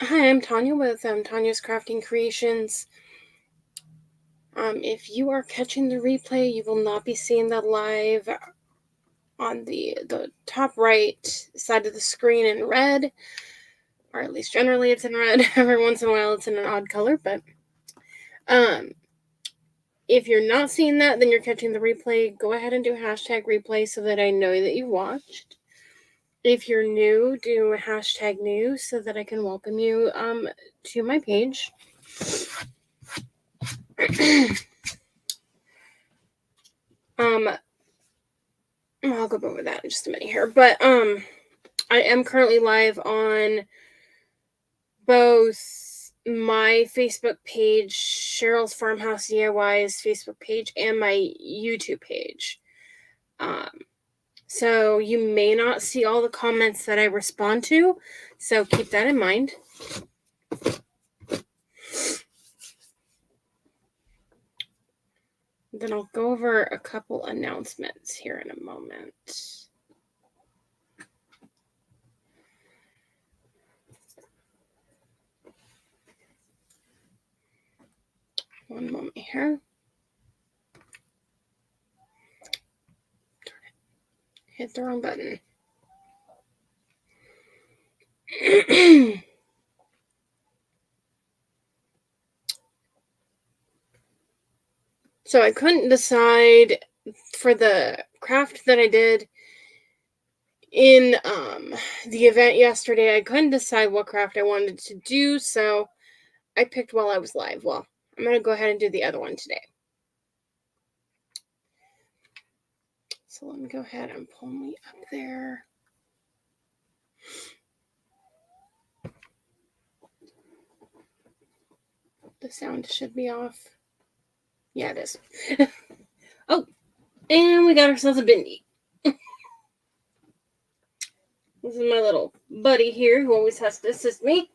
Hi, I'm Tanya with Tanya's Crafting Creations. If you are catching the replay, you will not be seeing the live on the top right side of the screen in red, or at least generally it's in red. Every once in a while it's in an odd color, but if you're not seeing that, then you're catching the replay. Go ahead and do hashtag replay so that I know that you watched. If you're new, do hashtag new so that I can welcome you to my page. I'll go over that in just a minute here. But I am currently live on both my Facebook page, Cheryl's Farmhouse DIY's Facebook page, and my YouTube page. So you may not see all the comments that I respond to, so keep that in mind. Then I'll go over a couple announcements here in a moment. One moment here. Hit the wrong button. So I couldn't decide for the craft that I did in the event yesterday. I couldn't decide what craft I wanted to do, so I picked while I was live. Well, I'm going to go ahead and do the other one today. So let me go ahead and pull me up there. The sound should be off. Yeah, it is. Oh, and we got ourselves a bindi. This is my little buddy here who always has to assist me.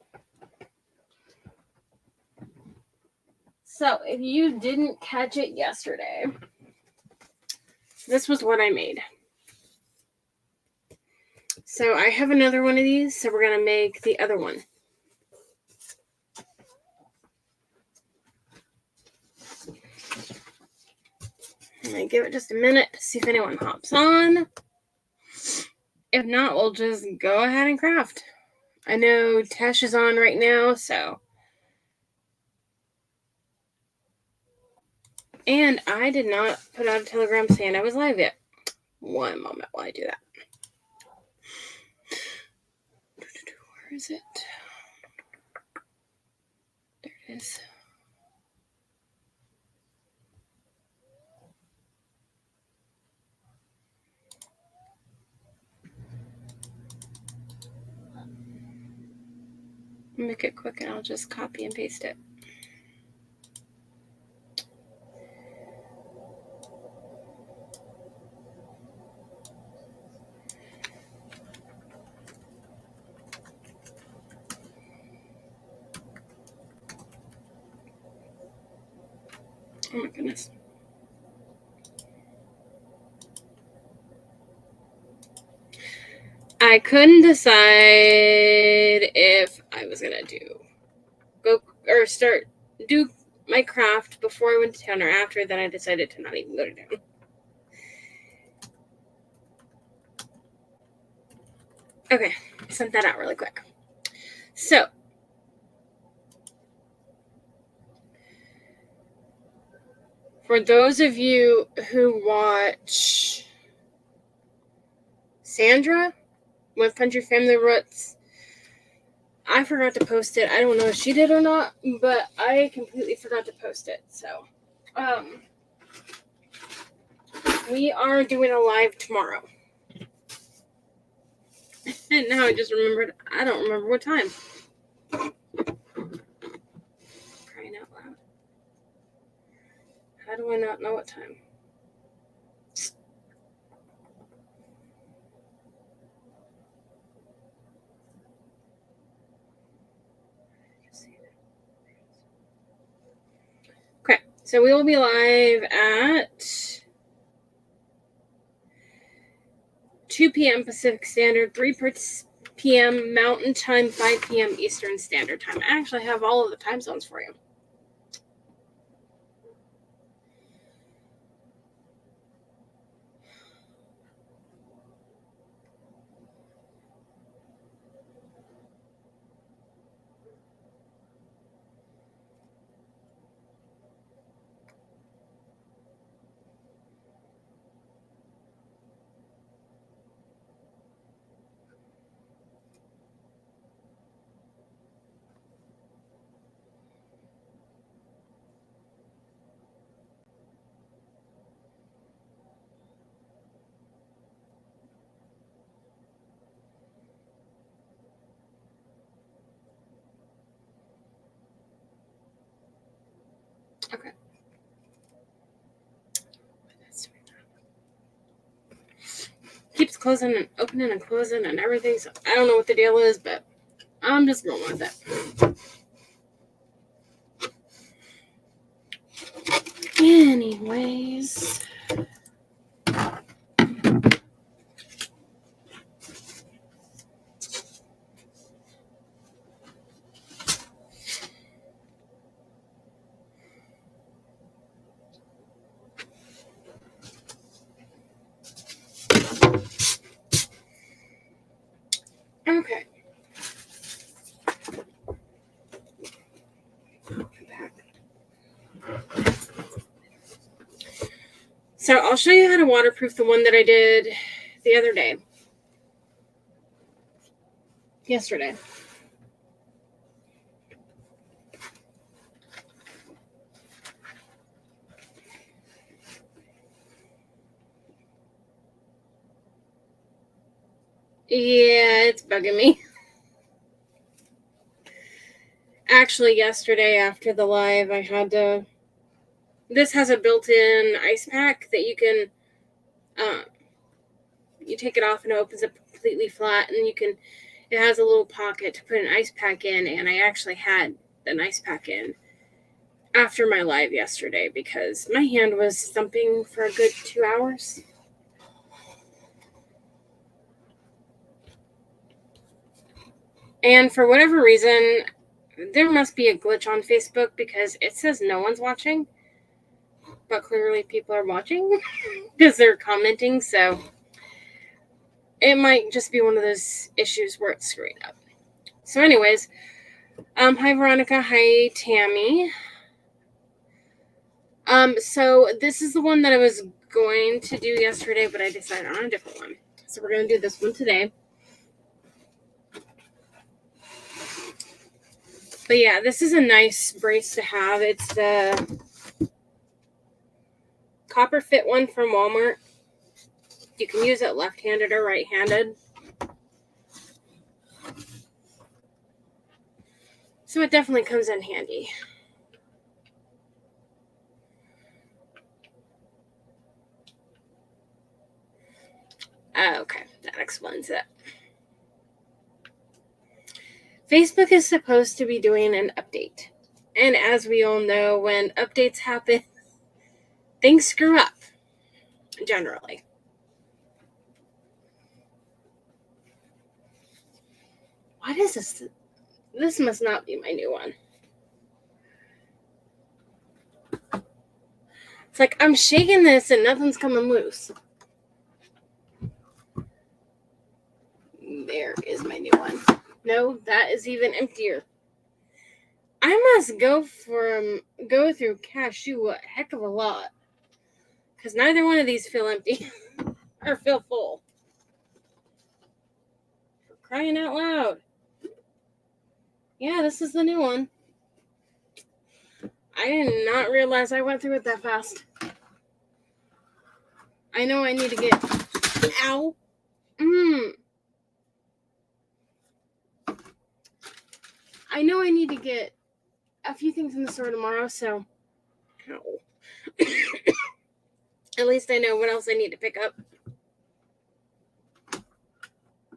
So if you didn't catch it yesterday, this was what I made. So I have another one of these, so we're going to make the other one. I'm going to give it just a minute to see if anyone hops on. If not, we'll just go ahead and craft. I know Tash is on right now, so. And I did not put out a telegram saying I was live yet. One moment while I do that. Where is it? There it is. I'll make it quick and I'll just copy and paste it. Oh my goodness. I couldn't decide if I was gonna do my craft before I went to town or after. Then I decided to not even go to town. Okay, sent that out really quick. So for those of you who watch Sandra with Country Family Roots, I forgot to post it. I don't know if she did or not, but I completely forgot to post it. So, we are doing a live tomorrow. And now I just remembered, I don't remember what time. Crying out loud. How do I not know what time? Okay, so we will be live at 2 p.m. Pacific Standard, 3 p.m. Mountain Time, 5 p.m. Eastern Standard Time. I actually have all of the time zones for you. Okay. Keeps closing and opening and closing and everything, so I don't know what the deal is, but I'm just going with it. Anyways. Okay. So I'll show you how to waterproof the one that I did the other day. Yesterday. Yeah, it's bugging me. Actually, yesterday after the live, I had to... This has a built-in ice pack that you can... you take it off and it opens up completely flat, and you can... It has a little pocket to put an ice pack in, and I actually had an ice pack in after my live yesterday because my hand was thumping for a good 2 hours. And for whatever reason, there must be a glitch on Facebook because it says no one's watching, but clearly people are watching because they're commenting, so it might just be one of those issues where it's screwing up. So anyways, hi Veronica, hi Tammy. So this is the one that I was going to do yesterday, but I decided on a different one. So we're going to do this one today. But yeah, this is a nice brace to have. It's the Copper Fit one from Walmart. You can use it left-handed or right-handed. So it definitely comes in handy. Okay, that explains it. Facebook is supposed to be doing an update. And as we all know, when updates happen, things screw up, generally. What is this? This must not be my new one. It's like I'm shaking this and nothing's coming loose. There is my new one. No, that is even emptier. I must go through cashew a heck of a lot. Because neither one of these feel empty. Or feel full. For crying out loud. Yeah, this is the new one. I did not realize I went through it that fast. I know I need to get... Ow. I know I need to get a few things in the store tomorrow, so... Ow. At least I know what else I need to pick up.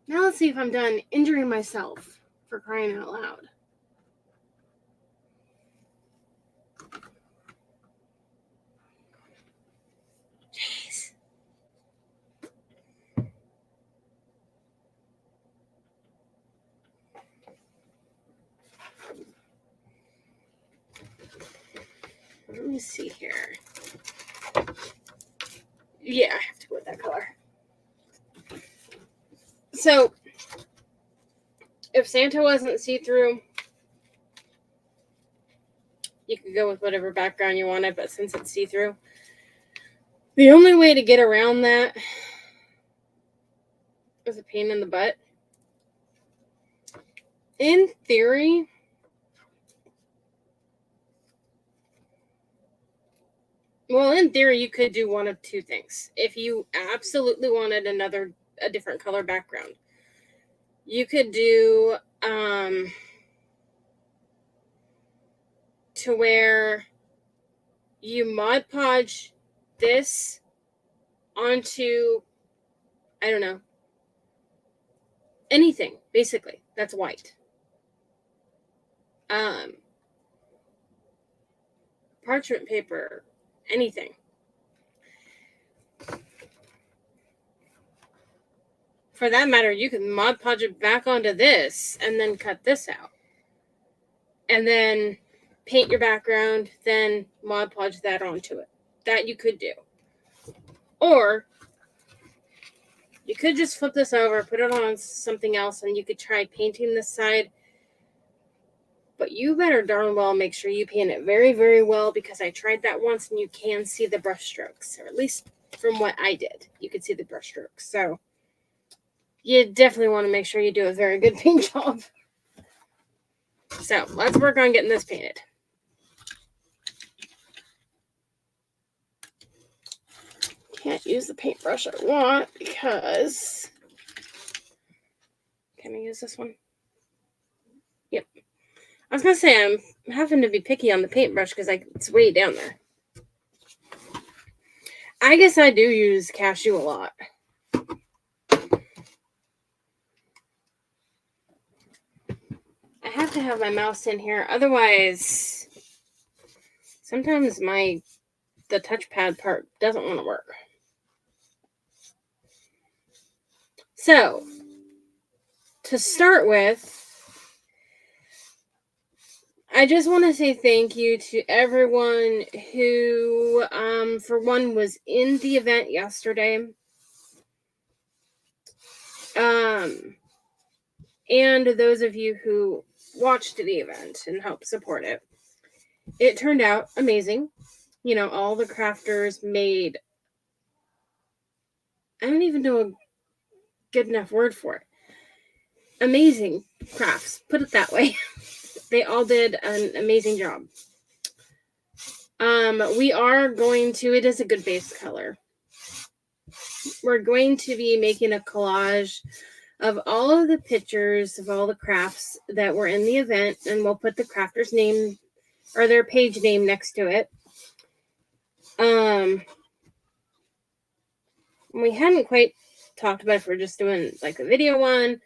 Now let's see if I'm done injuring myself for crying out loud. Jeez. me see here. Yeah, I have to go with that color. So, if Santa wasn't see-through, you could go with whatever background you wanted, but since it's see-through, the only way to get around that is a pain in the butt. In theory, you could do one of two things. If you absolutely wanted a different color background, you could do to where you Mod Podge this onto, I don't know, anything, basically, that's white. Parchment paper, anything. For that matter, you can Mod Podge it back onto this and then cut this out. And then paint your background, then Mod Podge that onto it. That you could do. Or you could just flip this over, put it on something else, and you could try painting this side. But you better darn well make sure you paint it very, very well, because I tried that once and you can see the brush strokes. Or at least from what I did, you could see the brush strokes. So you definitely want to make sure you do a very good paint job. So let's work on getting this painted. Can't use the paintbrush I want because... Can I use this one? Yep. I was going to say, I'm having to be picky on the paintbrush because it's way down there. I guess I do use cashew a lot. I have to have my mouse in here. Otherwise, sometimes the touchpad part doesn't want to work. So, to start with, I just want to say thank you to everyone who, for one, was in the event yesterday. And those of you who watched the event and helped support it. It turned out amazing. You know, all the crafters made, I don't even know a good enough word for it. Amazing crafts, put it that way. They all did an amazing job. We are going to, it is a good base color. We're going to be making a collage of all of the pictures of all the crafts that were in the event, and we'll put the crafter's name or their page name next to it. We hadn't quite talked about if we're just doing like a video one.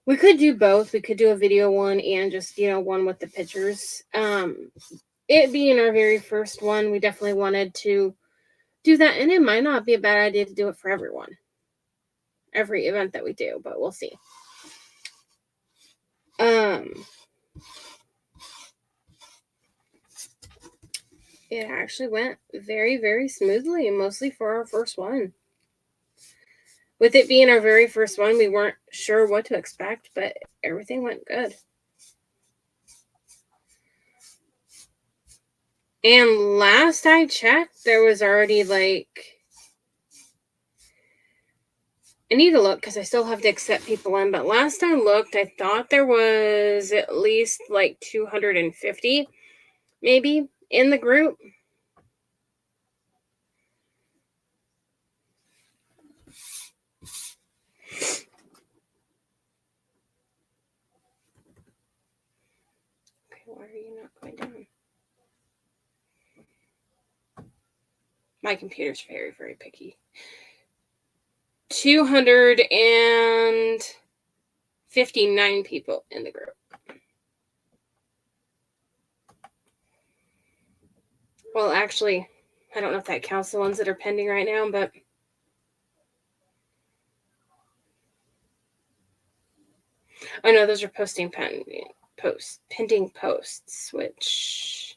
We could do both. We could do a video one and just, one with the pictures. It being our very first one, we definitely wanted to do that, and it might not be a bad idea to do it for everyone. Every event that we do, but we'll see. It actually went very, very smoothly, and mostly for our first one. With it being our very first one, we weren't sure what to expect, but everything went good. And last I checked, there was already I need to look because I still have to accept people in, but last I looked, I thought there was at least 250 maybe in the group. Okay, why are you not going down? My computer's very, very picky. 259 people in the group. Well, actually, I don't know if that counts the ones that are pending right now, but oh no, those are pending posts, which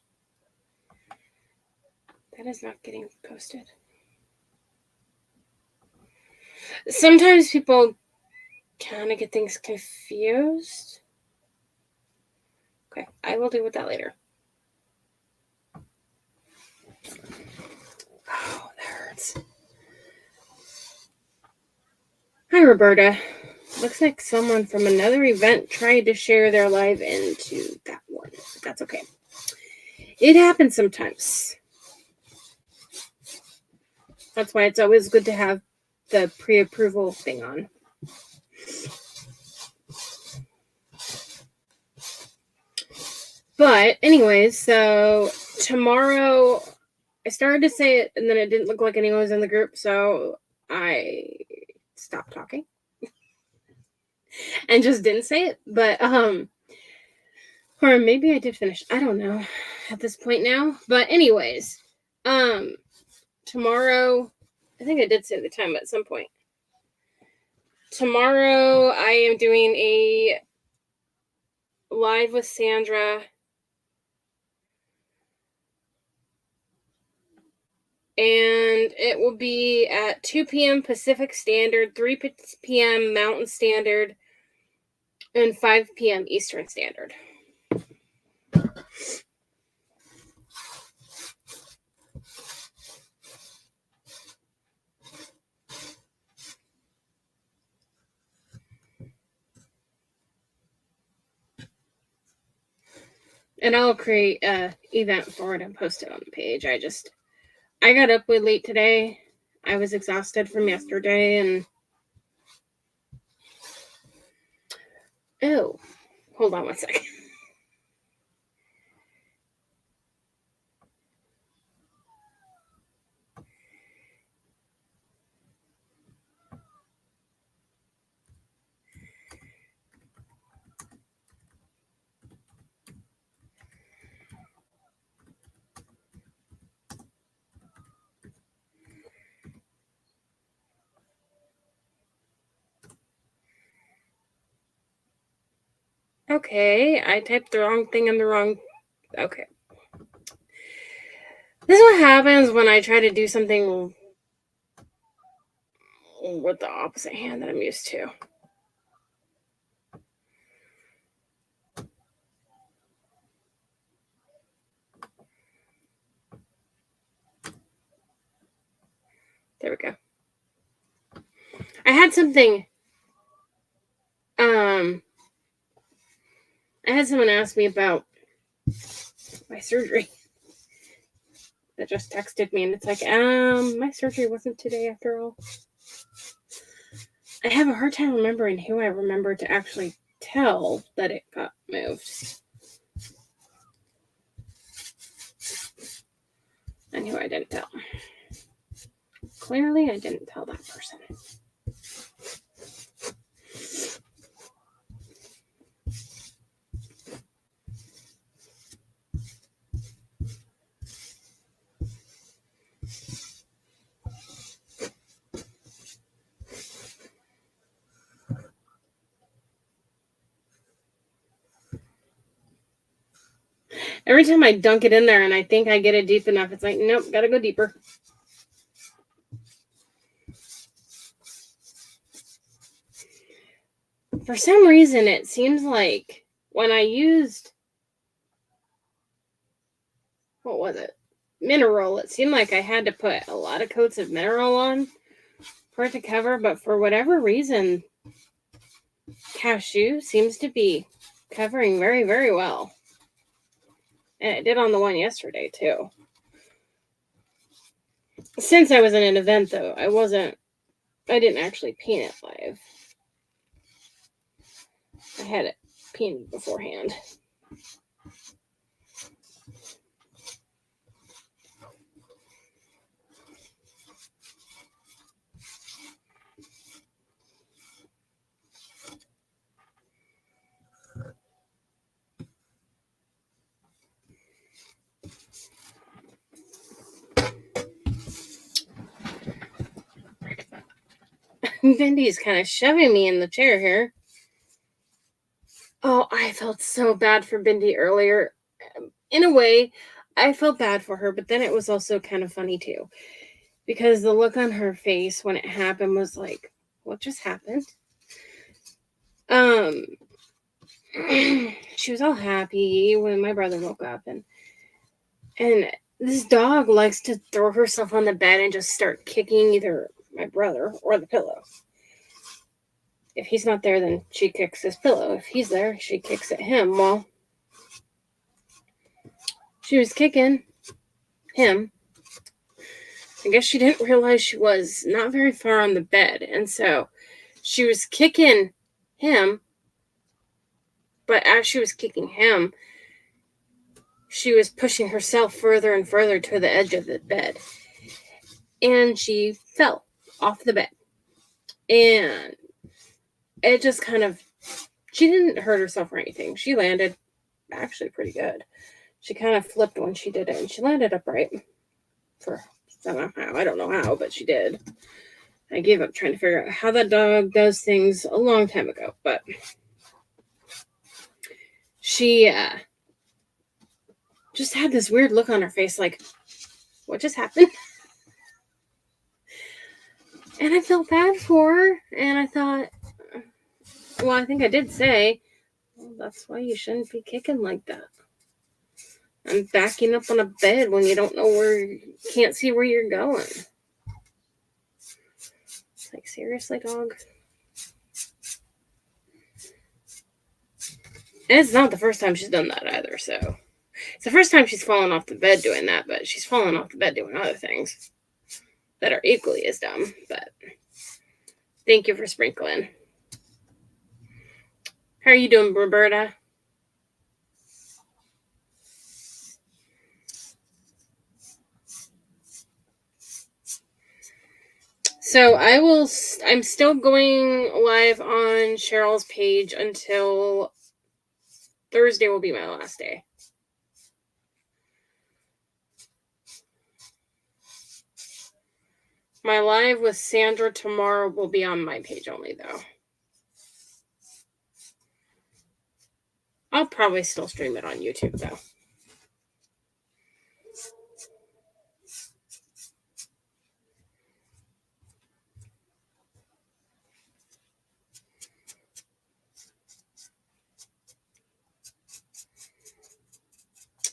That is not getting posted. Sometimes people kind of get things confused. Okay, I will deal with that later. Oh, that hurts. Hi, Roberta. Looks like someone from another event tried to share their live into that one. But that's okay. It happens sometimes. That's why it's always good to have the pre-approval thing on. But anyways, so tomorrow I started to say it and then it didn't look like anyone was in the group, so I stopped talking and just didn't say it. But or maybe I did finish. I don't know at this point now. But anyways, tomorrow, I think I did say the time at some point. Tomorrow I am doing a live with Sandra. And it will be at 2 p.m. Pacific Standard, 3 p.m. Mountain Standard, and 5 p.m. Eastern Standard. And I'll create an event for it and post it on the page. I got up way late today. I was exhausted from yesterday and... Oh, hold on 1 second. Okay, I typed the wrong thing in the wrong... Okay. This is what happens when I try to do something with the opposite hand that I'm used to. There we go. I had something... I had someone ask me about my surgery that just texted me, and it's like, my surgery wasn't today after all. I have a hard time remembering who I remember to actually tell that it got moved. And who I didn't tell. Clearly, I didn't tell that person. Every time I dunk it in there and I think I get it deep enough, it's like, nope, gotta go deeper. For some reason, it seems like when I used, what was it? Mineral. It seemed like I had to put a lot of coats of mineral on for it to cover, but for whatever reason, cashew seems to be covering very, very well. And it did on the one yesterday, too. Since I was in an event, though, I didn't actually paint it live. I had it painted beforehand. Vindy's kind of shoving me in the chair here. Oh, I felt so bad for Bindi earlier. In a way, I felt bad for her, but then it was also kind of funny too. Because the look on her face when it happened was like, what just happened? She was all happy when my brother woke up, and this dog likes to throw herself on the bed and just start kicking either my brother or the pillow. If he's not there, then she kicks his pillow. If he's there, she kicks at him. Well, she was kicking him. I guess she didn't realize she was not very far on the bed, and so she was kicking him. But as she was kicking him, she was pushing herself further and further to the edge of the bed. And she fell off the bed. And it just kind of, she didn't hurt herself or anything. She landed actually pretty good. She kind of flipped when she did it, and she landed upright for somehow. I don't know how, but she did. I gave up trying to figure out how that dog does things a long time ago, but she just had this weird look on her face like, what just happened? And I felt bad for her, and I thought, well, I think I did say, well, that's why you shouldn't be kicking like that. And backing up on a bed when you don't know can't see where you're going. Like, seriously, dog? And it's not the first time she's done that either, so. It's the first time she's fallen off the bed doing that, but she's fallen off the bed doing other things that are equally as dumb, but thank you for sprinkling. How are you doing, Roberta? So I'm still going live on Cheryl's page until Thursday will be my last day. My live with Sandra tomorrow will be on my page only, though. I'll probably still stream it on YouTube, though.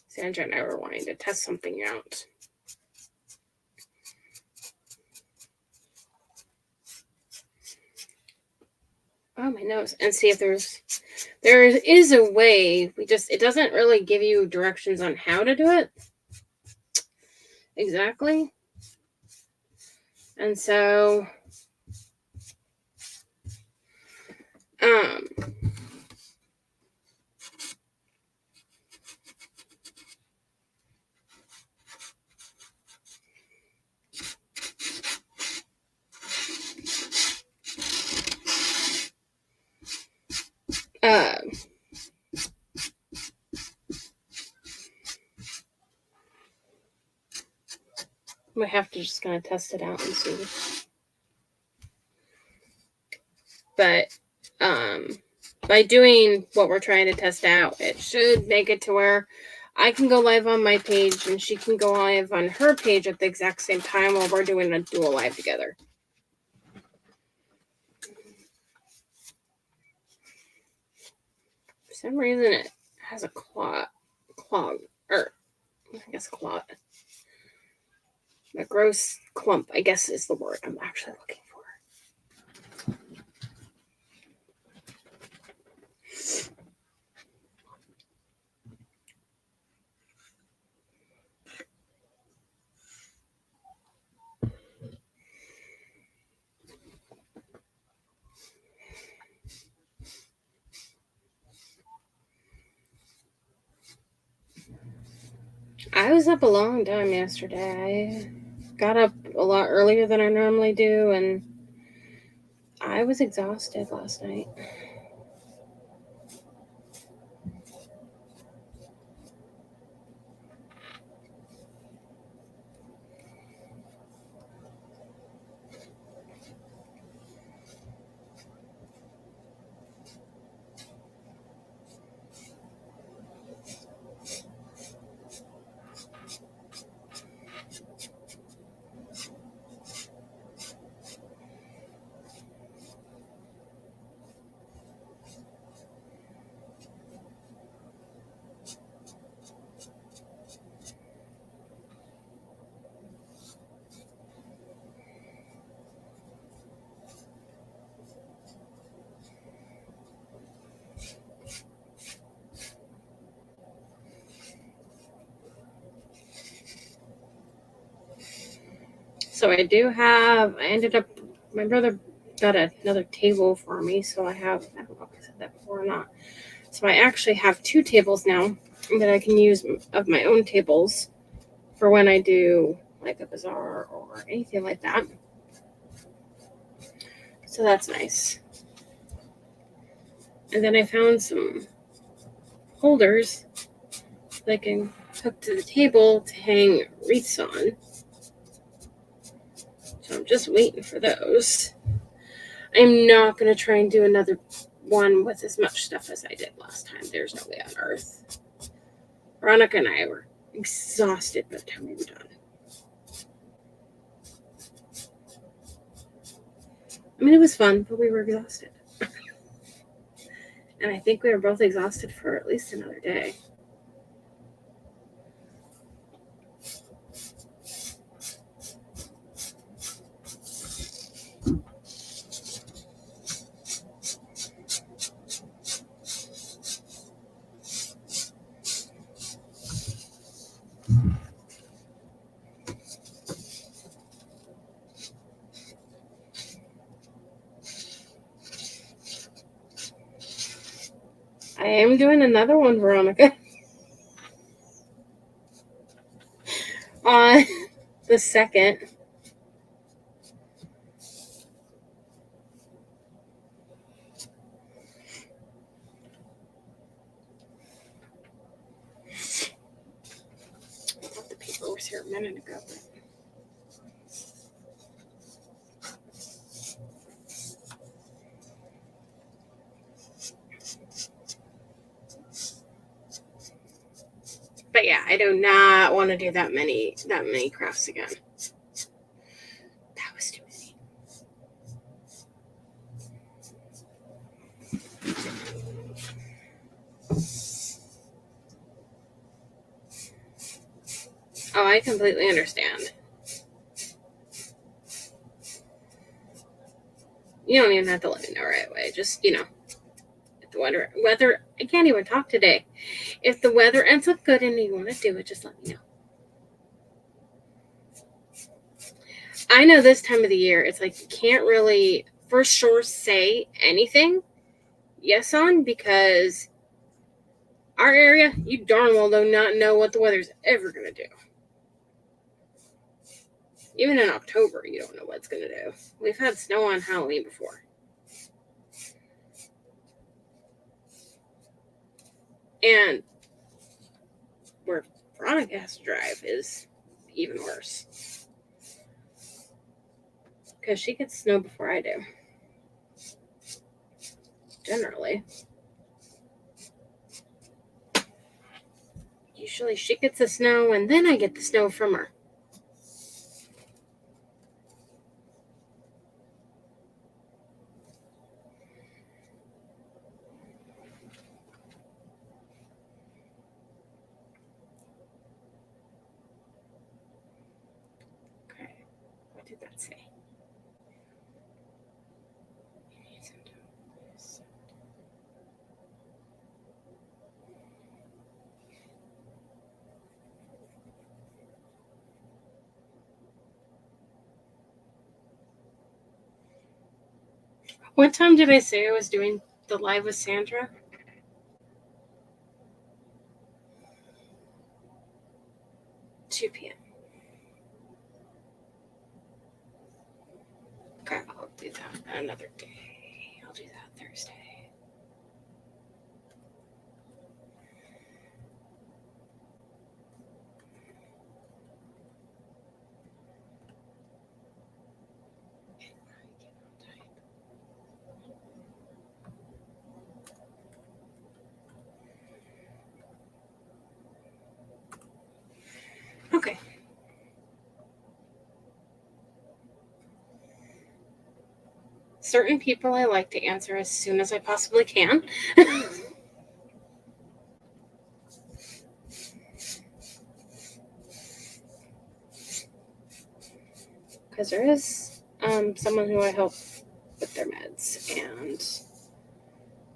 Sandra and I were wanting to test something out. Oh, my nose. And see if there is a way. It doesn't really give you directions on how to do it. Exactly. And so, we have to just kind of test it out and see. But by doing what we're trying to test out, it should make it to where I can go live on my page and she can go live on her page at the exact same time while we're doing a dual live together. For some reason, it has a clog, or I guess clot. A gross clump, I guess is the word I'm actually looking for. I was up a long time yesterday. I got up a lot earlier than I normally do, and I was exhausted last night. So I ended up, my brother got another table for me. So I don't know if I said that before or not. So I actually have 2 tables now that I can use of my own tables for when I do like a bazaar or anything like that. So that's nice. And then I found some holders that I can hook to the table to hang wreaths on. So I'm just waiting for those. I'm not going to try and do another one with as much stuff as I did last time. There's no way on earth. Veronica and I were exhausted by the time we were done. I mean, it was fun, but we were exhausted. And I think we were both exhausted for at least another day. I am doing another one, Veronica. On the 2nd. I thought the paper was here a minute ago. But yeah, I do not want to do that many crafts again. That was too many. Oh, I completely understand. You don't even have to let me know right away. Just, if the weather, I can't even talk today. If the weather ends up good and you want to do it, just let me know. I know this time of the year, it's like you can't really for sure say anything yes on, because our area, you darn well do not know what the weather's ever going to do. Even in October, you don't know what it's going to do. We've had snow on Halloween before. And where Veronica has to drive is even worse, because she gets snow before I do. Generally. Usually she gets the snow and then I get the snow from her. Okay. What did that say? What time did I say I was doing the live with Sandra? 2 p.m. Okay, I'll do that another day. I'll do that Thursday. Okay. Certain people I like to answer as soon as I possibly can. Because there is someone who I help with their meds, and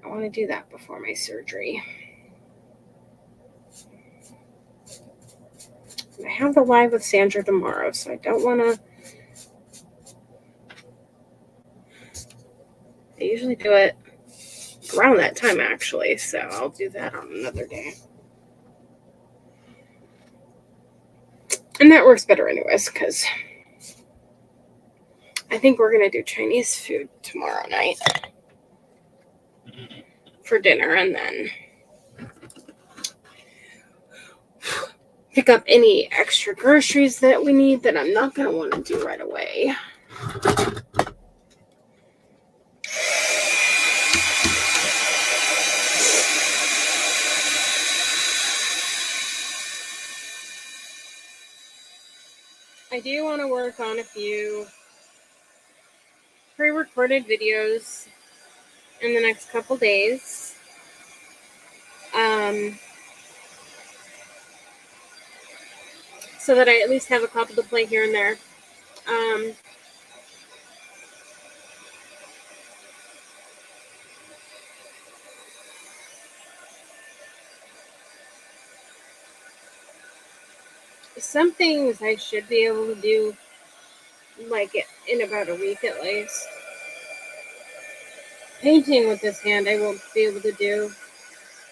I want to do that before my surgery. I have the live with Sandra tomorrow, so I don't want to I usually do it around that time, actually, so I'll do that on another day. And that works better anyways, because I think we're going to do Chinese food tomorrow night for dinner, and then pick up any extra groceries that we need that I'm not going to want to do right away. I do want to work on a few pre-recorded videos in the next couple days. So that I at least have a couple to play here and there. Some things I should be able to do like in about a week at least. Painting with this hand I won't be able to do.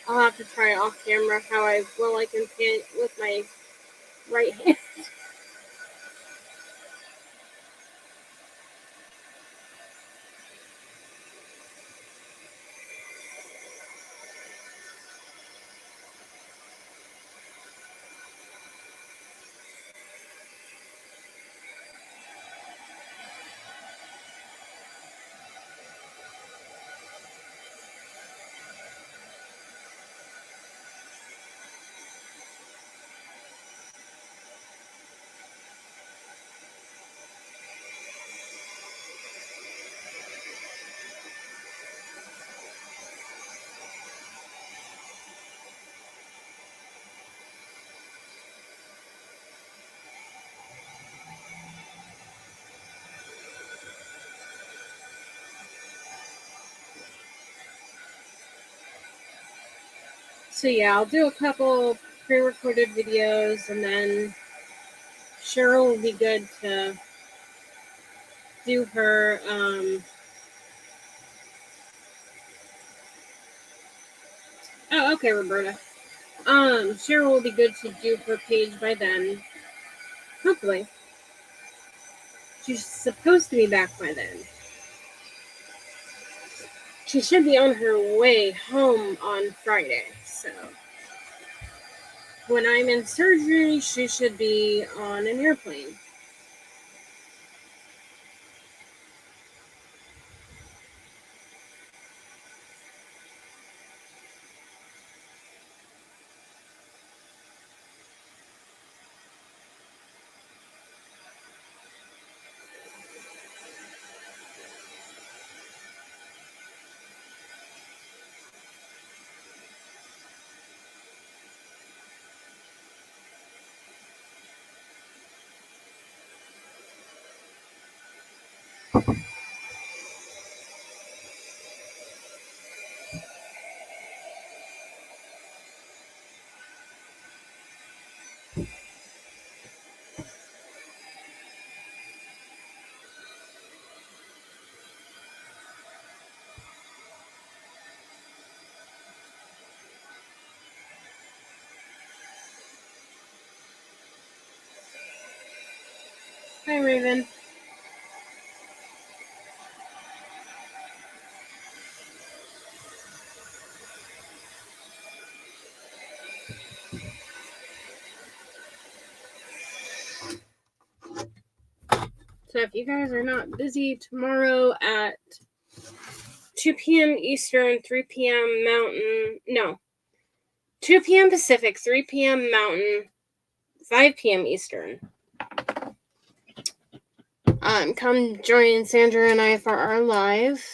I'll have to try off camera how I can paint with my right hand. So yeah, I'll do a couple pre-recorded videos, and then Cheryl will be good to do her oh, okay, Roberta. Cheryl will be good to do her page by then. Hopefully. She's supposed to be back by then. She should be on her way home on Friday, so when I'm in surgery, she should be on an airplane. Hi, Raven. So if you guys are not busy tomorrow at 2 p.m. Eastern, 3 p.m. Mountain, no, 2 p.m. Pacific, 3 p.m. Mountain, 5 p.m. Eastern. Come join Sandra and I for our live.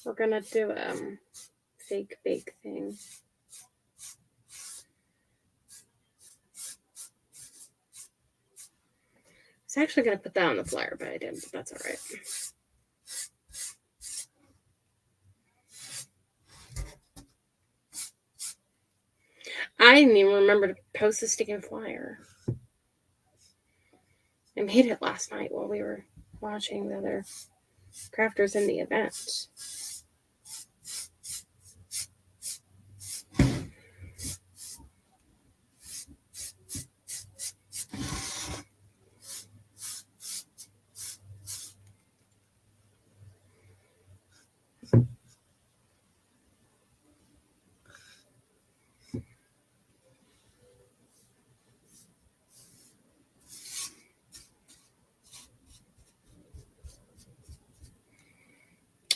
We're gonna do a fake bake thing. I was actually gonna put that on the flyer, but I didn't. But that's all right. I didn't even remember to post the sticking flyer. I made it last night while we were watching the other crafters in the event.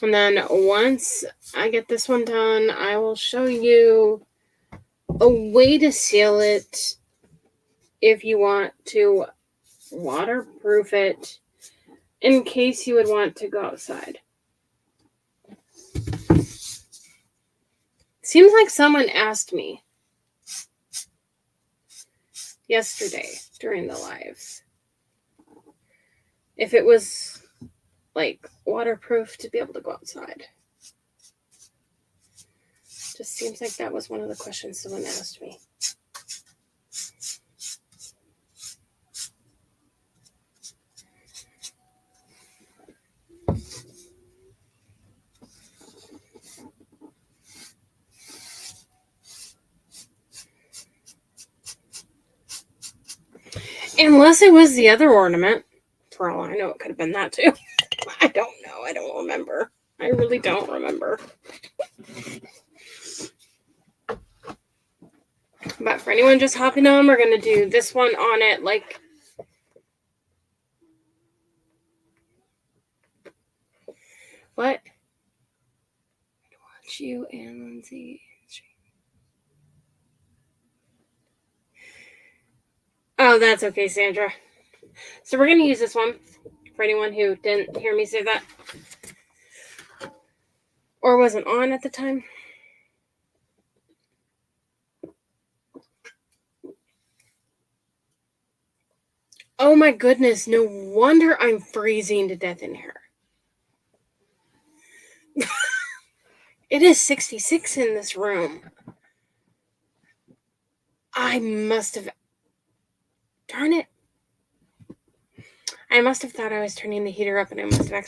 And then once I get this one done, I will show you a way to seal it if you want to waterproof it in case you would want to go outside. Seems like someone asked me yesterday during the lives if it was like waterproof to be able to go outside. Just seems like that was one of the questions someone asked me. Unless it was the other ornament. For all I know, it could have been that too. I don't know. I don't remember. I really don't remember. But for anyone just hopping on, we're going to do this one on it like... What? Watch you and Lindsay. Oh, that's okay, Sandra. So we're going to use this one for anyone who didn't hear me say that or wasn't on at the time. Oh my goodness, no wonder I'm freezing to death in here. It is 66 in this room. I must have... Darn it. I must have thought I was turning the heater up and I must have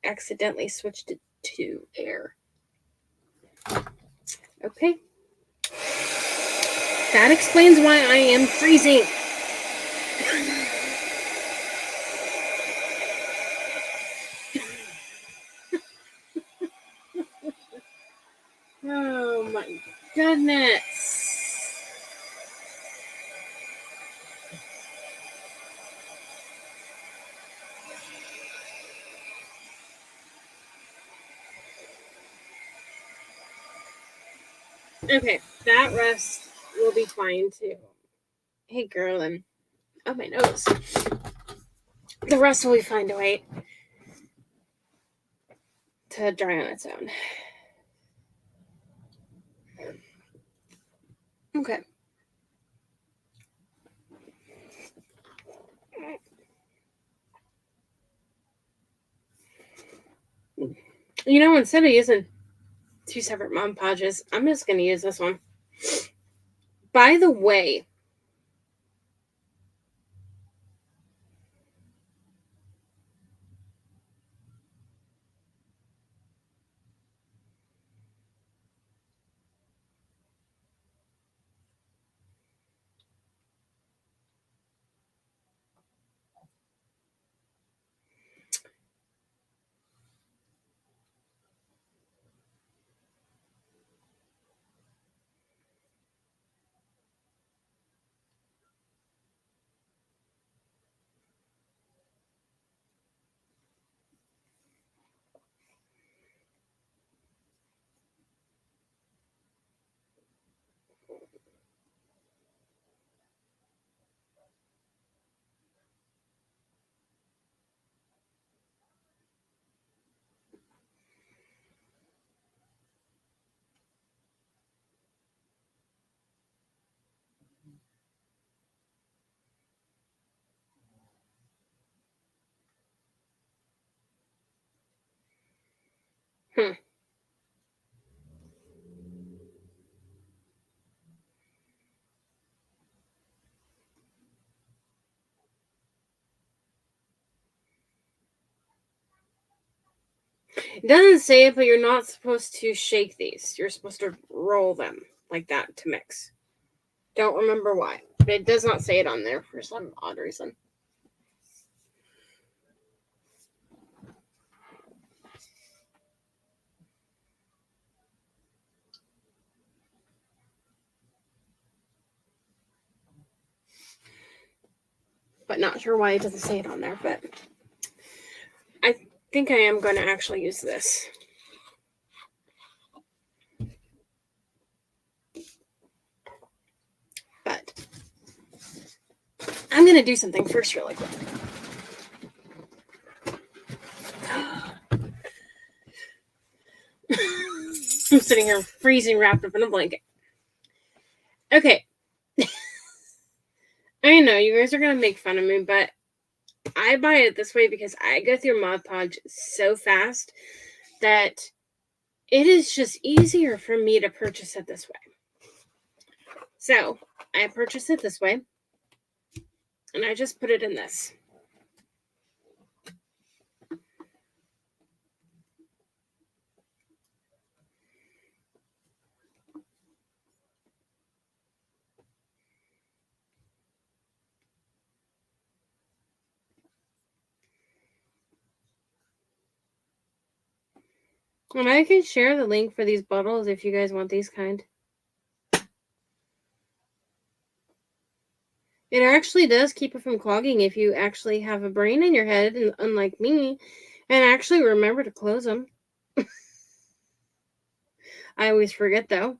accidentally switched it to air. Okay. That explains why I am freezing. Oh my goodness. Okay, that rest will be fine too. Hey girl, I'm on my nose. The rest will be fine to wait to dry on its own. Okay. You know, instead of using two separate Mod Podges, I'm just going to use this one. By the way, It doesn't say it, but you're not supposed to shake these. You're supposed to roll them like that to mix. Don't remember why, but it does not say it on there for some odd reason. But not sure why it doesn't say it on there, but I think I am going to actually use this. But I'm going to do something first really quick. I'm sitting here freezing wrapped up in a blanket. Okay. I know you guys are going to make fun of me, but I buy it this way because I go through Mod Podge so fast that it is just easier for me to purchase it this way. So I purchase it this way, and I just put it in this. And I can share the link for these bottles if you guys want these kind. It actually does keep it from clogging if you actually have a brain in your head, and unlike me, and actually remember to close them. I always forget though.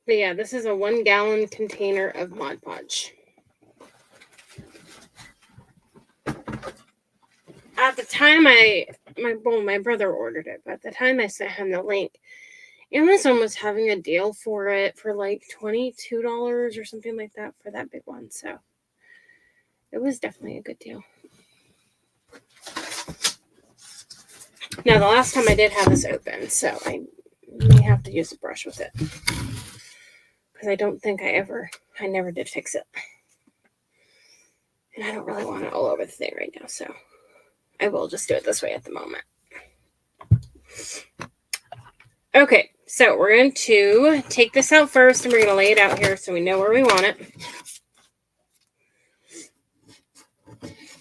But yeah, this is a 1 gallon container of Mod Podge. At the time my brother ordered it, but at the time I sent him the link, Amazon was having a deal for it for like $22 or something like that for that big one. So it was definitely a good deal. Now, the last time I did have this open, so I may have to use a brush with it. Because I don't think I never did fix it. And I don't really want it all over the thing right now, so I will just do it this way at the moment. Okay, so we're going to take this out first, and we're going to lay it out here so we know where we want it.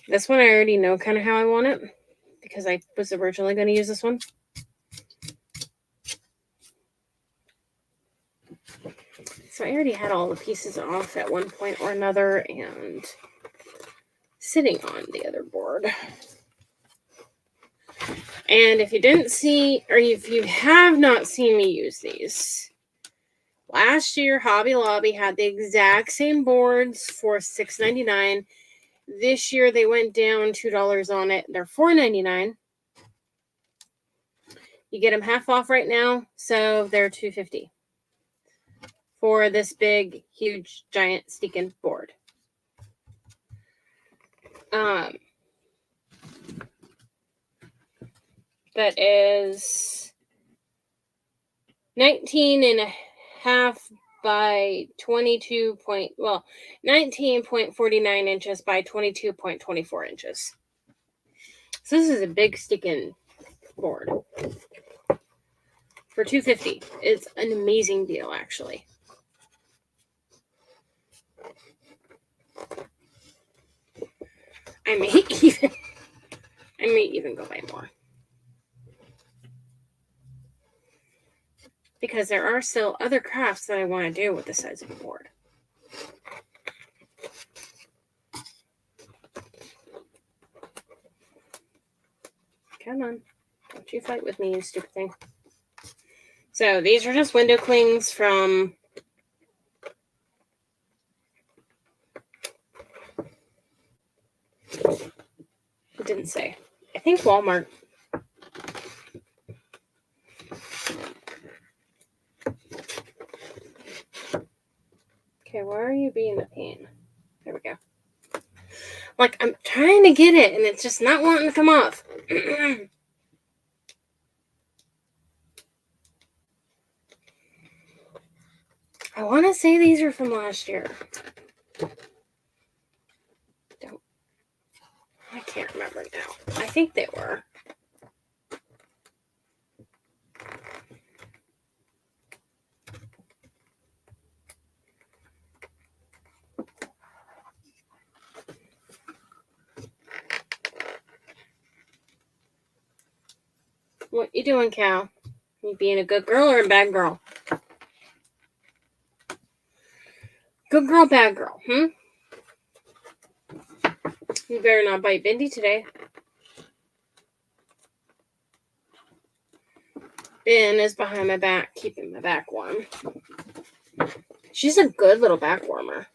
This one I already know kind of how I want it, because I was originally going to use this one. So I already had all the pieces off at one point or another and sitting on the other board. And if you didn't see, or if you have not seen me use these, last year Hobby Lobby had the exact same boards for $6.99. This year they went down $2 on it. They're $4.99. You get them half off right now, so they're $2.50 for this big, huge, giant stinking board. That is 19.5 by 19.49 inches by 22.24 inches. So this is a big sticking board for $2.50. It's an amazing deal, actually. I may even go buy more. Because there are still other crafts that I want to do with the size of a board. Come on. Don't you fight with me, you stupid thing. So these are just window clings from it didn't say. I think Walmart. Okay, why are you being a pain? There we go. Like, I'm trying to get it, and it's just not wanting to come off. It I want to say these are from last year. I can't remember now. I think they were. What you doing, Cal? You being a good girl or a bad girl? Good girl, bad girl, You better not bite Bindi today. Ben is behind my back, keeping my back warm. She's a good little back warmer.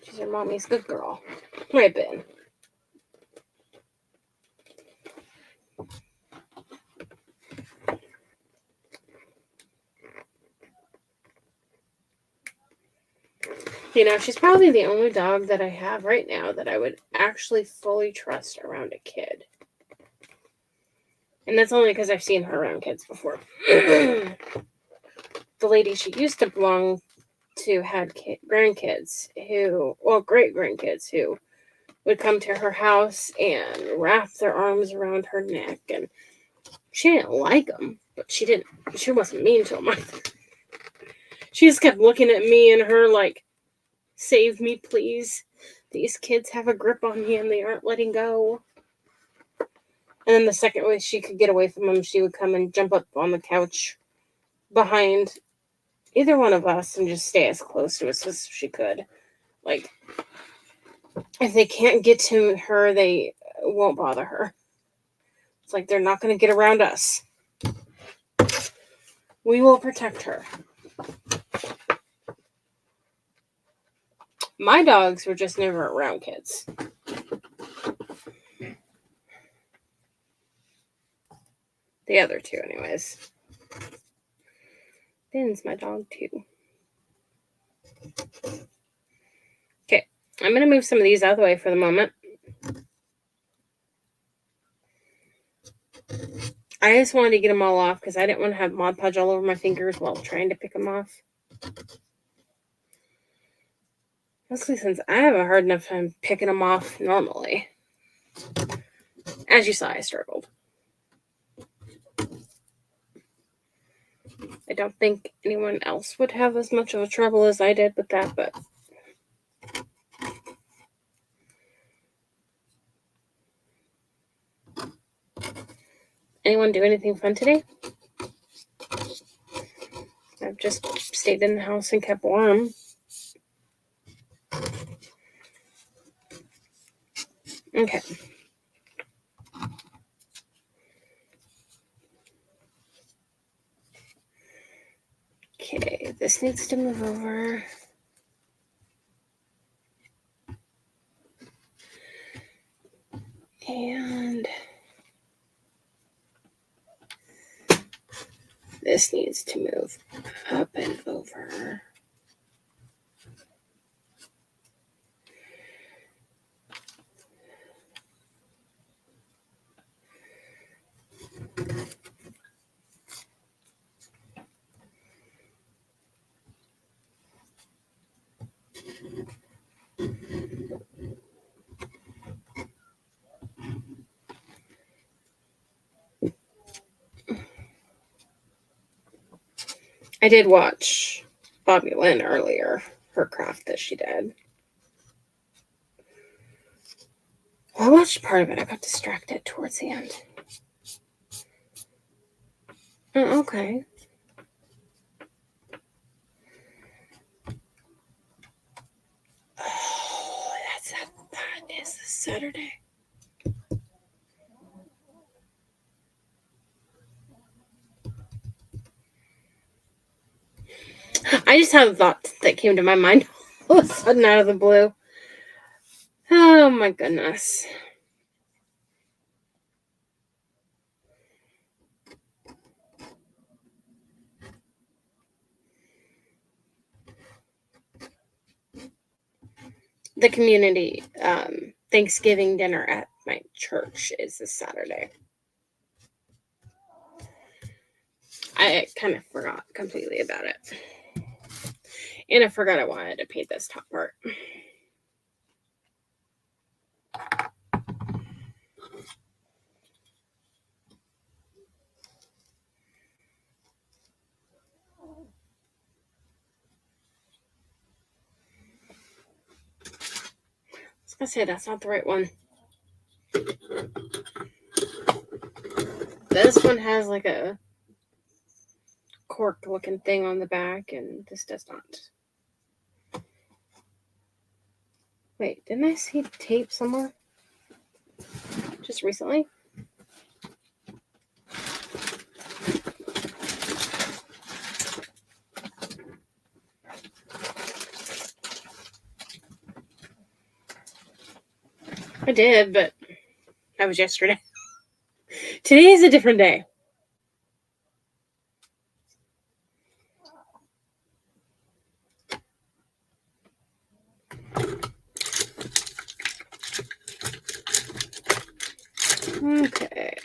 She's her mommy's good girl. Right, Ben? You know, she's probably the only dog that I have right now that I would actually fully trust around a kid. And that's only because I've seen her around kids before. The lady she used to belong to had grandkids great grandkids who would come to her house and wrap their arms around her neck. And she didn't like them, but she wasn't mean to them either. She just kept looking at me and her like, save me, please. These kids have a grip on me and they aren't letting go. And then the second way she could get away from them, she would come and jump up on the couch behind either one of us and just stay as close to us as she could. Like, if they can't get to her, they won't bother her. It's like they're not going to get around us. We will protect her. My dogs were just never around kids. The other two, anyways. Ben's my dog, too. Okay, I'm going to move some of these out of the way for the moment. I just wanted to get them all off because I didn't want to have Mod Podge all over my fingers while trying to pick them off. Mostly since I have a hard enough time picking them off normally. As you saw, I struggled. I don't think anyone else would have as much of a trouble as I did with that, but anyone do anything fun today? I've just stayed in the house and kept warm. Okay. Okay, this needs to move over. And this needs to move up and over. I did watch Bobby Lynn earlier, her craft that she did. Well, I watched part of it. I got distracted towards the end. Oh, okay. Oh, that is this Saturday. I just had a thought that came to my mind all of a sudden out of the blue. Oh my goodness. The community Thanksgiving dinner at my church is this Saturday. I kind of forgot completely about it. And I forgot I wanted to paint this top part. I was gonna say that's not the right one. This one has like a cork looking thing on the back, and this does not. Wait, didn't I see tape somewhere? Just recently? I did, but that was yesterday. Today is a different day. Okay.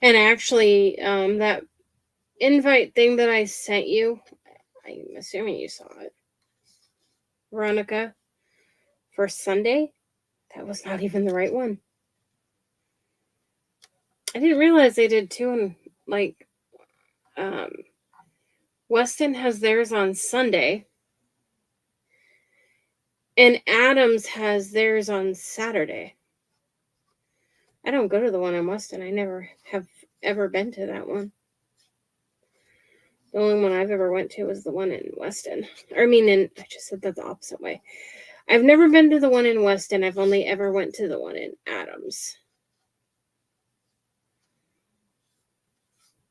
And actually, that invite thing that I sent you, I'm assuming you saw it, Veronica, for Sunday, that was not even the right one. I didn't realize they did two, and like, Weston has theirs on Sunday, and Adams has theirs on Saturday. I don't go to the one in Weston. I never have ever been to that one. The only one I've ever went to was the one in Weston. I just said that the opposite way. I've never been to the one in Weston. I've only ever went to the one in Adams.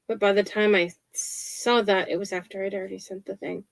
But by the time I saw that, it was after I'd already sent the thing.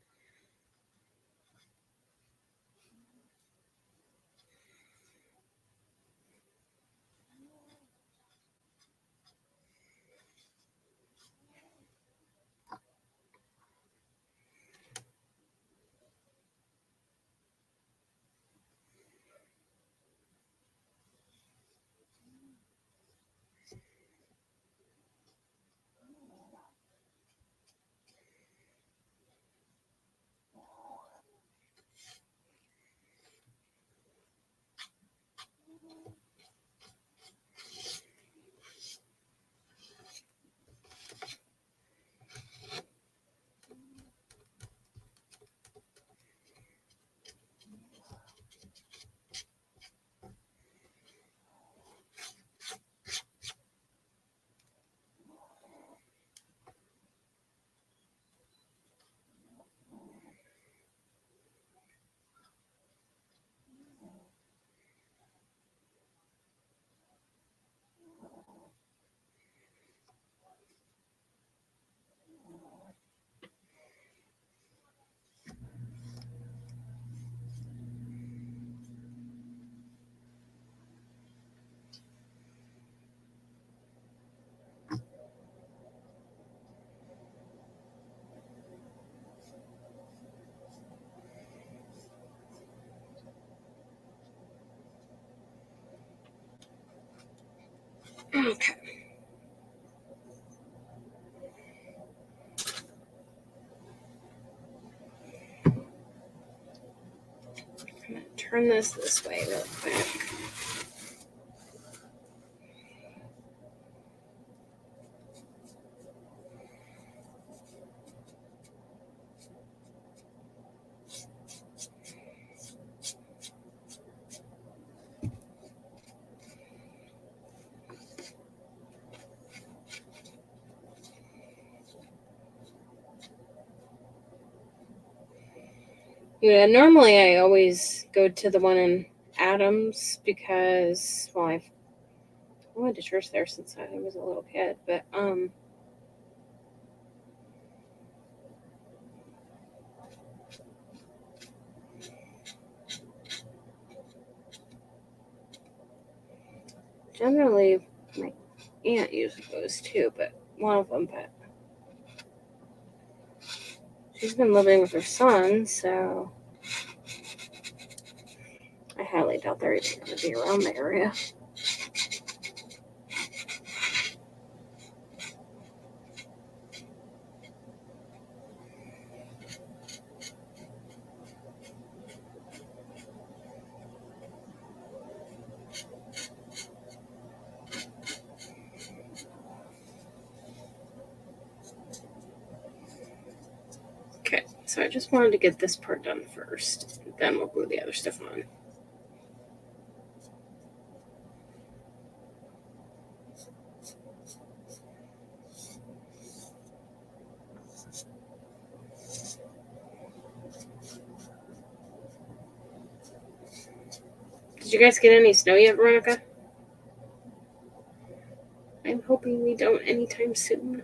Okay. I'm going to turn this way real quick. Yeah, normally I always go to the one in Adams because, well, I went to church there since I was a little kid, but Generally, my aunt usually goes too, but she's been living with her son, so I highly doubt they're even going to be around the area. Okay, so I just wanted to get this part done first, then we'll glue the other stuff on. Did you guys get any snow yet, Veronica? I'm hoping we don't anytime soon.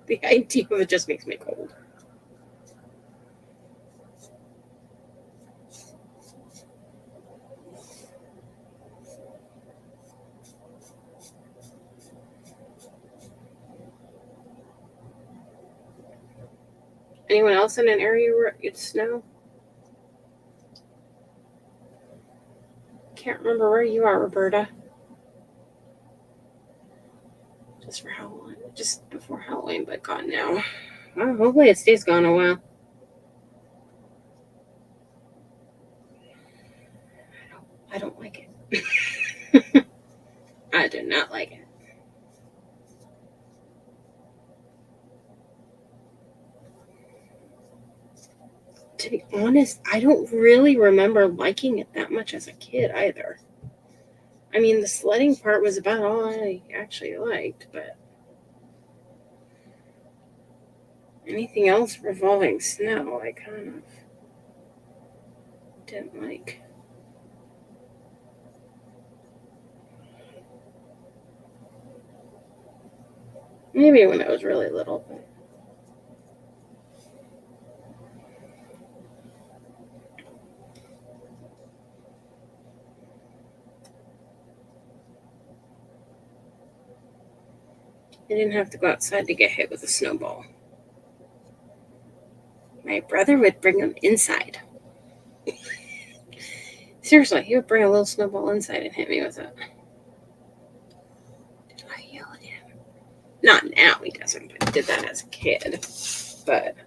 The idea of it just makes me cold. Anyone else in an area where it's snow? Can't remember where you are, Roberta. Just for Halloween, just before Halloween, but gone now. Well, hopefully it stays gone a while. I don't like it. I do not like it. To be honest, I don't really remember liking it that much as a kid either. I mean, the sledding part was about all I actually liked, but anything else revolving snow, I kind of didn't like. Maybe when I was really little, but I didn't have to go outside to get hit with a snowball. My brother would bring them inside. Seriously, he would bring a little snowball inside and hit me with it. Did I yell at him? Not now, he doesn't, but he did that as a kid. But,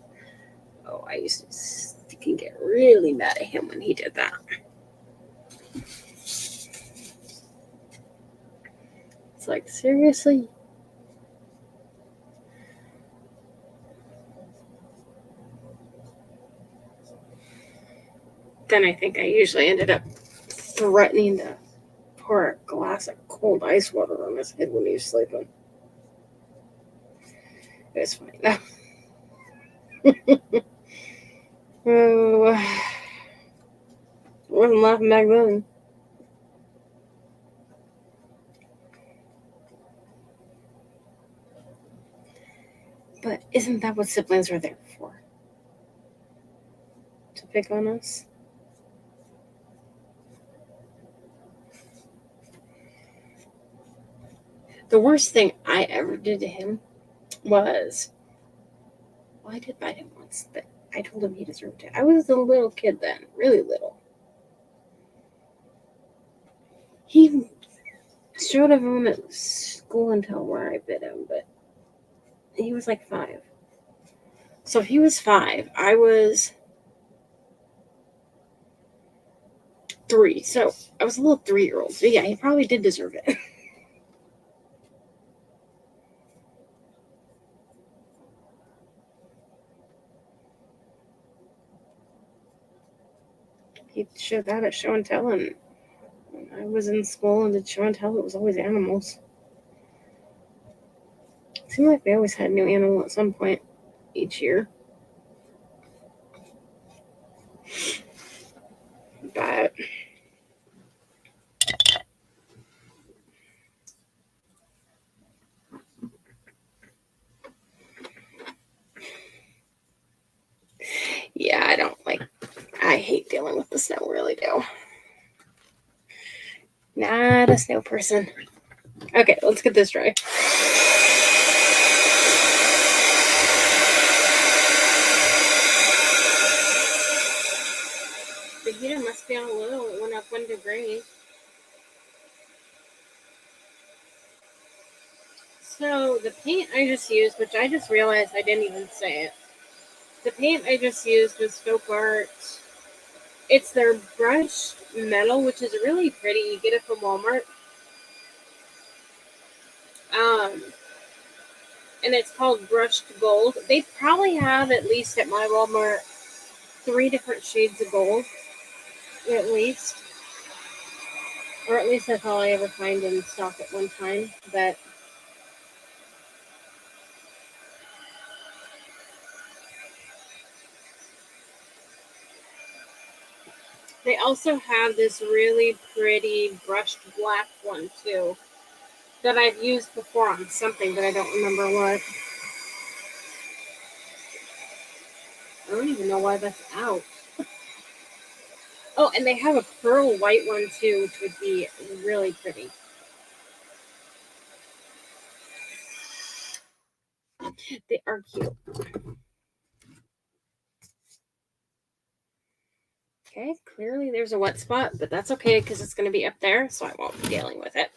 oh, I used to get really mad at him when he did that. It's like, seriously? Then I think I usually ended up threatening to pour a glass of cold ice water on his head when he was sleeping. It was funny though. Oh, I wasn't laughing back then. But isn't that what siblings are there for? To pick on us? The worst thing I ever did to him was, well, I did bite him once, but I told him he deserved it. I was a little kid then, really little. He showed everyone at school and tell where I bit him, but he was like 5. So if he was 5, I was 3. So I was a little 3-year-old. So yeah, he probably did deserve it. He showed that at show and tell, and when I was in school and did show and tell, it was always animals. It seemed like they always had a new animal at some point each year. But yeah, I hate dealing snow really do. Not a snow person. Okay, let's get this dry. The heater must be on low. It went up 1 degree. So the paint I just used, which I just realized I didn't even say it. The paint I just used was Folk Art. It's their brushed metal, which is really pretty. You get it from Walmart. And it's called Brushed Gold. They probably have, at least at my Walmart, 3 different shades of gold, at least. Or at least that's all I ever find in stock at one time. But they also have this really pretty brushed black one, too, that I've used before on something, but I don't remember what. I don't even know why that's out. Oh, and they have a pearl white one, too, which would be really pretty. They are cute. Okay, clearly there's a wet spot, but that's okay because it's going to be up there, so I won't be dealing with it.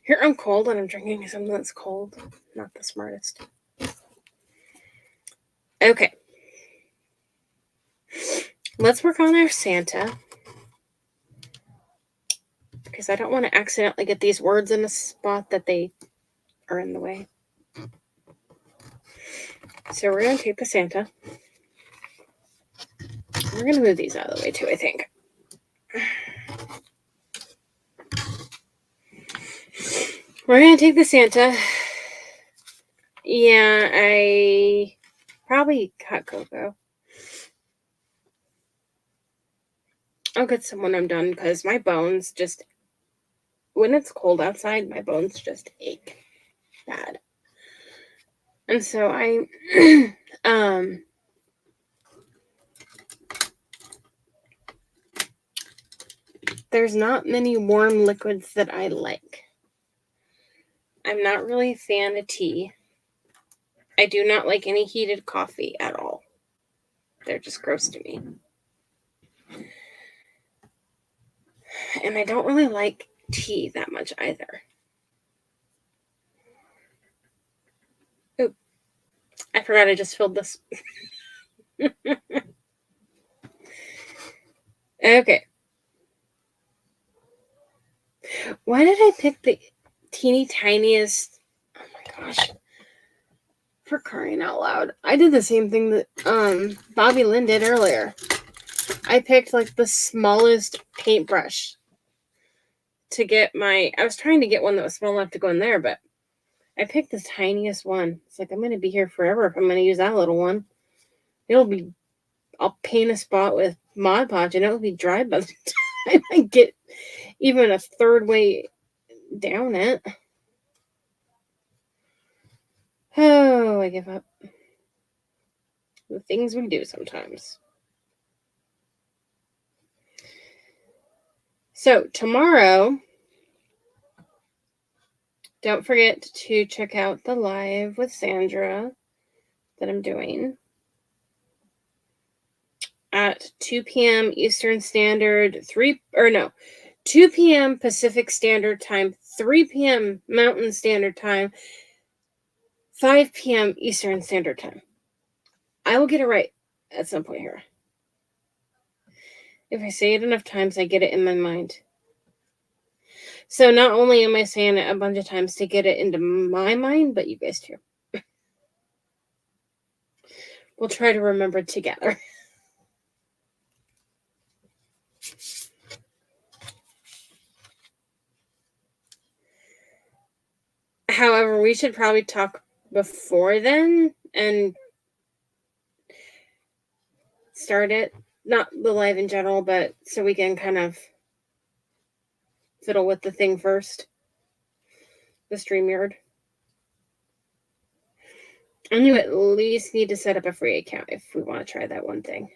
Here, I'm cold and I'm drinking something that's cold. Not the smartest. Okay. Let's work on our Santa. Because I don't want to accidentally get these words in a spot that they are in the way. So we're going to take the Santa. We're going to move these out of the way too, I think. We're going to take the Santa. Yeah, I probably cut cocoa. I'll get some when I'm done because my bones just, when it's cold outside, my bones just ache bad. And so I, there's not many warm liquids that I like. I'm not really a fan of tea. I do not like any heated coffee at all. They're just gross to me. And I don't really like tea that much either. Oh, I forgot I just filled this. Okay. Why did I pick the teeny tiniest? Oh my gosh. For crying out loud. I did the same thing that Bobby Lynn did earlier. I picked like the smallest paintbrush to get my, I was trying to get one that was small enough to go in there, but I picked the tiniest one. It's like, I'm going to be here forever if I'm going to use that little one. I'll paint a spot with Mod Podge and it'll be dry by the time I get even a third way down it. Oh, I give up. The things we do sometimes. So tomorrow, don't forget to check out the live with Sandra that I'm doing at 2 p.m. Eastern Standard, 2 p.m. Pacific Standard Time, 3 p.m. Mountain Standard Time, 5 p.m. Eastern Standard Time. I will get it right at some point here. If I say it enough times, I get it in my mind. So not only am I saying it a bunch of times to get it into my mind, but you guys too. We'll try to remember together. However, we should probably talk before then and start it. Not the live in general, but so we can kind of fiddle with the thing first. the StreamYard. And you at least need to set up a free account if we want to try that one thing.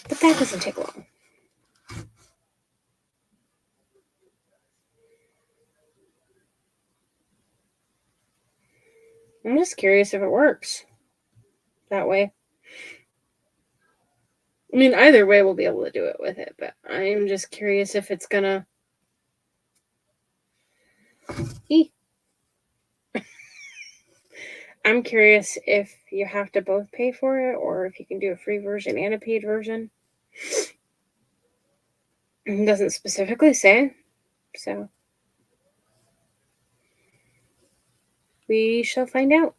But that doesn't take long. I'm just curious if it works that way. I mean, either way, we'll be able to do it with it, but I'm just curious if it's gonna... I'm curious if you have to both pay for it or if you can do a free version and a paid version. It doesn't specifically say, so we shall find out.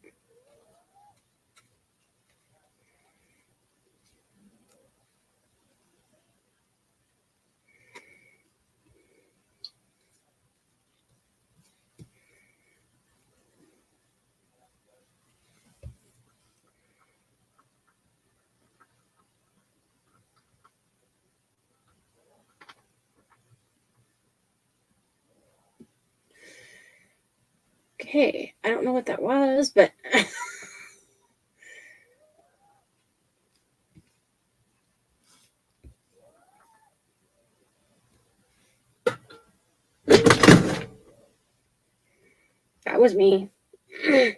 Okay, I don't know what that was, but that was me. Oh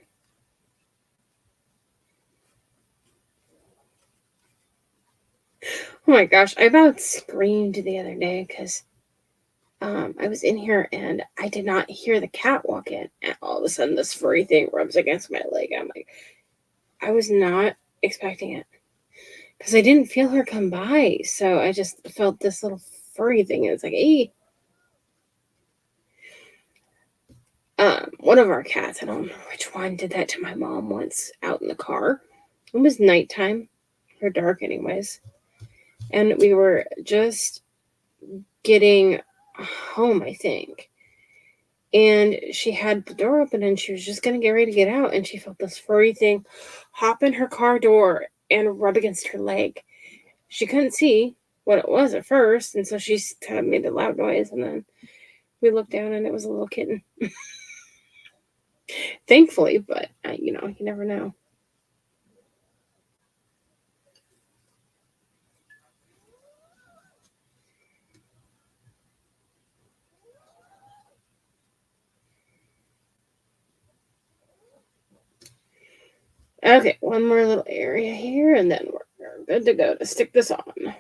my gosh, I about screamed the other day because I was in here and I did not hear the cat walk in, and all of a sudden this furry thing rubs against my leg. I'm like, I was not expecting it because I didn't feel her come by, so I just felt this little furry thing, and it's like, hey. One of our cats, I don't know which one, did that to my mom once out in the car. It was nighttime, or dark anyways, and we were just getting home, I think. And she had the door open and she was just going to get ready to get out. And she felt this furry thing hop in her car door and rub against her leg. She couldn't see what it was at first. And so she kind of made a loud noise. And then we looked down and it was a little kitten. Thankfully, but you never know. Okay, one more little area here, and then we're good to go to stick this on.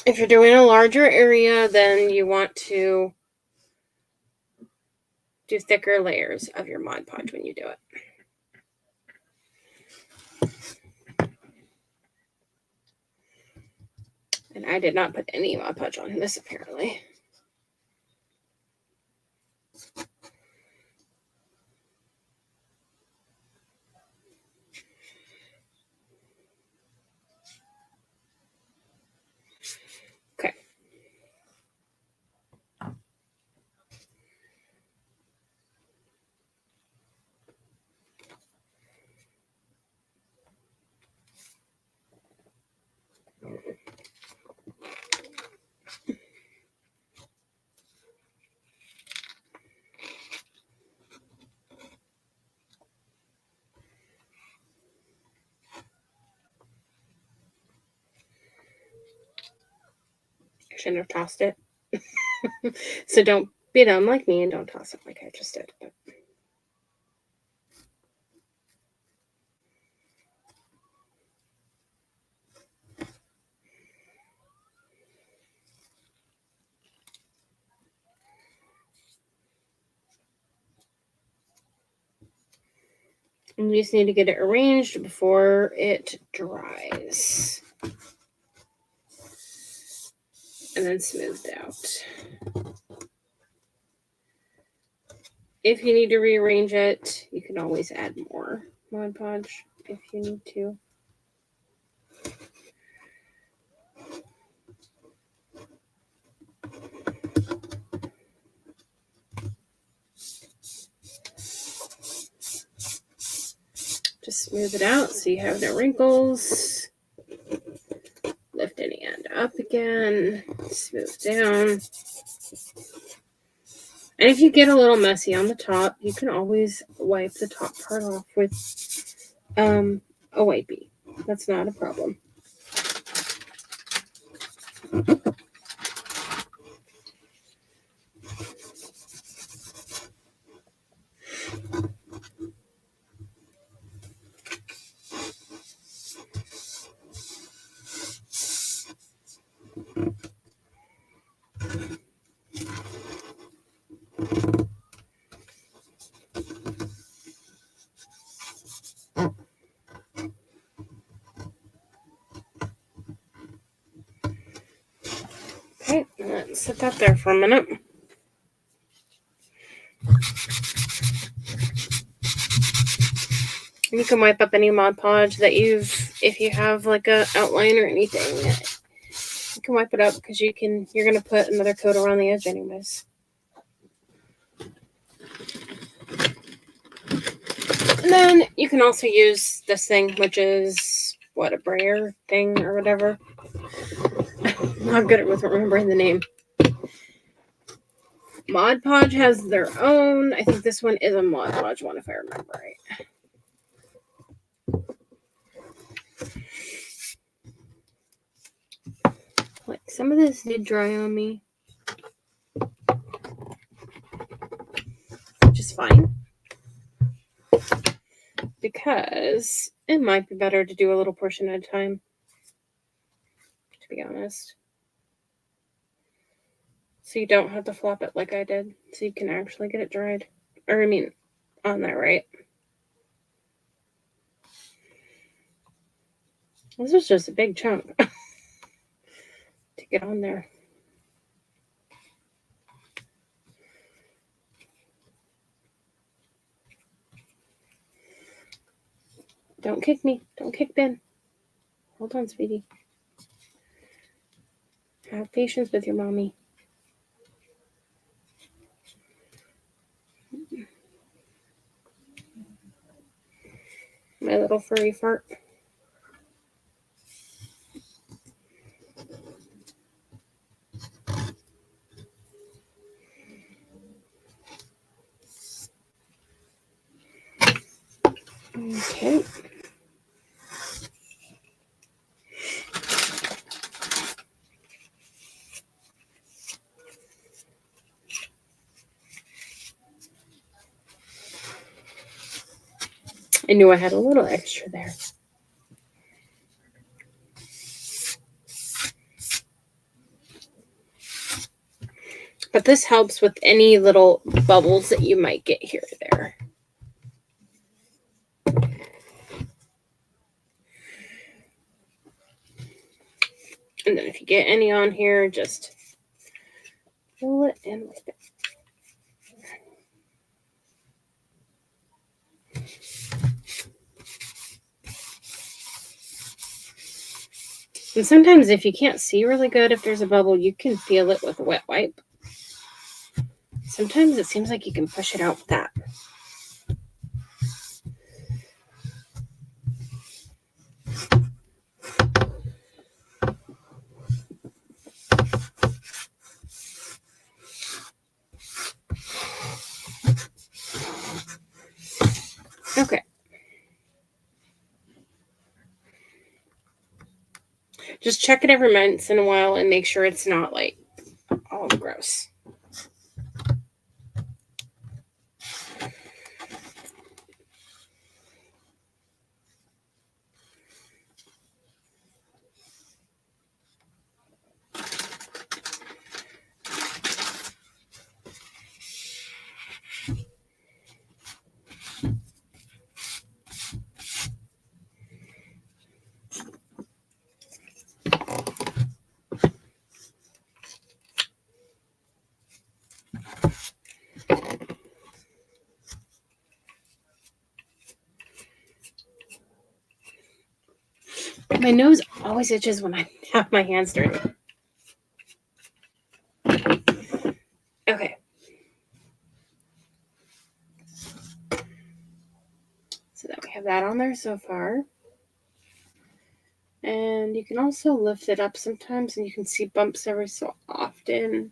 If you're doing a larger area, then you want to do thicker layers of your Mod Podge when you do it. And I did not put any Mod Podge on this, apparently. Okay. I shouldn't have tossed it. So don't be dumb like me and don't toss it like I just did. But you just need to get it arranged before it dries. And then smoothed out. If you need to rearrange it, you can always add more Mod Podge if you need to. Just Smooth it out so you have no wrinkles. Lift any end up again. Smooth down. And if you get a little messy on the top, you can always wipe the top part off with a wipey. That's not a problem. Okay, let's set that there for a minute. You can wipe up any Mod Podge that if you have like a outline or anything, you can wipe it up because you're gonna put another coat around the edge anyways. And then you can also use this thing, which is a brayer thing or whatever. I'm not good with remembering the name. Mod Podge has their own. I think this one is a Mod Podge one, if I remember right. Like, some of this did dry on me, which is fine, because it might be better to do a little portion at a time, to be honest. So you don't have to flop it like I did, so you can actually get it dried. Or, I mean, on there, right? This was just a big chunk to get on there. Don't kick me. Don't kick Ben. Hold on, sweetie. Have patience with your mommy. My little furry fart. Okay. I knew I had a little extra there. But this helps with any little bubbles that you might get here or there. And then if you get any on here, just pull it and wipe it. And sometimes if you can't see really good if there's a bubble, you can feel it with a wet wipe. Sometimes it seems like you can push it out with that. Okay. Just check it every once in a while and make sure it's not like all gross. My nose always itches when I have my hands dirty. Okay. So then we have have that on there so far. And you can also lift it up sometimes and you can see bumps every so often.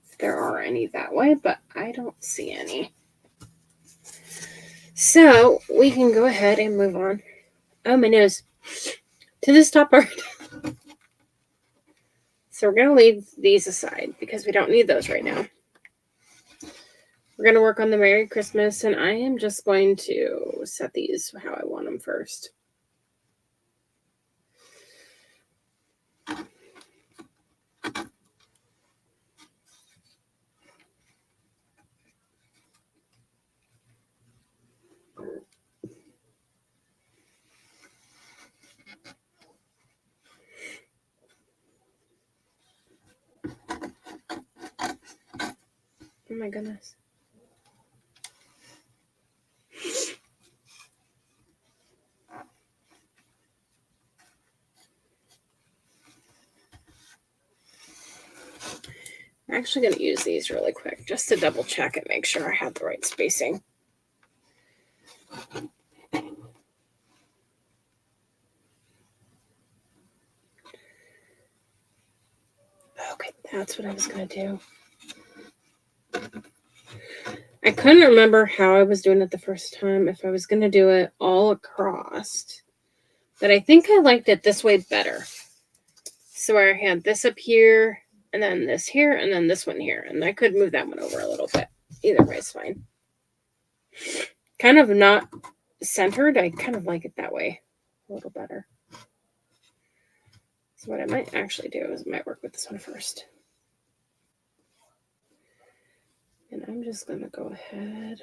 If there are any that way, but I don't see any. So we can go ahead and move on. Oh, my nose. To this top part. So we're going to leave these aside because we don't need those right now. We're going to work on the Merry Christmas, and I am just going to set these how I want them first. Oh my goodness. I'm actually going to use these really quick just to double check and make sure I have the right spacing. Okay, that's what I was going to do. I couldn't remember how I was doing it the first time, if I was going to do it all across. But I think I liked it this way better. So I had this up here, and then this here, and then this one here. And I could move that one over a little bit. Either way is fine. Kind of not centered. I kind of like it that way a little better. So what I might actually do is I might work with this one first. And I'm just going to go ahead.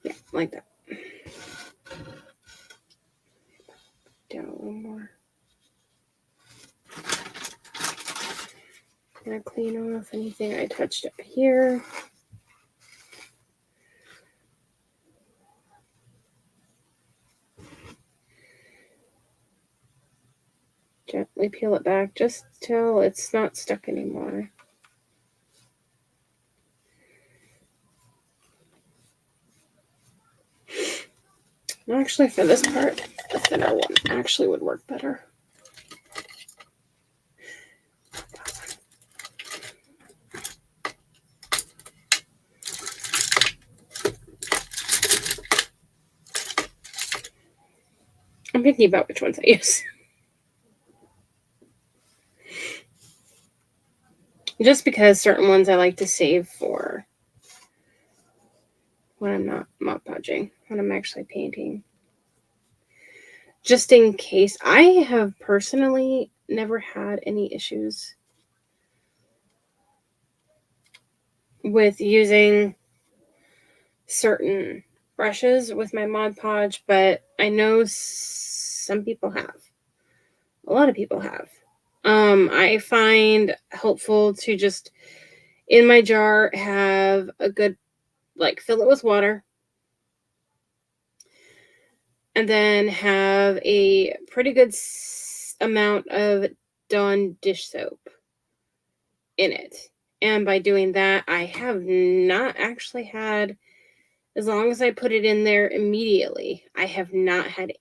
Yeah, like that. Down a little more. Gonna clean off anything I touched up here. Gently peel it back just till it's not stuck anymore. Actually, for this part, a thinner one actually would work better. I'm thinking about which ones I use. Just because certain ones I like to save for when I'm not Mod Podging, when I'm actually painting. Just in case. I have personally never had any issues with using certain brushes with my Mod Podge, but I know some people have. A lot of people have. I find helpful to just, in my jar, have a good, fill it with water. And then have a pretty good amount of Dawn dish soap in it. And by doing that, I have not actually had, as long as I put it in there immediately, I have not had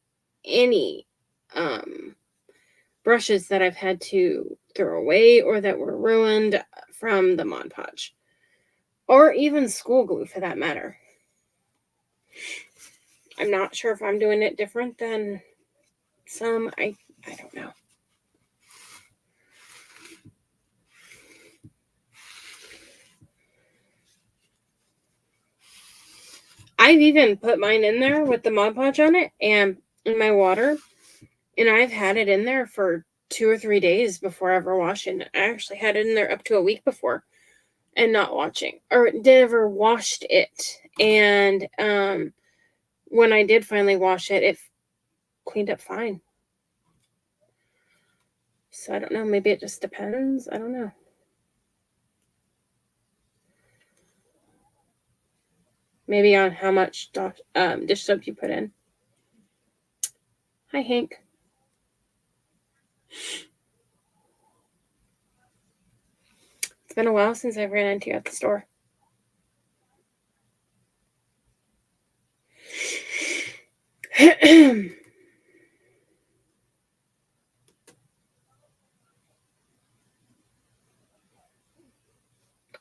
any brushes that I've had to throw away or that were ruined from the Mod Podge. Or even school glue, for that matter. I'm not sure if I'm doing it different than some. I don't know. I've even put mine in there with the Mod Podge on it and in my water, and I've had it in there for 2 or 3 days before ever washing it. I actually had it in there up to a week before and not watching, or never washed it. And when I did finally wash it, it cleaned up fine. So I don't know, maybe it just depends. I don't know. Maybe on how much dish soap you put in. Hi, Hank. It's been a while since I've ran into you at the store.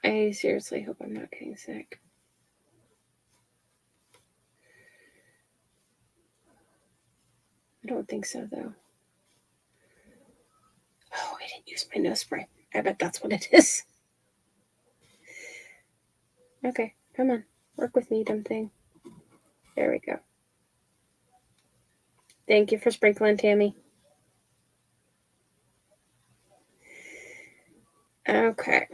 I seriously hope I'm not getting sick. I don't think so, though. Oh, I didn't use my nose spray. I bet that's what it is. Okay, come on. Work with me, dumb thing. There we go. Thank you for sprinkling, Tammy. Okay.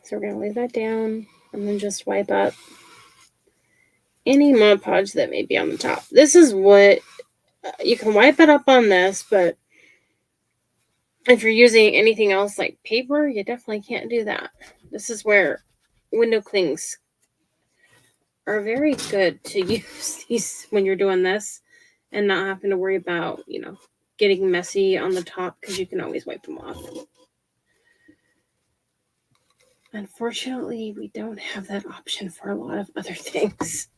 So we're going to lay that down and then just wipe up any Mod Podge that may be on the top. This is what, you can wipe it up on this, but if you're using anything else like paper, you definitely can't do that. This is where window clings are very good to use these when you're doing this and not having to worry about, getting messy on the top because you can always wipe them off. Unfortunately, we don't have that option for a lot of other things.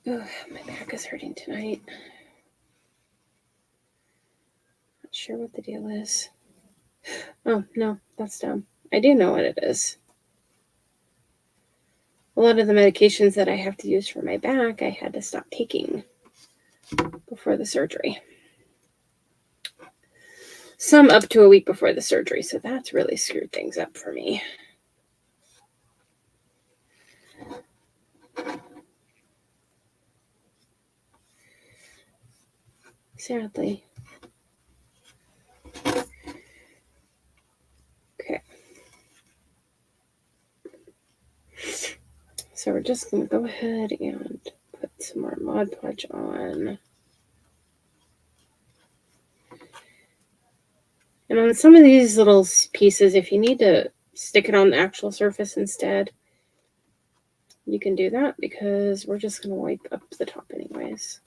Oh, my back is hurting tonight. Not sure what the deal is. Oh, no, that's dumb. I do know what it is. A lot of the medications that I have to use for my back, I had to stop taking before the surgery. Some up to a week before the surgery, so that's really screwed things up for me. Sadly. Okay. So we're just going to go ahead and put some more Mod Podge on. And on some of these little pieces, if you need to stick it on the actual surface instead, you can do that because we're just going to wipe up the top anyways.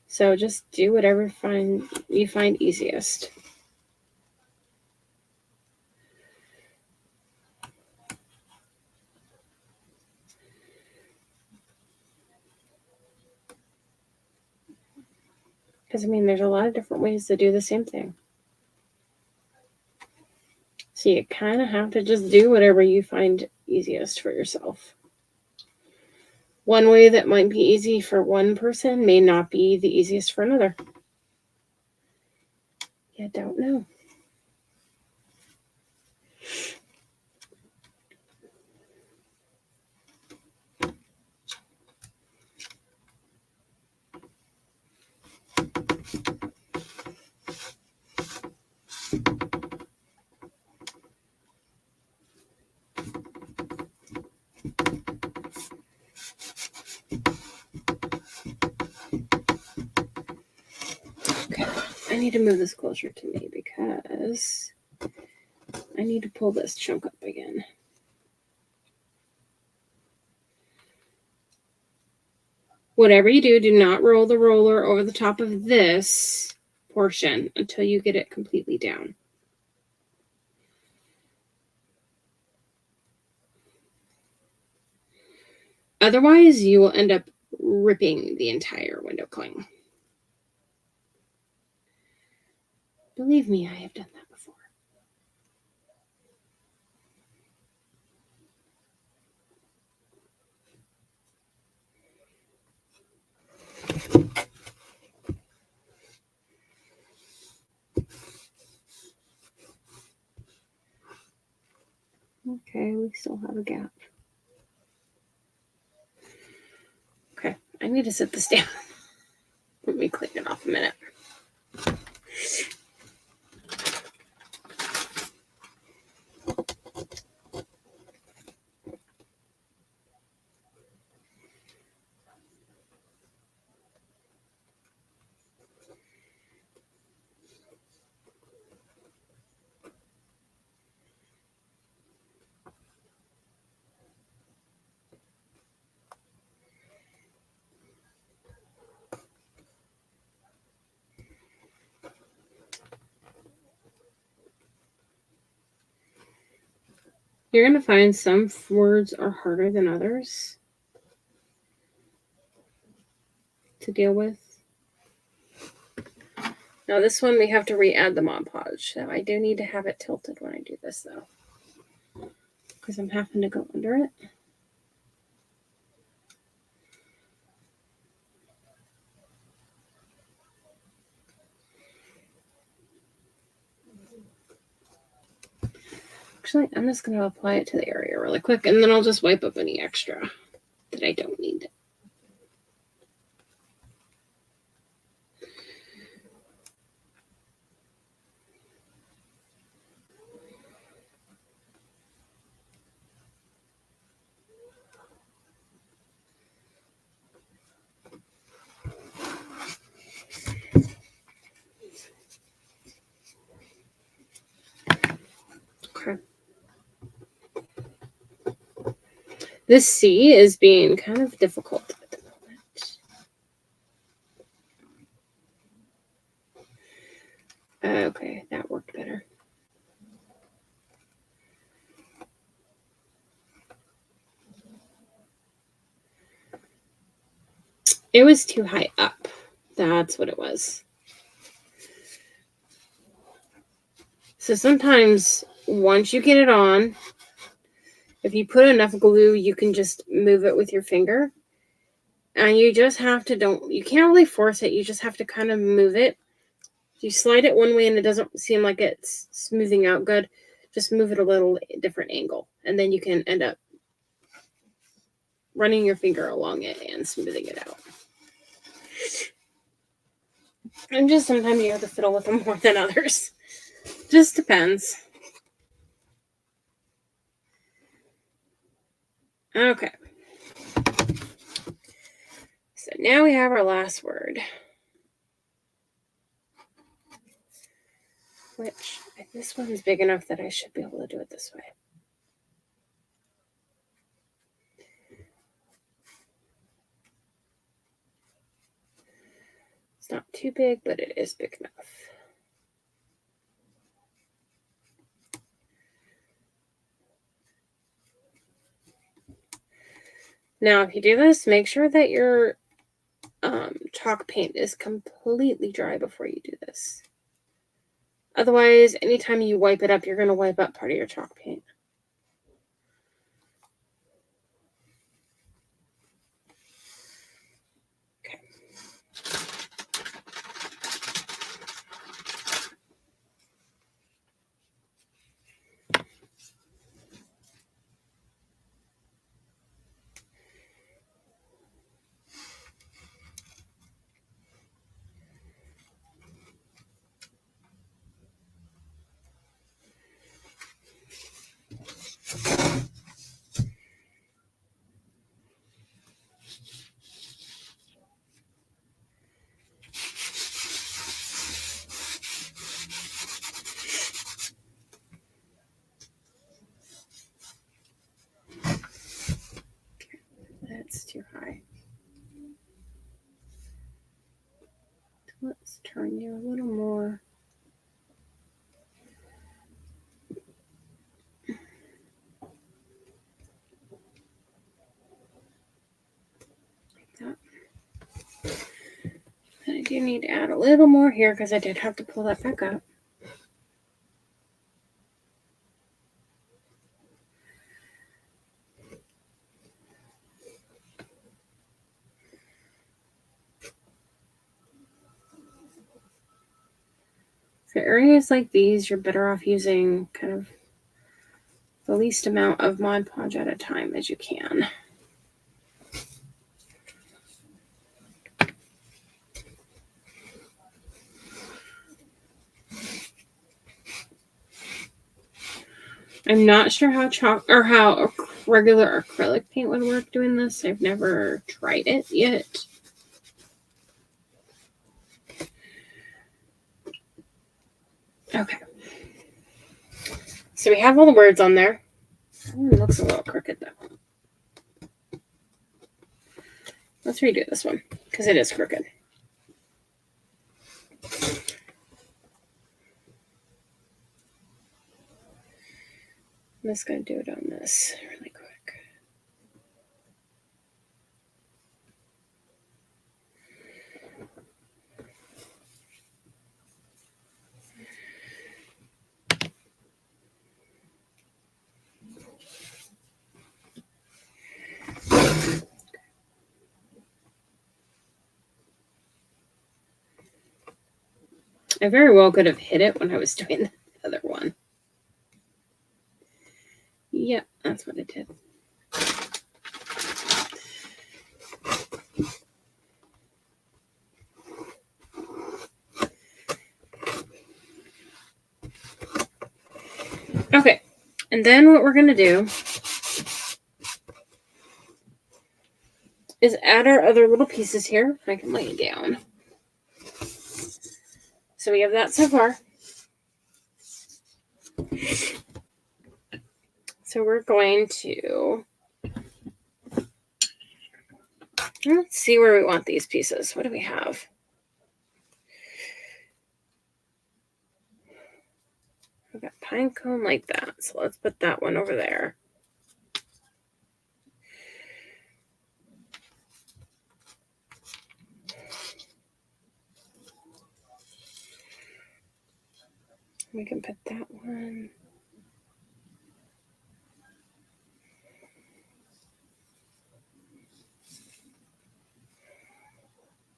So just do whatever you find easiest. Because, there's a lot of different ways to do the same thing. So you kind of have to just do whatever you find easiest for yourself. One way that might be easy for one person may not be the easiest for another. You don't know. Okay, I need to move this closer to me because I need to pull this chunk up again. Whatever you do, do not roll the roller over the top of this portion until you get it completely down. Otherwise, you will end up ripping the entire window cling. Believe me, I have done that before. Okay, we still have a gap. Okay, I need to set this down. Let me clean it off a minute. You're going to find some words are harder than others to deal with. Now this one we have to re-add the Mod Podge. So I do need to have it tilted when I do this though, because I'm having to go under it. Actually, I'm just going to apply it to the area really quick, and then I'll just wipe up any extra that I don't need. Okay. This C is being kind of difficult at the moment. Okay, that worked better. It was too high up. That's what it was. So sometimes once you get it on, if you put enough glue, you can just move it with your finger. And you just have to you can't really force it. You just have to kind of move it. If you slide it one way and it doesn't seem like it's smoothing out good, just move it a little different angle. And then you can end up running your finger along it and smoothing it out. And just sometimes you have to fiddle with them more than others. Just depends. Okay. So now we have our last word. Which, this one's big enough that I should be able to do it this way. It's not too big, but it is big enough. Now, if you do this, make sure that your chalk paint is completely dry before you do this. Otherwise, anytime you wipe it up, you're going to wipe up part of your chalk paint. Okay. That's too high. Let's turn you a little more. Like that. And I do need to add a little more here because I did have to pull that back up. For areas like these, you're better off using kind of the least amount of Mod Podge at a time as you can. I'm not sure how chalk or how regular acrylic paint would work doing this. I've never tried it yet. Okay. So we have all the words on there. That one looks a little crooked though. Let's redo this one because it is crooked. I'm just going to do it on this really quick. I very well could have hit it when I was doing the other one. Yep, that's what it did. Okay, and then what we're going to do is add our other little pieces here. I can lay it down. So we have that so far. So we're going to, let's see where we want these pieces. What do we have? We've got pine cone like that. So let's put that one over there. We can put that one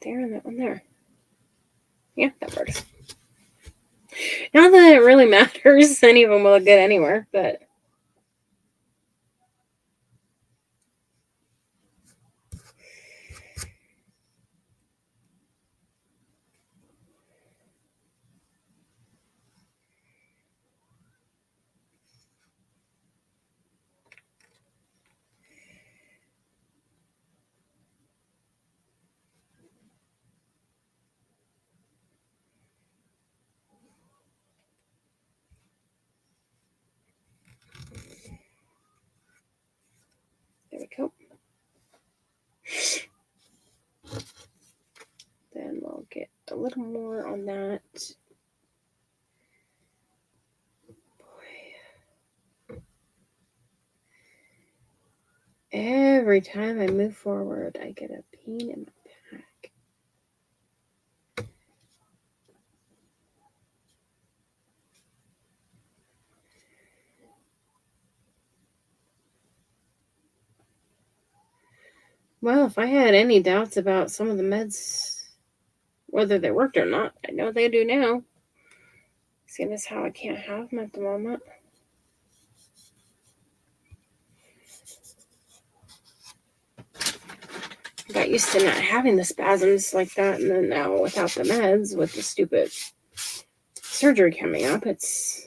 there and that one there. Yeah, that works. Not that it really matters. Any of them will look good anywhere, but there we go. Then we'll get a little more on that. Boy. Every time I move forward, I get a pain in my back. Well, if I had any doubts about some of the meds, whether they worked or not, I know they do now. Seeing as how I can't have them at the moment. I got used to not having the spasms like that, and then now without the meds, with the stupid surgery coming up, it's...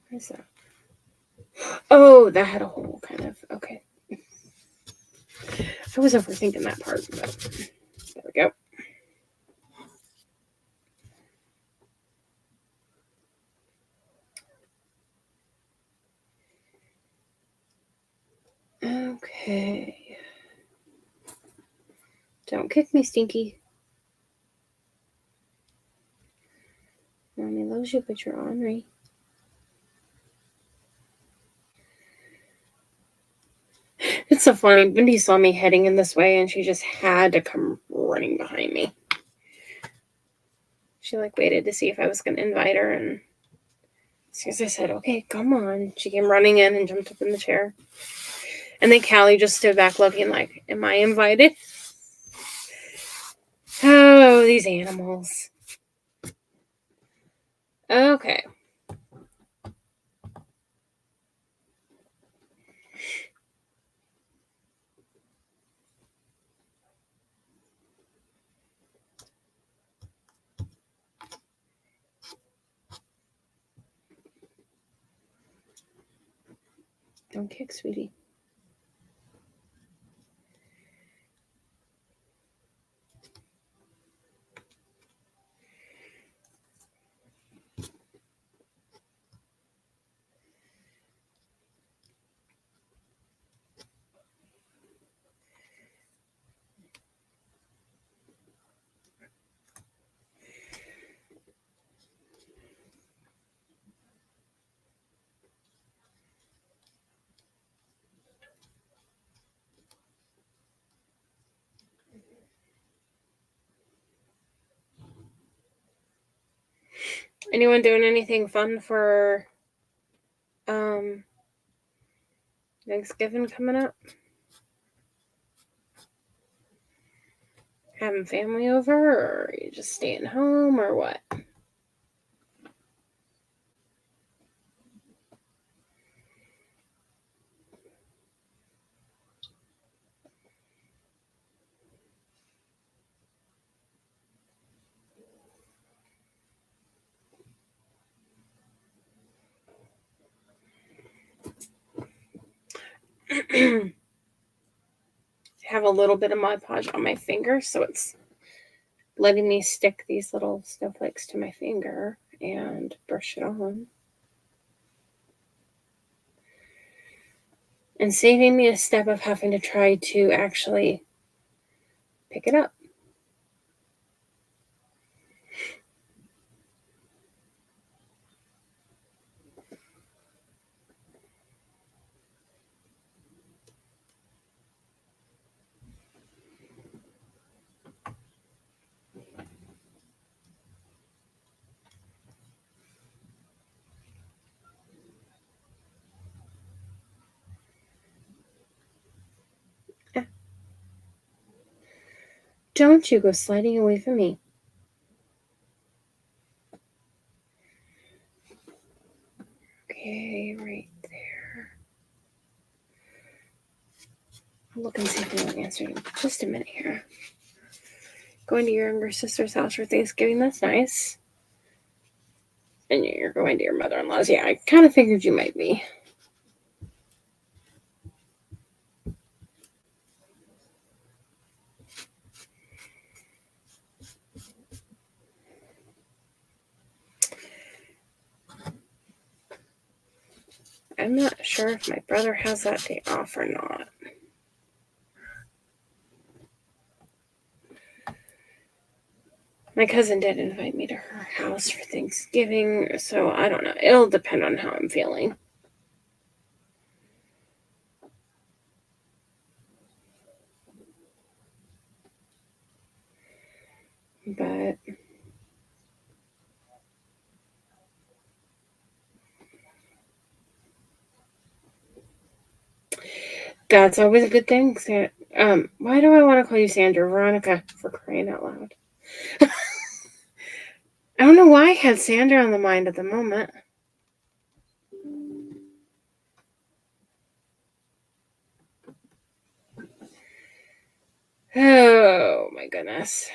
What is that? Oh, that had a hole, kind of. Okay. I was overthinking that part, but there we go. Okay. Don't kick me, Stinky. Mommy loves you, but you're ornery. It's so funny. Mindy saw me heading in this way, and she just had to come running behind me. She waited to see if I was going to invite her, and as soon as I said, "Okay, come on," she came running in and jumped up in the chair. And then Callie just stood back looking like, "Am I invited?" Oh, these animals. Okay. Don't kick, sweetie. Anyone doing anything fun for Thanksgiving coming up? Having family over, or are you just staying home, or what? I have a little bit of Mod Podge on my finger, so it's letting me stick these little snowflakes to my finger and brush it on. And saving me a step of having to try to actually pick it up. Don't you go sliding away from me. Okay, right there. I'll look and see if anyone answered in just a minute here. Going to your younger sister's house for Thanksgiving, that's nice. And you're going to your mother-in-law's. Yeah, I kind of figured you might be. I'm not sure if my brother has that day off or not. My cousin did invite me to her house for Thanksgiving, so I don't know. It'll depend on how I'm feeling. But that's always a good thing. Why do I want to call you Sandra? Veronica, for crying out loud. I don't know why I had Sandra on the mind at the moment. Oh my goodness.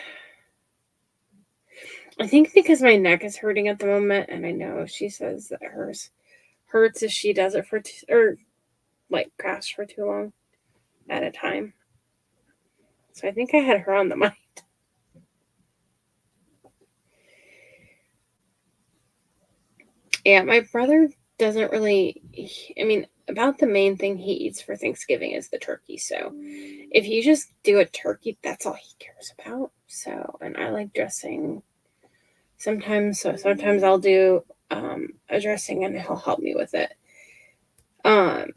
I think because my neck is hurting at the moment, and I know she says that hers hurts if she does it for crafts for too long at a time. So I think I had her on the mind. Yeah, my brother doesn't really. I mean, about the main thing he eats for Thanksgiving is the turkey. So if you just do a turkey, that's all he cares about. So, and I like dressing sometimes. So sometimes I'll do a dressing and he'll help me with it. And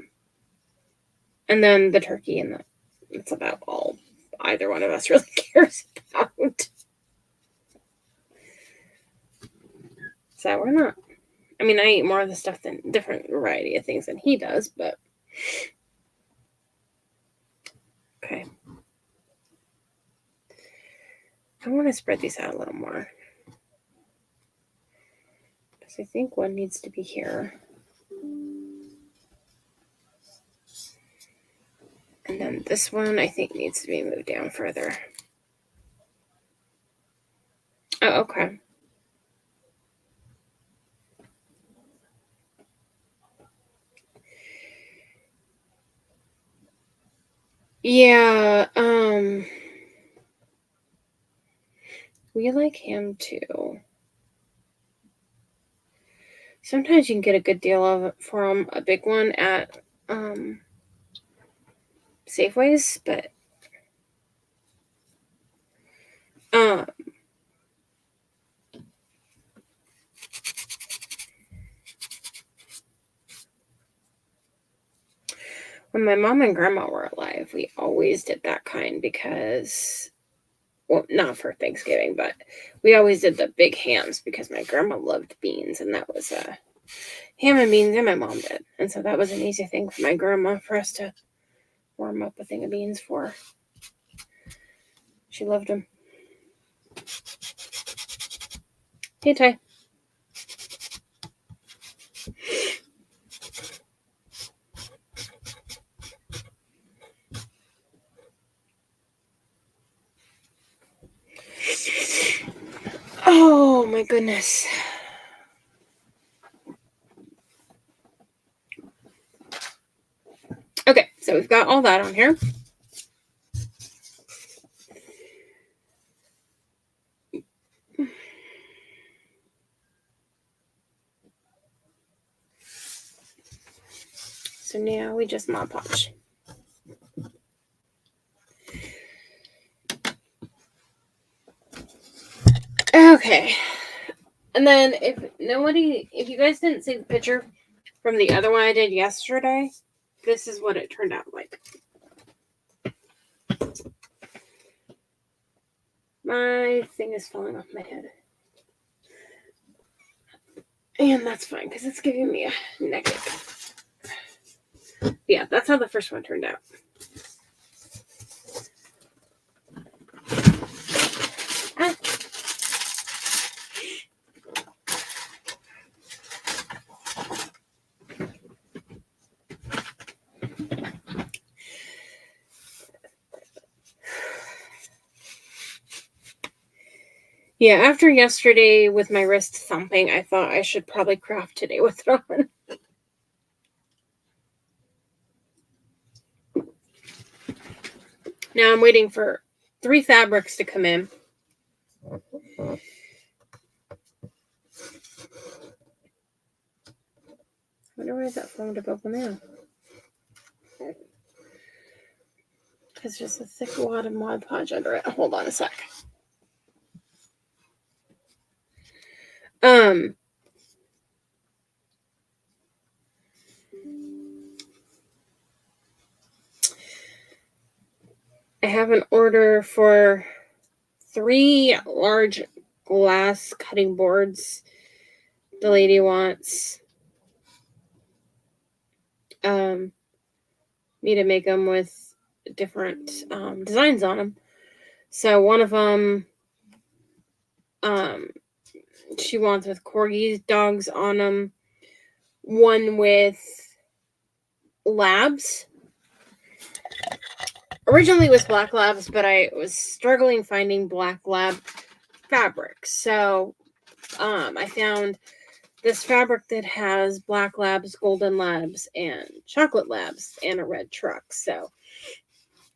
then the turkey, and that's about all either one of us really cares about. So we're not. I mean, I eat more of the stuff than different variety of things than he does, but okay. I want to spread these out a little more because I think one needs to be here. And then this one, I think, needs to be moved down further. Oh, okay. Yeah, we like him too. Sometimes you can get a good deal of it for him, a big one at Safeways, but when my mom and grandma were alive, we always did that kind because well, not for Thanksgiving, but we always did the big hams because my grandma loved beans, and that was ham and beans, and my mom did. And so that was an easy thing for my grandma for us to warm up a thing of beans for. She loved them. Hey, Ty. Oh, my goodness. Okay, so we've got all that on here. So now we just Mod Podge. Okay. And then if you guys didn't see the picture from the other one I did yesterday, this is what it turned out like. My thing is falling off my head. And that's fine, because it's giving me a negative. Yeah, that's how the first one turned out. Ah. Yeah, after yesterday with my wrist thumping, I thought I should probably craft today with it on. Now I'm waiting for 3 fabrics to come in. I wonder why that phone to bubble now. It's just a thick wad of Mod Podge under it. Hold on a sec. I have an order for 3 large glass cutting boards the lady wants me to make them with different designs on them. So one of them she wants with corgi dogs on them, one with labs. Originally it was black labs, but I was struggling finding black lab fabric. So I found this fabric that has black labs, golden labs, and chocolate labs, and a red truck. So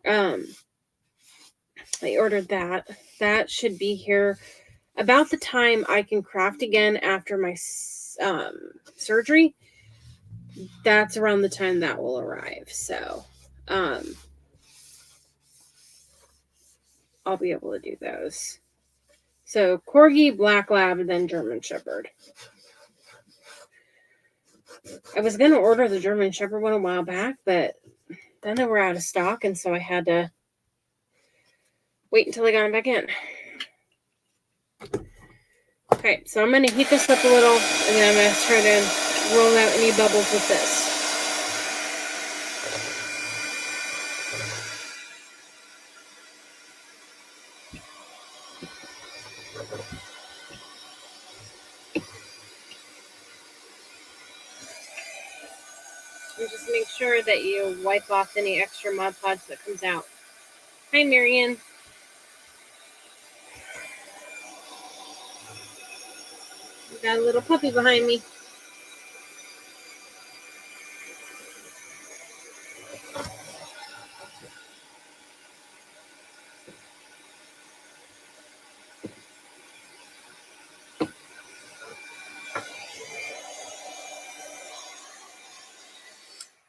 I ordered that. That should be here about the time I can craft again after my surgery. That's around the time that will arrive. So I'll be able to do those. So corgi, black lab, and then German Shepherd. I was going to order the German Shepherd one a while back, but then they were out of stock, and so I had to wait until I got them back in. Okay, so I'm going to heat this up a little, and then I'm going to try to roll out any bubbles with this. And just make sure that you wipe off any extra Mod Podge that comes out. Hi, Marion. We got a little puppy behind me.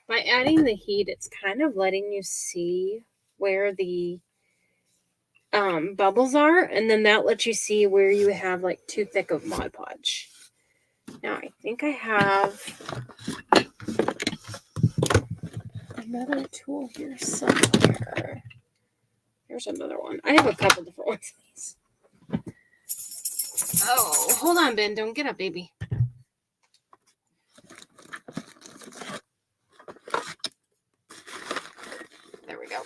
By adding the heat, it's kind of letting you see where the bubbles are, and then that lets you see where you have like too thick of Mod Podge. Now I think I have another tool here somewhere. Here's another one. I have a couple different ones of these. Oh, hold on, Ben. Don't get up, baby. There we go.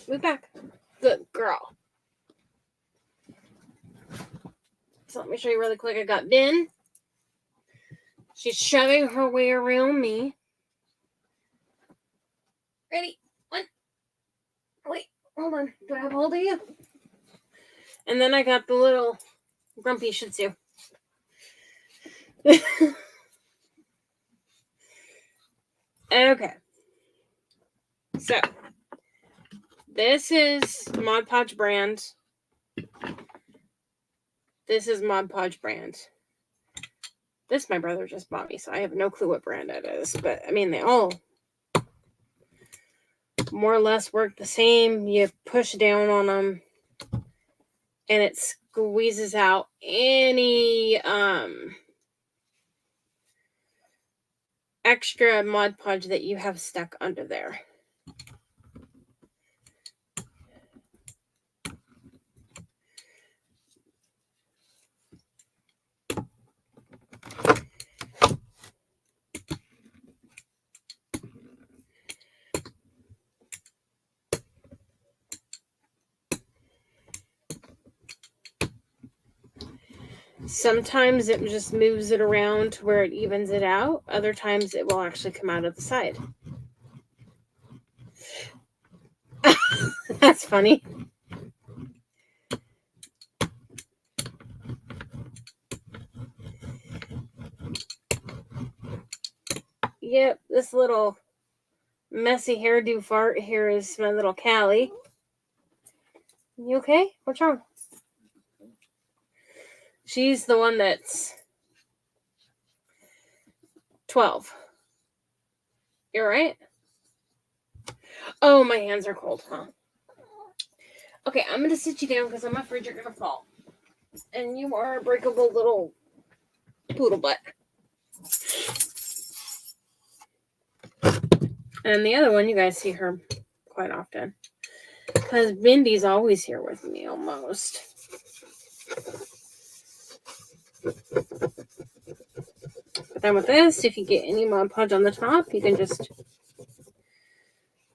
Move back. Good girl. So let me show you really quick. I got Ben. She's shoving her way around me. Ready? One. Wait, hold on. Do I have hold of you? And then I got the little grumpy Shih Tzu. Okay. So, this is Mod Podge brand. This is Mod Podge brand. This my brother just bought me, so I have no clue what brand it is. But, I mean, they all more or less work the same. You push down on them, and it squeezes out any extra Mod Podge that you have stuck under there. Sometimes it just moves it around to where it evens it out. Other times it will actually come out of the side. That's funny. Yep, this little messy hairdo fart here is my little Callie. You okay? What's wrong? She's the one that's 12. You're right? Oh, my hands are cold, huh? Okay, I'm going to sit you down because I'm afraid you're going to fall. And you are a breakable little poodle butt. And the other one, you guys see her quite often. Because Bindy's always here with me, almost. But then with this, if you get any Mod Podge on the top, you can just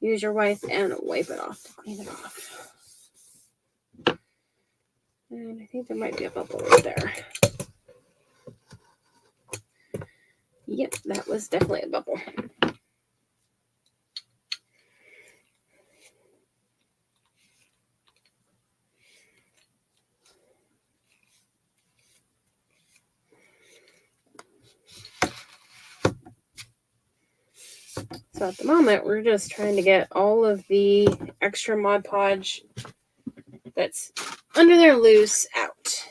use your wipe and wipe it off to clean it off. And I think there might be a bubble right there. Yep, that was definitely a bubble. So at the moment, we're just trying to get all of the extra Mod Podge that's under there loose out.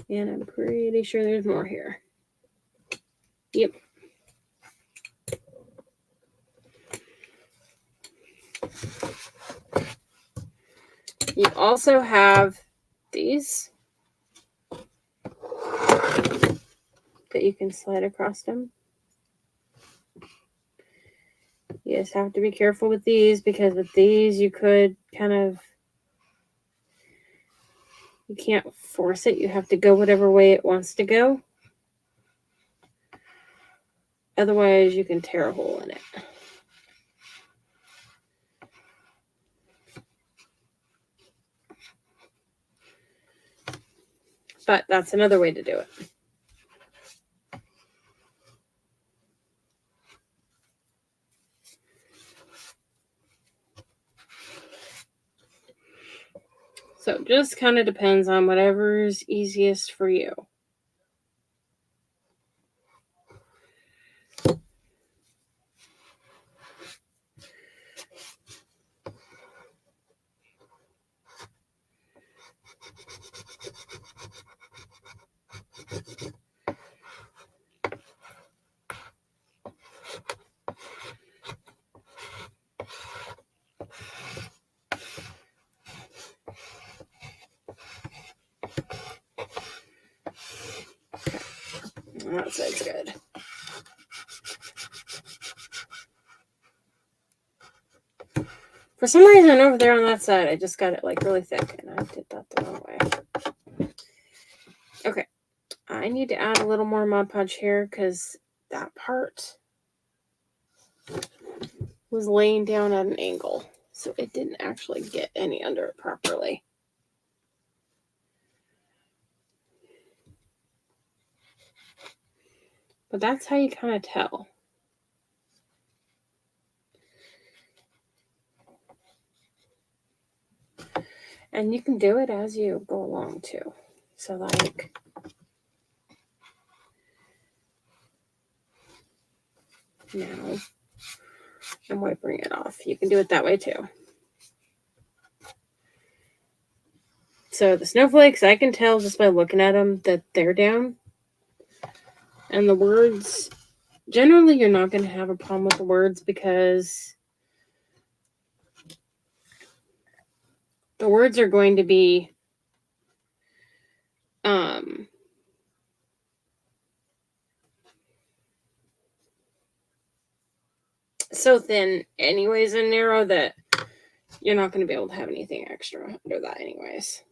And I'm pretty sure there's more here. Yep. You also have these that you can slide across them. You just have to be careful with these because with these you could you can't force it. You have to go whatever way it wants to go. Otherwise you can tear a hole in it. But that's another way to do it. So it just kind of depends on whatever's easiest for you. That side's good. For some reason over there on that side, I just got it like really thick, and I did that the wrong way. Okay, I need to add a little more Mod Podge here because that part was laying down at an angle, so it didn't actually get any under it properly. But that's how you kind of tell. And you can do it as you go along too. So like, now I'm wiping it off. You can do it that way too. So the snowflakes, I can tell just by looking at them that they're down. And the words, generally you're not going to have a problem with the words because the words are going to be so thin anyways and narrow that you're not going to be able to have anything extra under that anyways.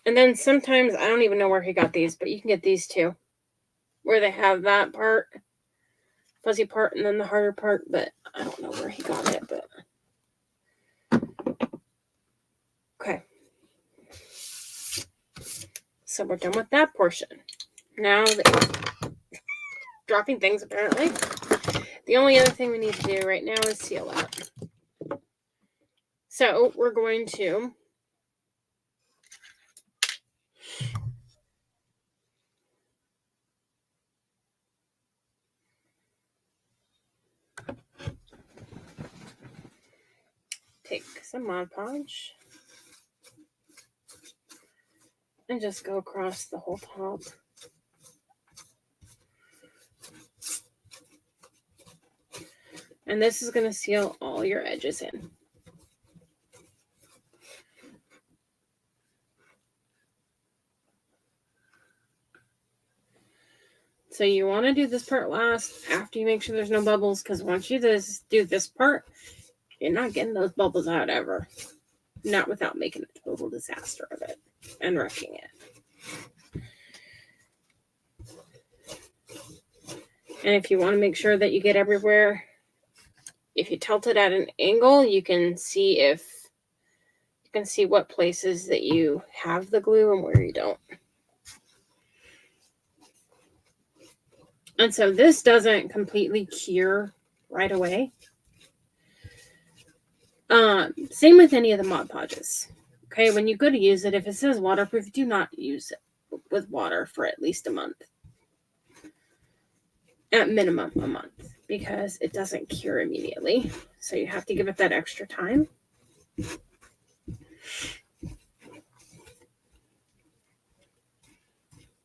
And then sometimes, I don't even know where he got these, but you can get these too, where they have that part, fuzzy part, and then the harder part, but I don't know where he got it, but okay. So we're done with that portion. Now, dropping things apparently. The only other thing we need to do right now is seal that. So we're going to take some Mod Podge and just go across the whole top. And this is going to seal all your edges in. So you want to do this part last after you make sure there's no bubbles, because once you do this part, you're not getting those bubbles out ever. Not without making a total disaster of it and wrecking it. And if you want to make sure that you get everywhere, if you tilt it at an angle, you can see what places that you have the glue and where you don't. And so this doesn't completely cure right away. Same with any of the Mod Podges. Okay, when you go to use it, if it says waterproof, do not use it with water for at least a month. At minimum a month, because it doesn't cure immediately. So you have to give it that extra time.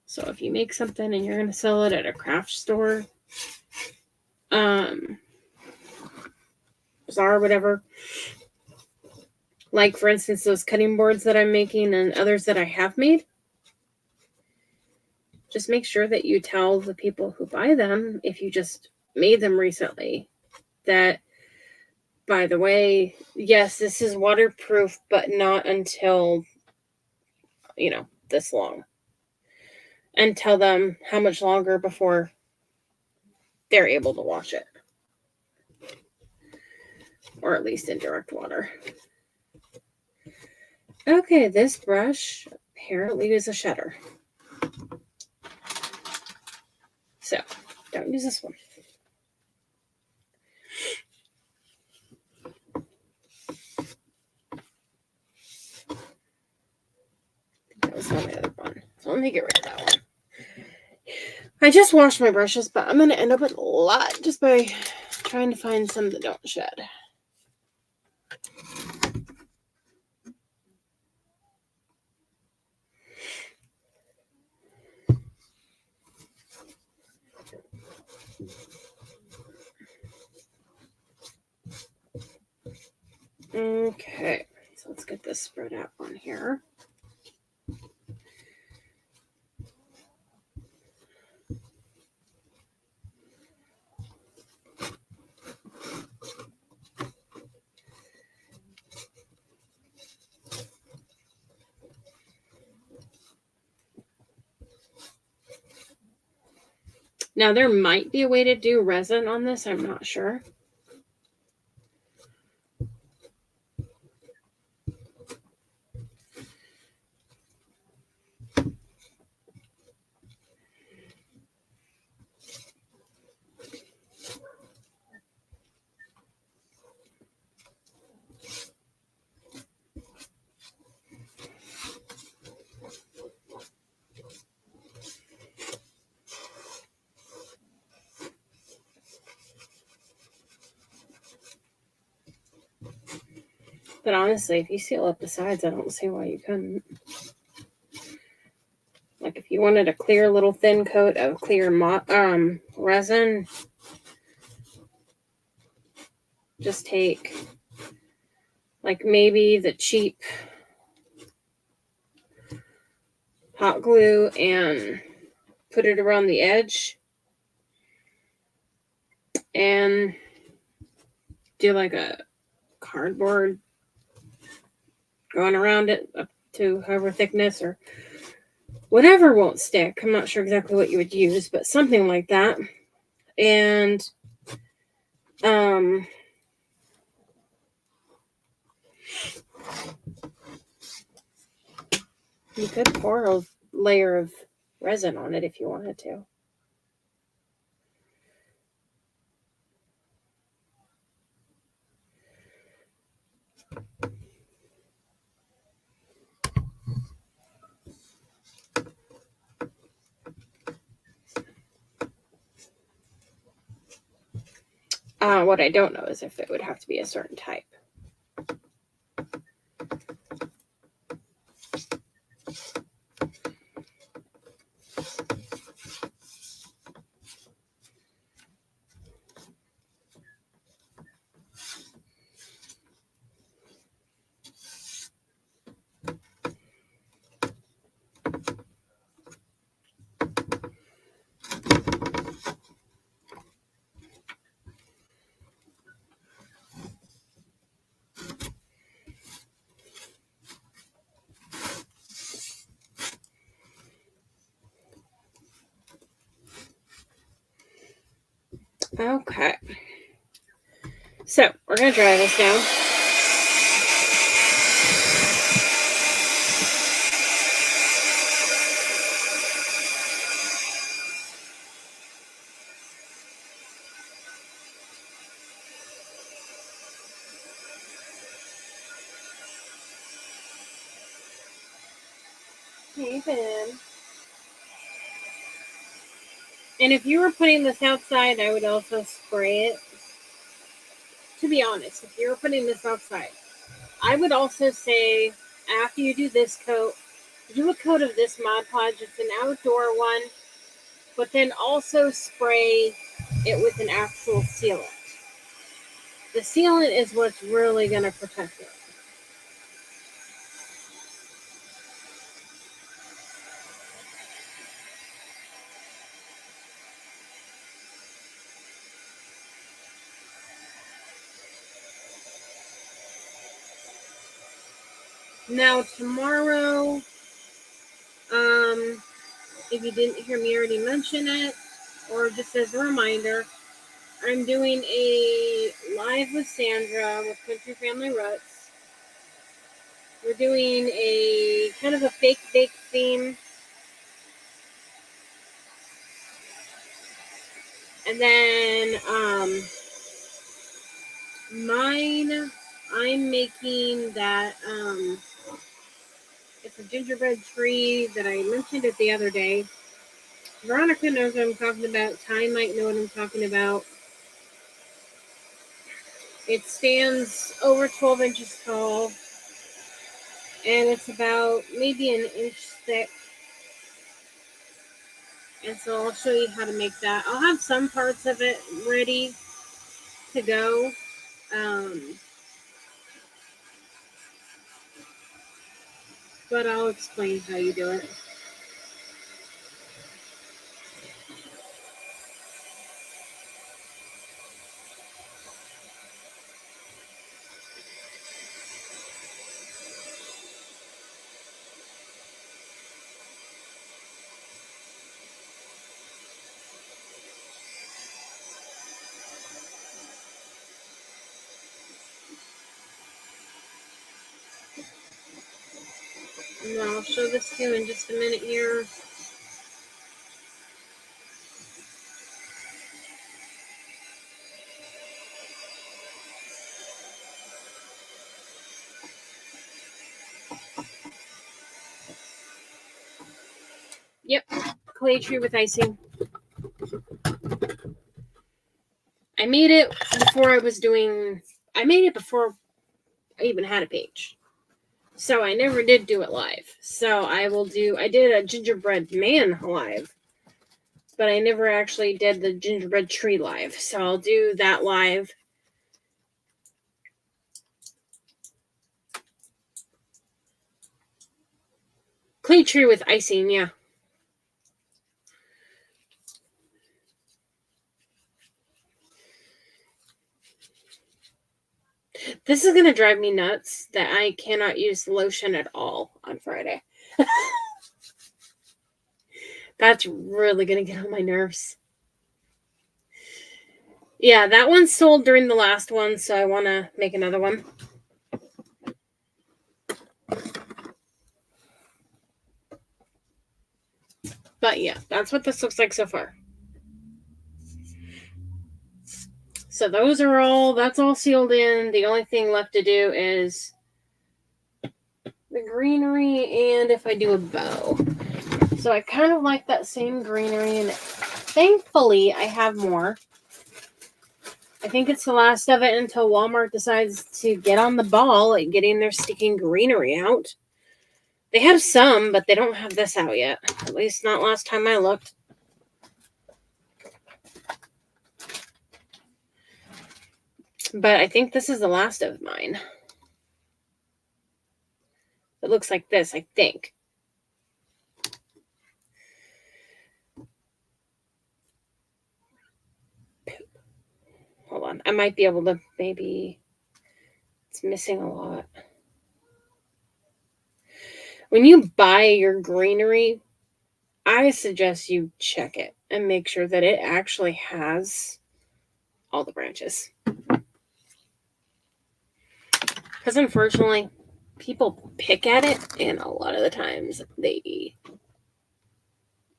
So if you make something and you're going to sell it at a craft store, bazaar, whatever, like for instance those cutting boards that I'm making and others that I have made, just make sure that you tell the people who buy them, if you just made them recently, that, by the way, yes, this is waterproof, but not until, this long. And tell them how much longer before they're able to wash it. Or at least in direct water. Okay, this brush apparently is a shedder. So, don't use this one. That was not my other one. So let me get rid of that one. I just washed my brushes, but I'm going to end up with a lot just by trying to find some that don't shed. Okay, so let's get this spread out on here. Now, there might be a way to do resin on this. I'm not sure. But honestly, if you seal up the sides, I don't see why you couldn't. Like if you wanted a clear little thin coat of clear resin, just take like maybe the cheap hot glue and put it around the edge and do like a cardboard going around it up to however thickness or whatever won't stick. I'm not sure exactly what you would use, but something like that. And you could pour a layer of resin on it if you wanted to. What I don't know is if it would have to be a certain type. Okay. So we're going to dry this down. Hey, Ben. And if you were putting this outside, I would also spray it. To be honest, if you were putting this outside, I would also say after you do this coat, do a coat of this Mod Podge. It's an outdoor one, but then also spray it with an actual sealant. The sealant is what's really going to protect it. Now tomorrow, if you didn't hear me already mention it, or just as a reminder, I'm doing a live with Sandra with Country Family Roots. We're doing a kind of a fake bake theme. And then mine, I'm making that, it's a gingerbread tree that I mentioned it the other day. Veronica knows what I'm talking about. Ty might know what I'm talking about. It stands over 12 inches tall. And it's about maybe an inch thick. And so I'll show you how to make that. I'll have some parts of it ready to go. But I'll explain how you do it. And I'll show this to you in just a minute here. Yep, clay tree with icing. I made it before I made it before I even had a page. So I never did do it live. So I did a gingerbread man live, but I never actually did the gingerbread tree live. So I'll do that live. Clay tree with icing, yeah. This is going to drive me nuts that I cannot use lotion at all on Friday. That's really going to get on my nerves. Yeah, that one sold during the last one, so I want to make another one. But yeah, that's what this looks like so far. So that's all sealed in. The only thing left to do is the greenery and if I do a bow. So I kind of like that same greenery, and thankfully I have more. I think it's the last of it until Walmart decides to get on the ball at getting their sticking greenery out. They have some, but they don't have this out yet. At least not last time I looked. But I think this is the last of mine. It looks like this, I think. Hold on. I might be able to maybe... It's missing a lot. When you buy your greenery, I suggest you check it and make sure that it actually has all the branches. Because unfortunately, people pick at it, and a lot of the times they...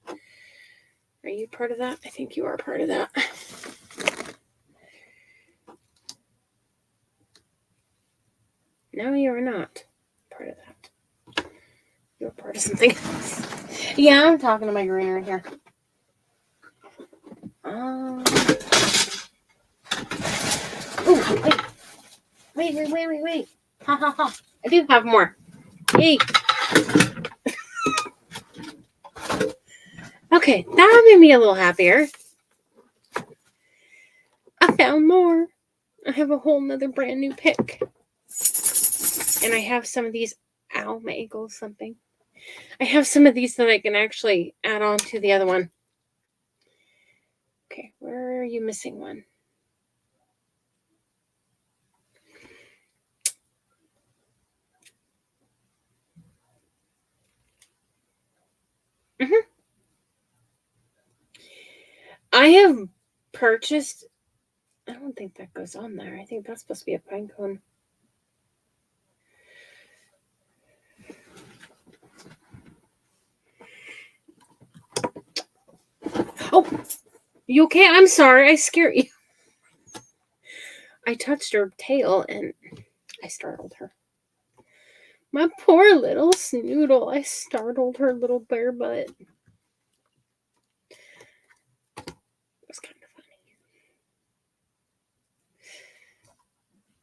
Are you part of that? I think you are part of that. No, you are not part of that. You're part of something else. Yeah, I'm talking to my greenery here. Oh, wait. Ha ha ha. I do have more. Hey. Okay, that made me a little happier. I found more. I have a whole nother brand new pick. And I have some of these. Ow, my ankle's something. I have some of these that I can actually add on to the other one. Okay, where are you missing one? I have purchased... I don't think that goes on there. I think that's supposed to be a pine cone. Oh, you okay? I'm sorry. I scared you. I touched her tail and I startled her. My poor little snoodle. I startled her little bear butt. It was kind of funny.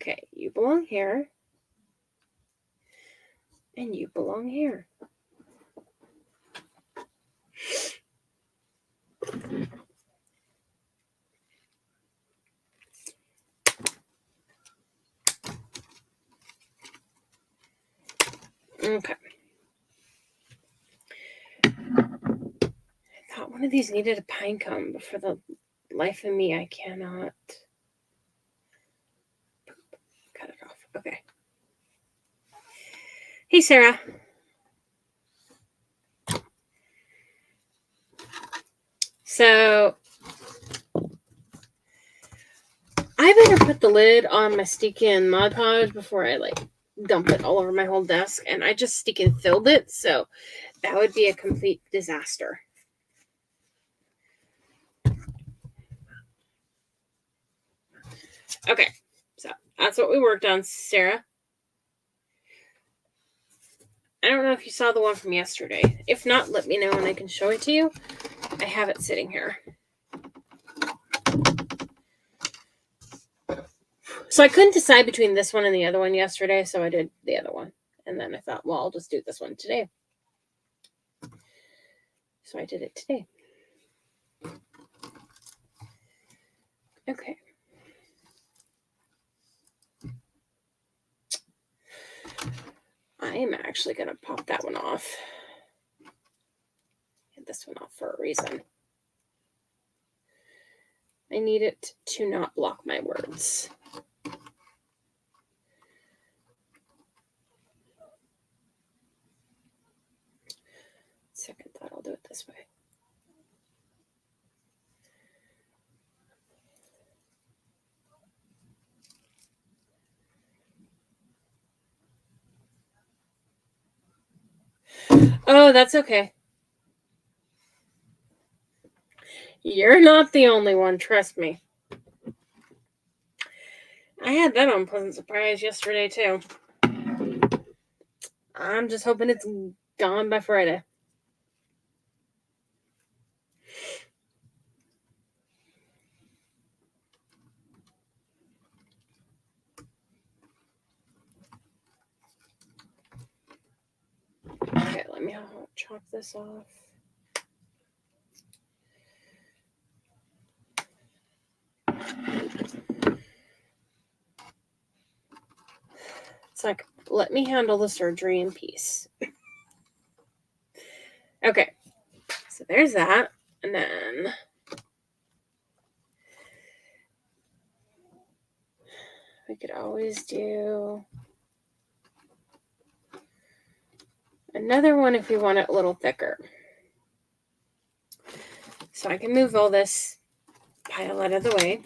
Okay, you belong here. And you belong here. Okay. I thought one of these needed a pine cone, but for the life of me, I cannot cut it off. Okay. Hey, Sarah. So, I better put the lid on my sticky and Mod Podge before I dump it all over my whole desk, and I just stinking filled it, so that would be a complete disaster. Okay, so that's what we worked on, Sarah. I don't know if you saw the one from yesterday. If not, let me know and I can show it to you. I have it sitting here. So I couldn't decide between this one and the other one yesterday, so I did the other one. And then I thought, well, I'll just do this one today. So I did it today. Okay. I'm actually going to pop that one off. Get this one off for a reason. I need it to not block my words. Second thought, I'll do it this way. Oh, that's okay. You're not the only one, trust me. I had that unpleasant surprise yesterday, too. I'm just hoping it's gone by Friday. Okay, let me chop this off. It's like, let me handle the surgery in peace. Okay, so there's that. And then we could always do another one if we want it a little thicker. So I can move all this pile out of the way.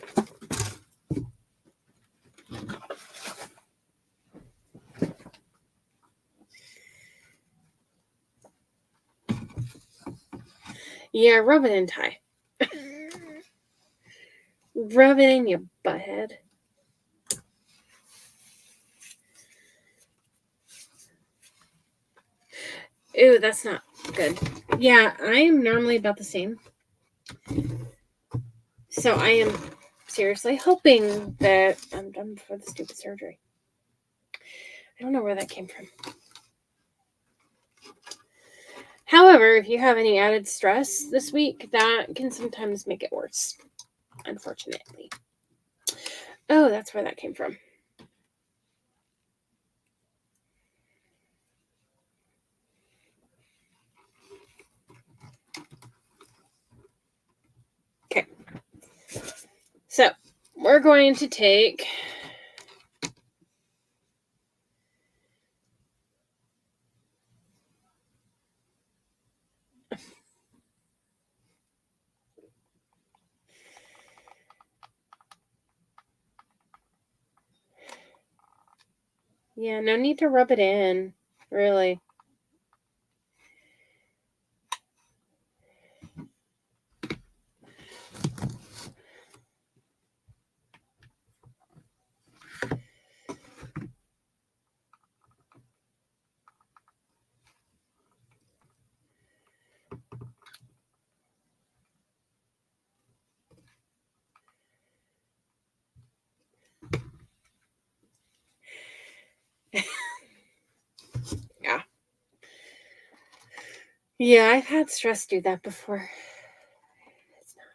Yeah, rub it in, Ty. Rub it in, you butthead. Ew, that's not good. Yeah, I am normally about the same. So I am seriously hoping that I'm done before the stupid surgery. I don't know where that came from. However, if you have any added stress this week, that can sometimes make it worse, unfortunately. Oh, that's where that came from. Okay. So, we're going to take yeah, no need to rub it in, really. Yeah. Yeah, I've had stress do that before. It's not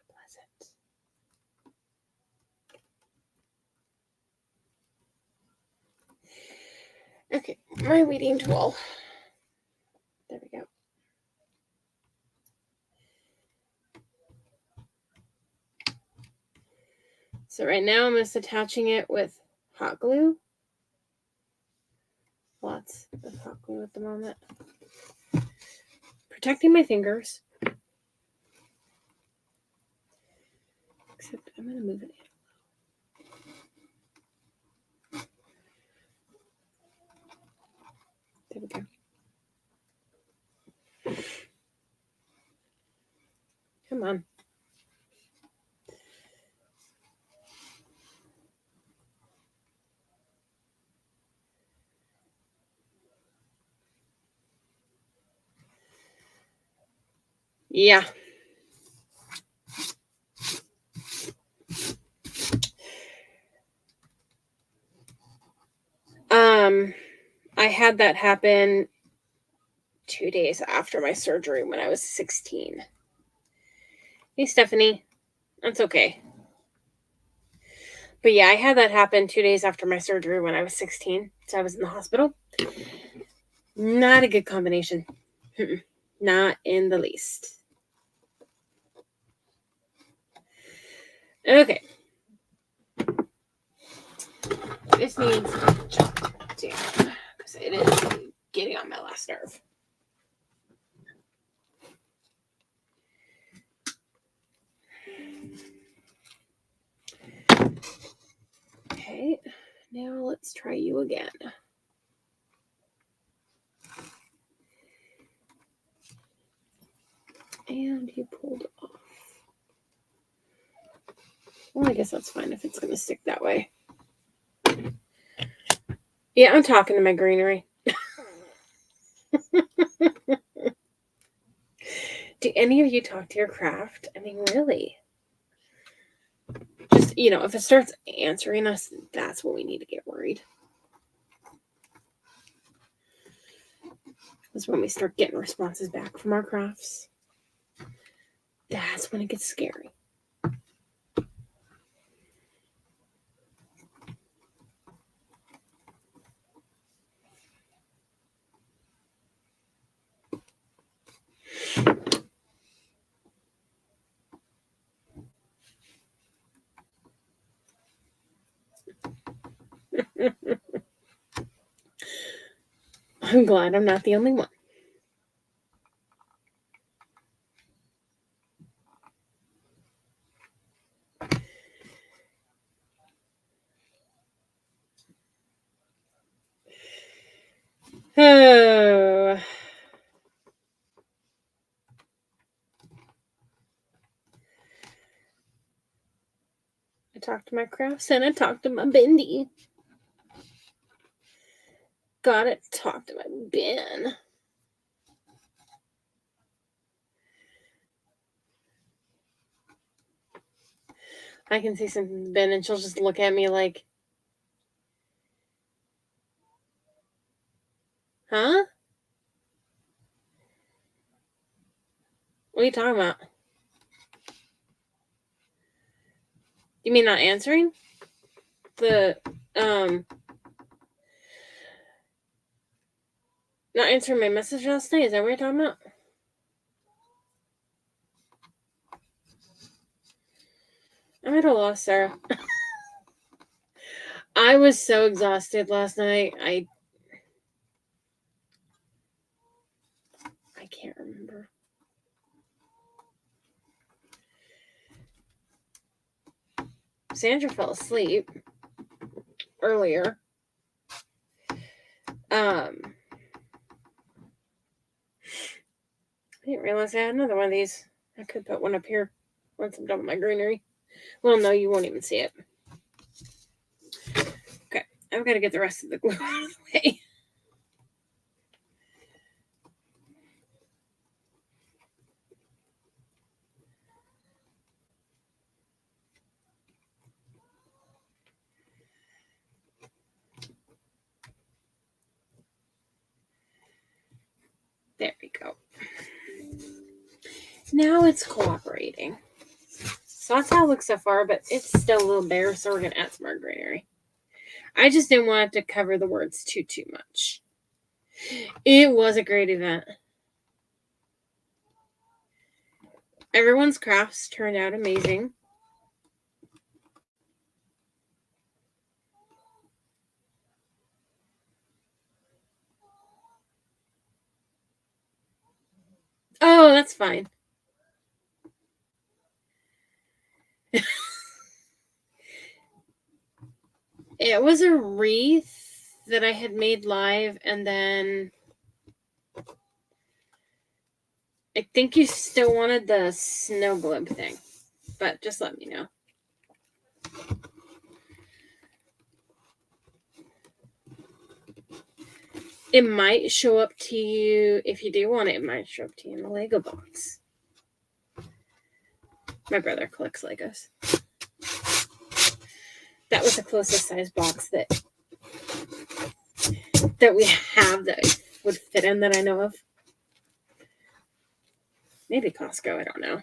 pleasant. Okay, my weeding tool. There we go. So right now I'm just attaching it with hot glue. Lots of hot glue at the moment. Protecting my fingers. Except I'm going to move it in. There we go. Come on. Yeah. I had that happen 2 days after my surgery when I was 16. Hey, Stephanie. That's okay. But yeah, I had that happen 2 days after my surgery when I was 16. So I was in the hospital. Not a good combination. Not in the least. Okay. This needs chopped down because it is getting on my last nerve. Okay, now let's try you again. And you pulled off. Well, I guess that's fine if it's going to stick that way. Yeah, I'm talking to my greenery. Do any of you talk to your craft? I mean, really? Just, if it starts answering us, that's when we need to get worried. That's when we start getting responses back from our crafts. That's when it gets scary. I'm glad I'm not the only one. Oh. I talked to my crafts and I talked to my bendy. Gotta talk to my Ben. I can say something to Ben and she'll just look at me like, huh? What are you talking about? You mean not answering? Not answering my message last night? Is that what you're talking about? I'm at a loss, Sarah. I was so exhausted last night. I can't remember. Sandra fell asleep earlier. I didn't realize I had another one of these. I could put one up here once I'm done with my greenery. Well, no, you won't even see it. Okay, I've got to get the rest of the glue out of the way. There we go. Now it's cooperating. So that's how it looks so far, but it's still a little bare, so we're going to add some more greenery. I just didn't want it to cover the words too much. It was a great event. Everyone's crafts turned out amazing. Oh, that's fine. It was a wreath that I had made live, and then I think you still wanted the snow globe thing, but just let me know. It might show up to you, if you do want it, it might show up to you in the Lego box. My brother collects Legos. That was the closest size box that we have that would fit in that I know of. Maybe Costco, I don't know.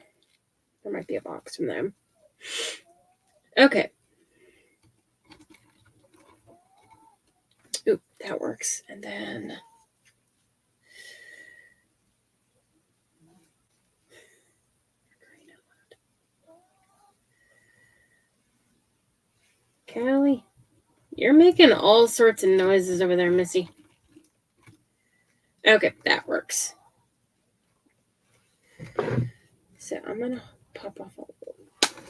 There might be a box from them. Okay. Oop, that works. And then Callie, you're making all sorts of noises over there, Missy. Okay, that works. So I'm going to pop off a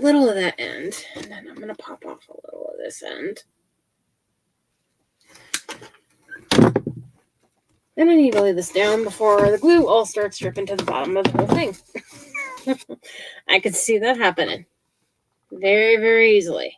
little of that end, and then I'm going to pop off a little of this end. Then I need to lay this down before the glue all starts dripping to the bottom of the whole thing. I could see that happening very, very easily.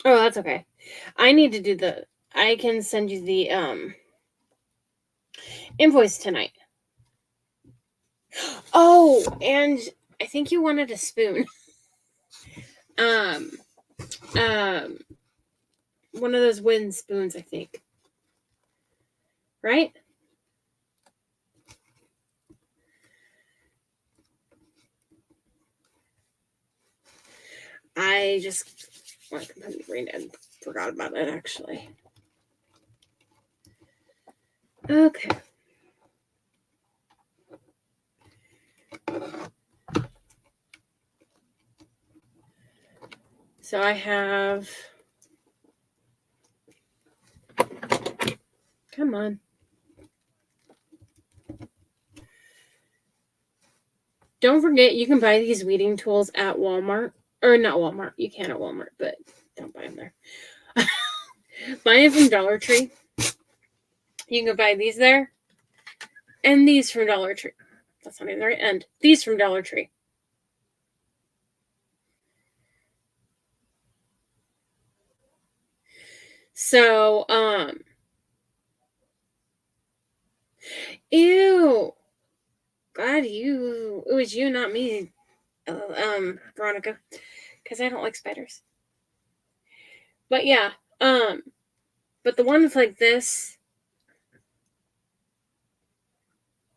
Oh, that's okay. I need to do I can send you the invoice tonight. Oh, and I think you wanted a spoon. One of those wooden spoons, I think. Right? I just completely brain dead. Forgot about it, actually. Okay. So I have... Come on. Don't forget, you can buy these weeding tools at Walmart. Or not Walmart. You can at Walmart, but don't buy them there. Buy it from Dollar Tree. You can buy these there. And these from Dollar Tree. That's not even the right end. These from Dollar Tree. So, ew. God, it was you, not me, Veronica, because I don't like spiders. But yeah, but the ones like this,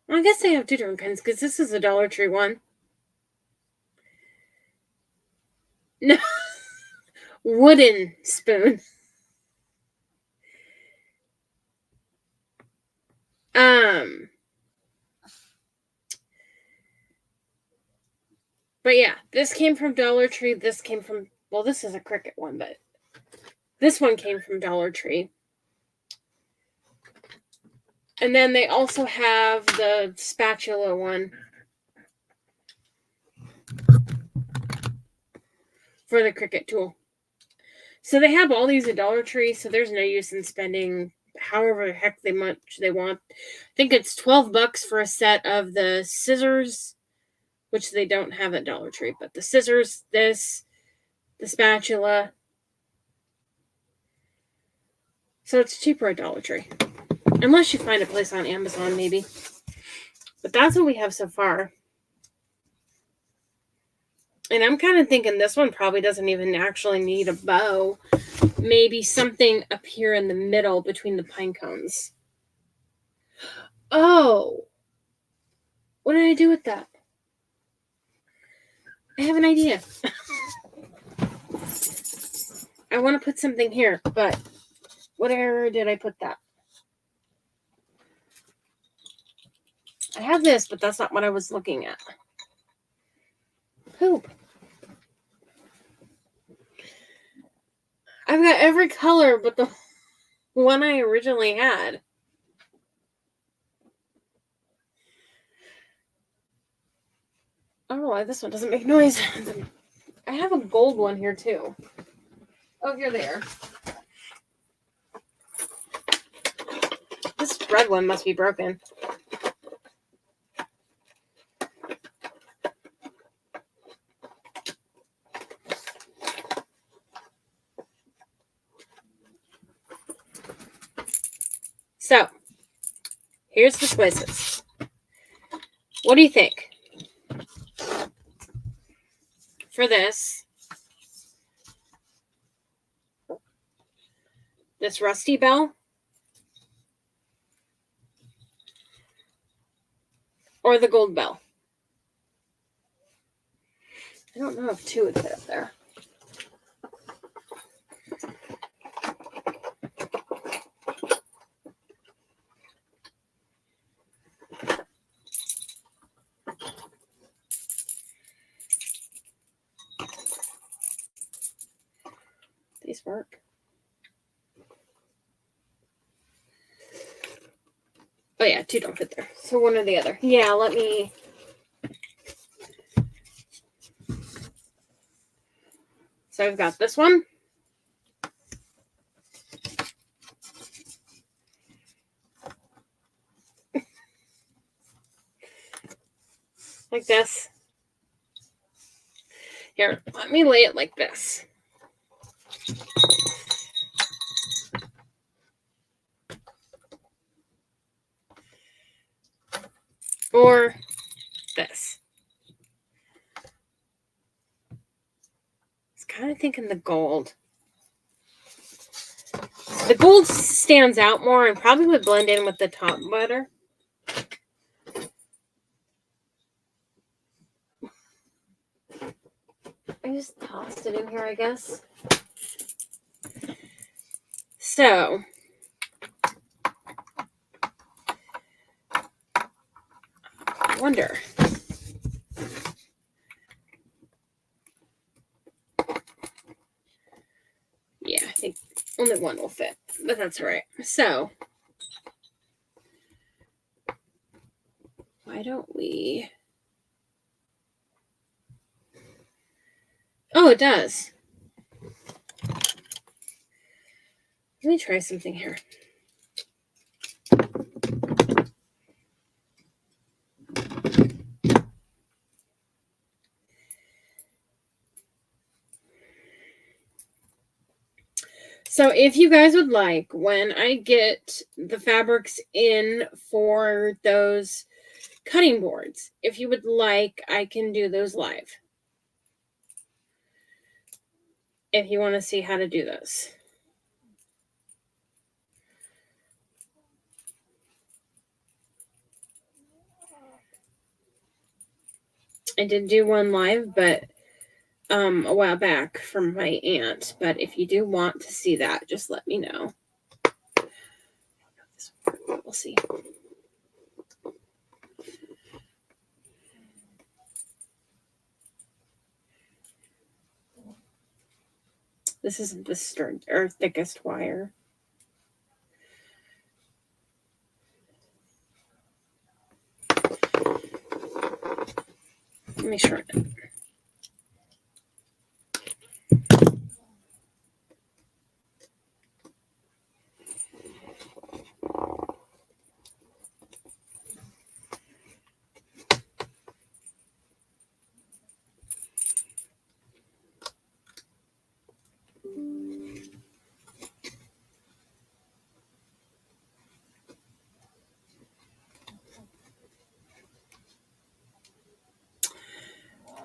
well, I guess they have two different kinds, because this is a Dollar Tree one. No, wooden spoon. But yeah, this came from Dollar Tree. This came from, well, this is a Cricut one, but this one came from Dollar Tree. And then they also have the spatula one for the Cricut tool. So they have all these at Dollar Tree, so there's no use in spending however the heck much they want. I think it's $12 for a set of the scissors, which they don't have at Dollar Tree, but the scissors, the spatula. So it's cheaper at Dollar Tree. Unless you find a place on Amazon, maybe. But that's what we have so far. And I'm kind of thinking this one probably doesn't even actually need a bow. Maybe something up here in the middle between the pine cones. Oh, what did I do with that? I have an idea. I want to put something here, but where did I put that? I have this, but that's not what I was looking at. Poop. I've got every color but the one I originally had. I don't know why this one doesn't make noise. I have a gold one here too. Oh, you're there. This red one must be broken. So, here's the quizzes. What do you think? For this rusty bell or the gold bell? I don't know if 2 would fit up there. These work. Oh yeah, 2 don't fit there. So one or the other. Yeah, let me... So I've got this one. Like this. Here, let me lay it like this. Or this. I was kind of thinking the gold. The gold stands out more and probably would blend in with the top better. I just tossed it in here, I guess. So, I wonder. Yeah, I think only one will fit, but that's all right. So, why don't we... Oh, it does. Let me try something here. So if you guys would like, when I get the fabrics in for those cutting boards, if you would like, I can do those live. If you want to see how to do those. I did do one live, but a while back from my aunt. But if you do want to see that, just let me know. We'll see. This isn't the stern or thickest wire. Let me shorten it.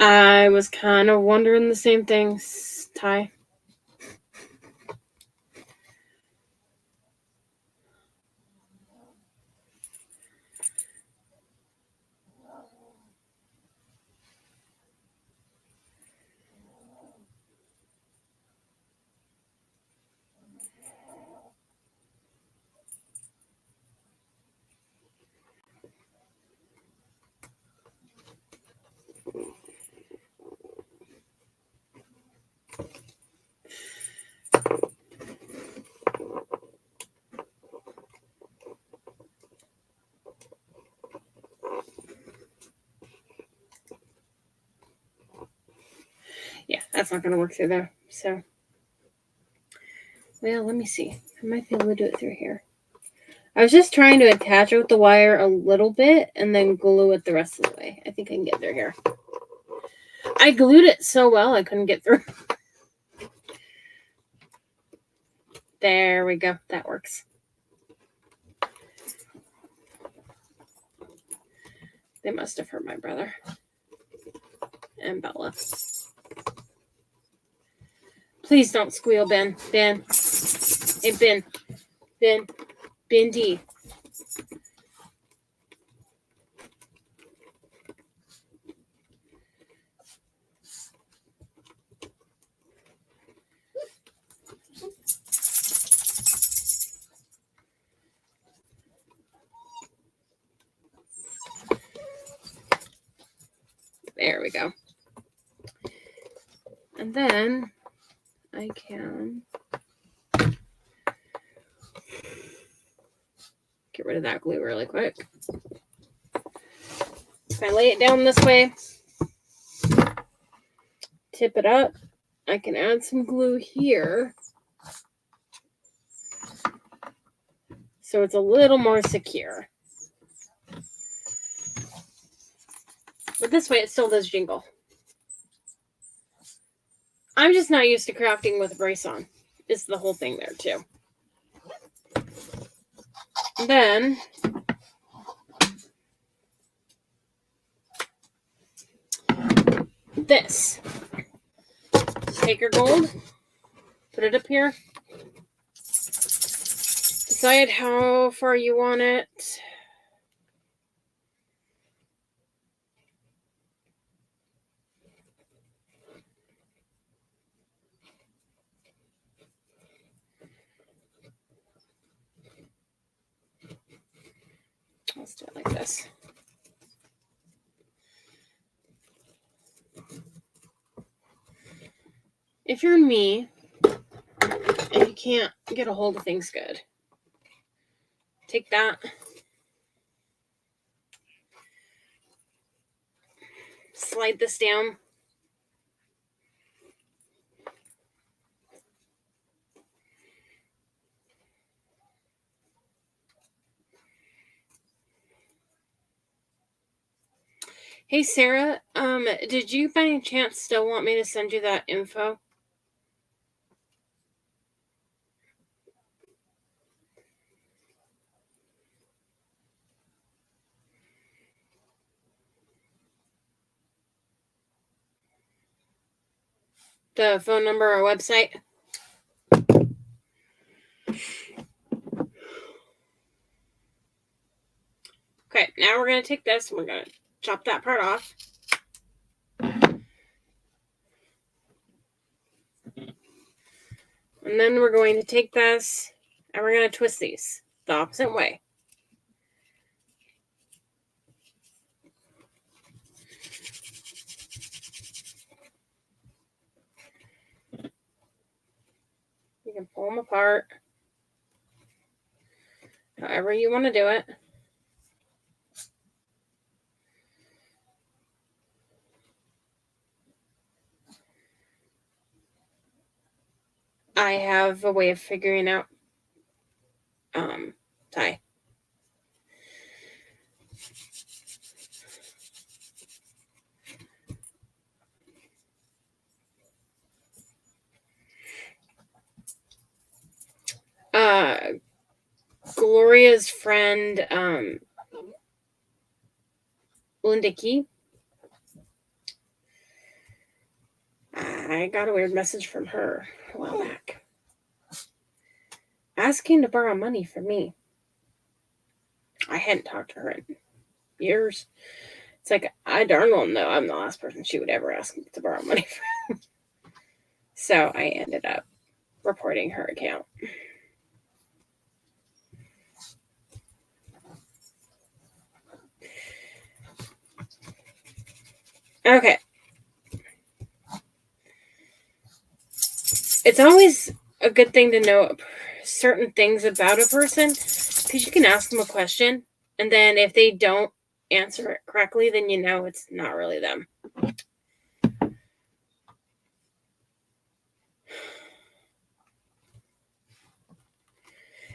I was kind of wondering the same things, Ty. Yeah, that's not going to work through there. So, well, let me see. I might be able to do it through here. I was just trying to attach it with the wire a little bit and then glue it the rest of the way. I think I can get through here. I glued it so well I couldn't get through. There we go. That works. They must have hurt my brother and Bella. Please don't squeal, Ben. Ben. Hey, Ben. Ben. Ben D. There we go. And then I can get rid of that glue really quick. If I lay it down this way, tip it up, I can add some glue here so it's a little more secure. But this way it still does jingle. I'm just not used to crafting with a brace on. It's the whole thing there too. Then this. Take your gold, put it up here. Decide how far you want it. Let's do it like this. If you're me and you can't get a hold of things good, take that, slide this down. Hey, Sarah, did you by any chance still want me to send you that info? The phone number or website? Okay, now we're going to take this and we're going to chop that part off. And then we're going to take this and we're going to twist these the opposite way. You can pull them apart however you want to do it. I have a way of figuring out tie. Gloria's friend, Linda Key, I got a weird message from her a while back, asking to borrow money from me. I hadn't talked to her in years. It's like, I darn well know I'm the last person she would ever ask to borrow money from. So I ended up reporting her account. Okay. It's always a good thing to know certain things about a person, because you can ask them a question, and then if they don't answer it correctly, then you know it's not really them.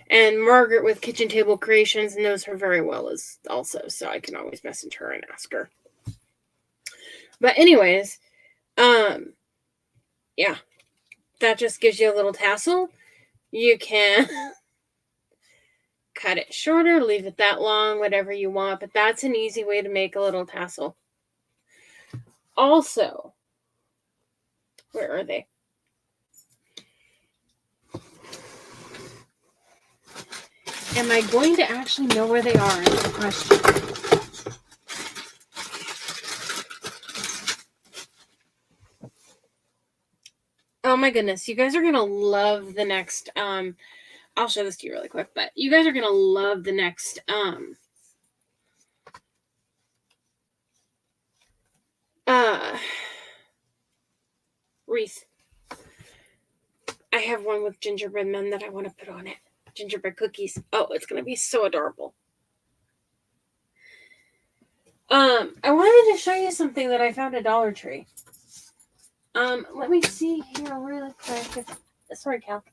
And Margaret with Kitchen Table Creations knows her very well as also, so I can always message her and ask her. But anyways, yeah, that just gives you a little tassel. You can cut it shorter, leave it that long, whatever you want, but that's an easy way to make a little tassel. Also, where are they? Am I going to actually know where they are? Is the question. Oh my goodness, you guys are gonna love the next. I'll show this to you really quick, but you guys are gonna love the next. Wreath. I have one with gingerbread men that I want to put on it. Gingerbread cookies. Oh, it's gonna be so adorable. I wanted to show you something that I found at Dollar Tree. Let me see here really quick. Sorry, Cal.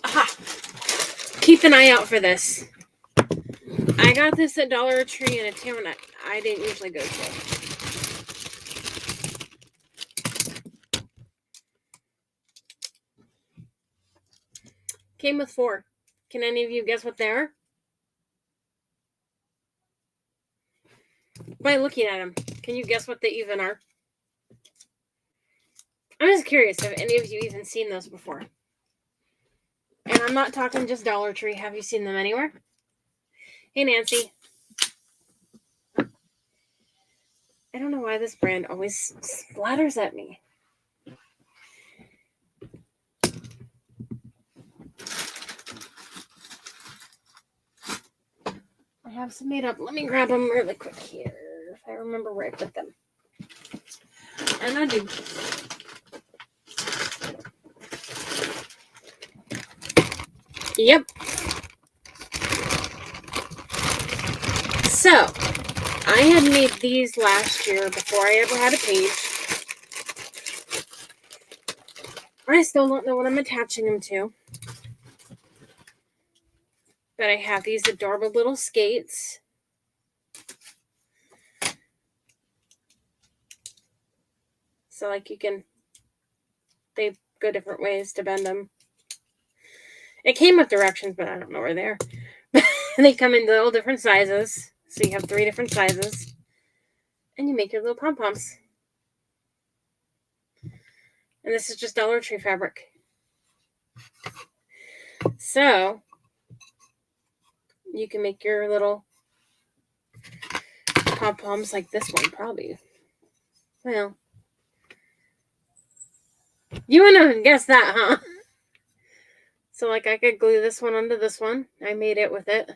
Aha! Keep an eye out for this. I got this at Dollar Tree in a town I didn't usually go to. Came with 4. Can any of you guess what they are? By looking at them, can you guess what they even are? I'm just curious, have any of you even seen those before? And I'm not talking just Dollar Tree. Have you seen them anywhere? Hey, Nancy. I don't know why this brand always splatters at me. I have some made up. Let me grab them really quick here, if I remember where I put them. And I do. Yep. So, I had made these last year before I ever had a page. I still don't know what I'm attaching them to. But I have these adorable little skates. So, like, they go different ways to bend them. It came with directions, but I don't know where they are. They come in little different sizes. So you have 3 different sizes. And you make your little pom-poms. And this is just Dollar Tree fabric. So, you can make your little pom-poms like this one, probably. Well, you want to guess that, huh? So, like, I could glue this one onto this one. I made it with it.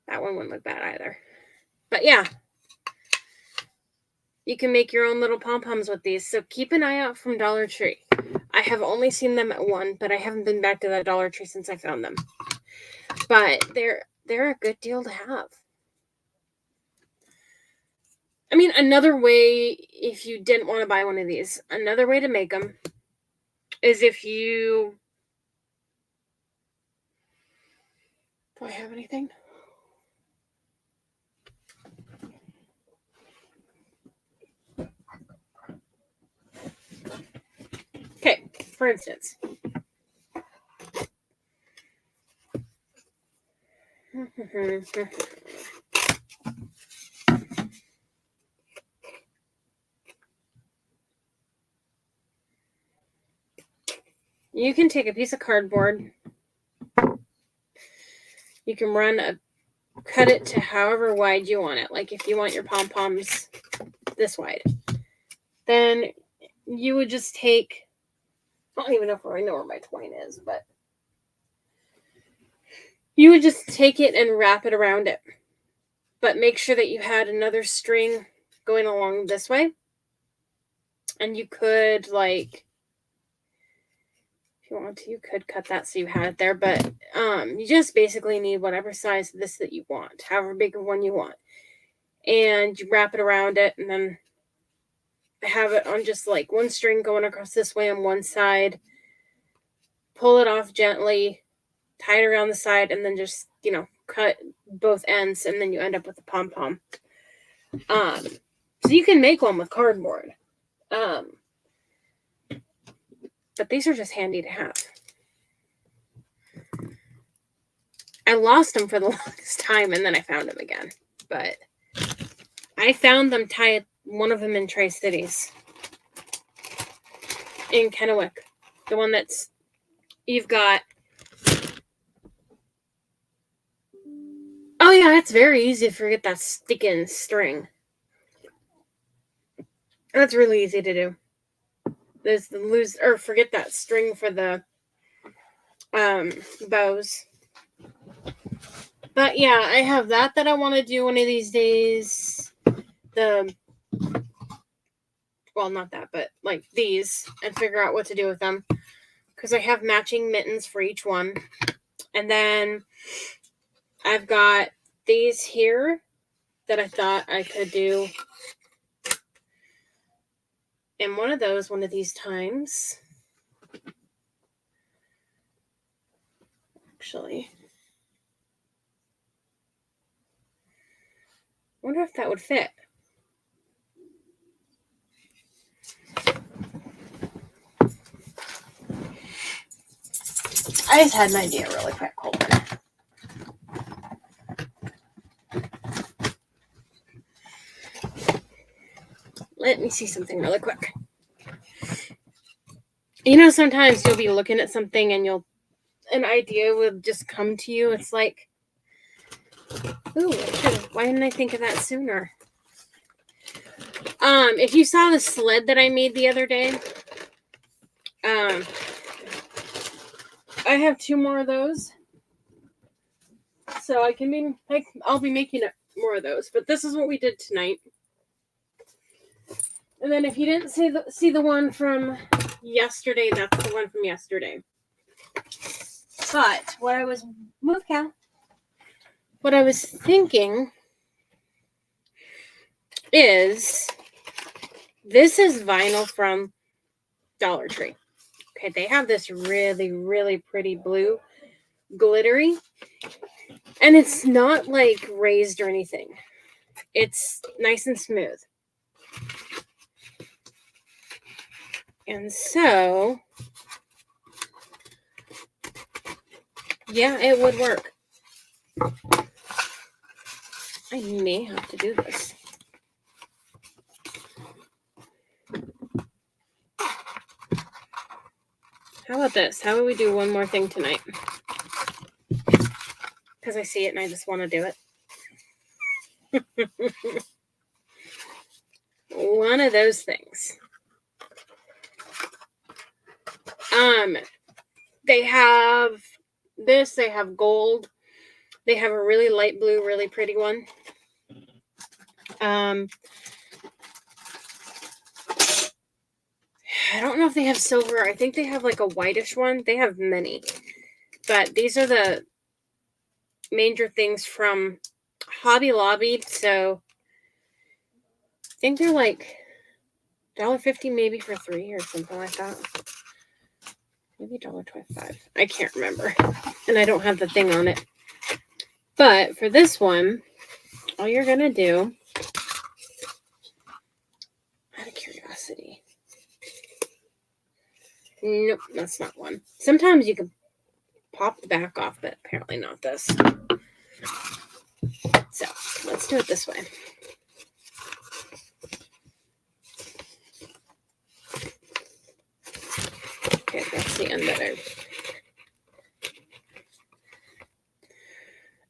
That one wouldn't look bad either. But yeah, you can make your own little pom-poms with these. So keep an eye out from Dollar Tree. I have only seen them at one, but I haven't been back to that Dollar Tree since I found them. But they're a good deal to have. I mean, another way, if you didn't want to buy one of these, another way to make them is if you... Do I have anything? Okay, for instance, You can take a piece of cardboard. You can cut it to however wide you want it. Like if you want your pom-poms this wide, then you would just take, I don't even know if I know where my twine is, but you would just take it and wrap it around it. But make sure that you had another string going along this way. And you could, like, if you want to, you could cut that so you had it there. But you just basically need whatever size of this that you want, however big of one you want. And you wrap it around it, and then have it on just like one string going across this way on one side. Pull it off gently, tie it around the side, and then just, cut both ends, and then you end up with a pom-pom. So you can make one with cardboard. But these are just handy to have. I lost them for the longest time, and then I found them again. But I found them tied, one of them in Tri-Cities. In Kennewick. The one that's, you've got. Oh yeah, it's very easy to forget that sticking string. That's really easy to do. There's the forget that string for the bows. But yeah, I have that I want to do one of these days. Well, not that, but like these, and figure out what to do with them. Because I have matching mittens for each one. And then I've got these here that I thought I could do in one of these times. Actually, I wonder if that would fit. I just had an idea really quick. Hold on. Let me see something really quick. Sometimes you'll be looking at something and an idea will just come to you. It's like, ooh, why didn't I think of that sooner? If you saw the sled that I made the other day, I have 2 more of those. So I'll be making more of those. But this is what we did tonight. And then if you didn't see the one from yesterday, that's the one from yesterday. But what I was thinking is, this is vinyl from Dollar Tree. Okay, they have this really, really pretty blue, glittery, and it's not like raised or anything. It's nice and smooth. And so, yeah, it would work. I may have to do this. How about this? How about we do one more thing tonight? Because I see it and I just want to do it. One of those things. They have this. They have gold. They have a really light blue, really pretty one. I don't know if they have silver. I think they have like a whitish one. They have many. But these are the major things from Hobby Lobby. So I think they're like $1.50 maybe for 3 or something like that. Maybe $1.25. I can't remember. And I don't have the thing on it. But for this one, all you're going to do, out of curiosity. Nope, that's not one. Sometimes you can pop the back off, but apparently not this. So let's do it this way. Okay, that's the end that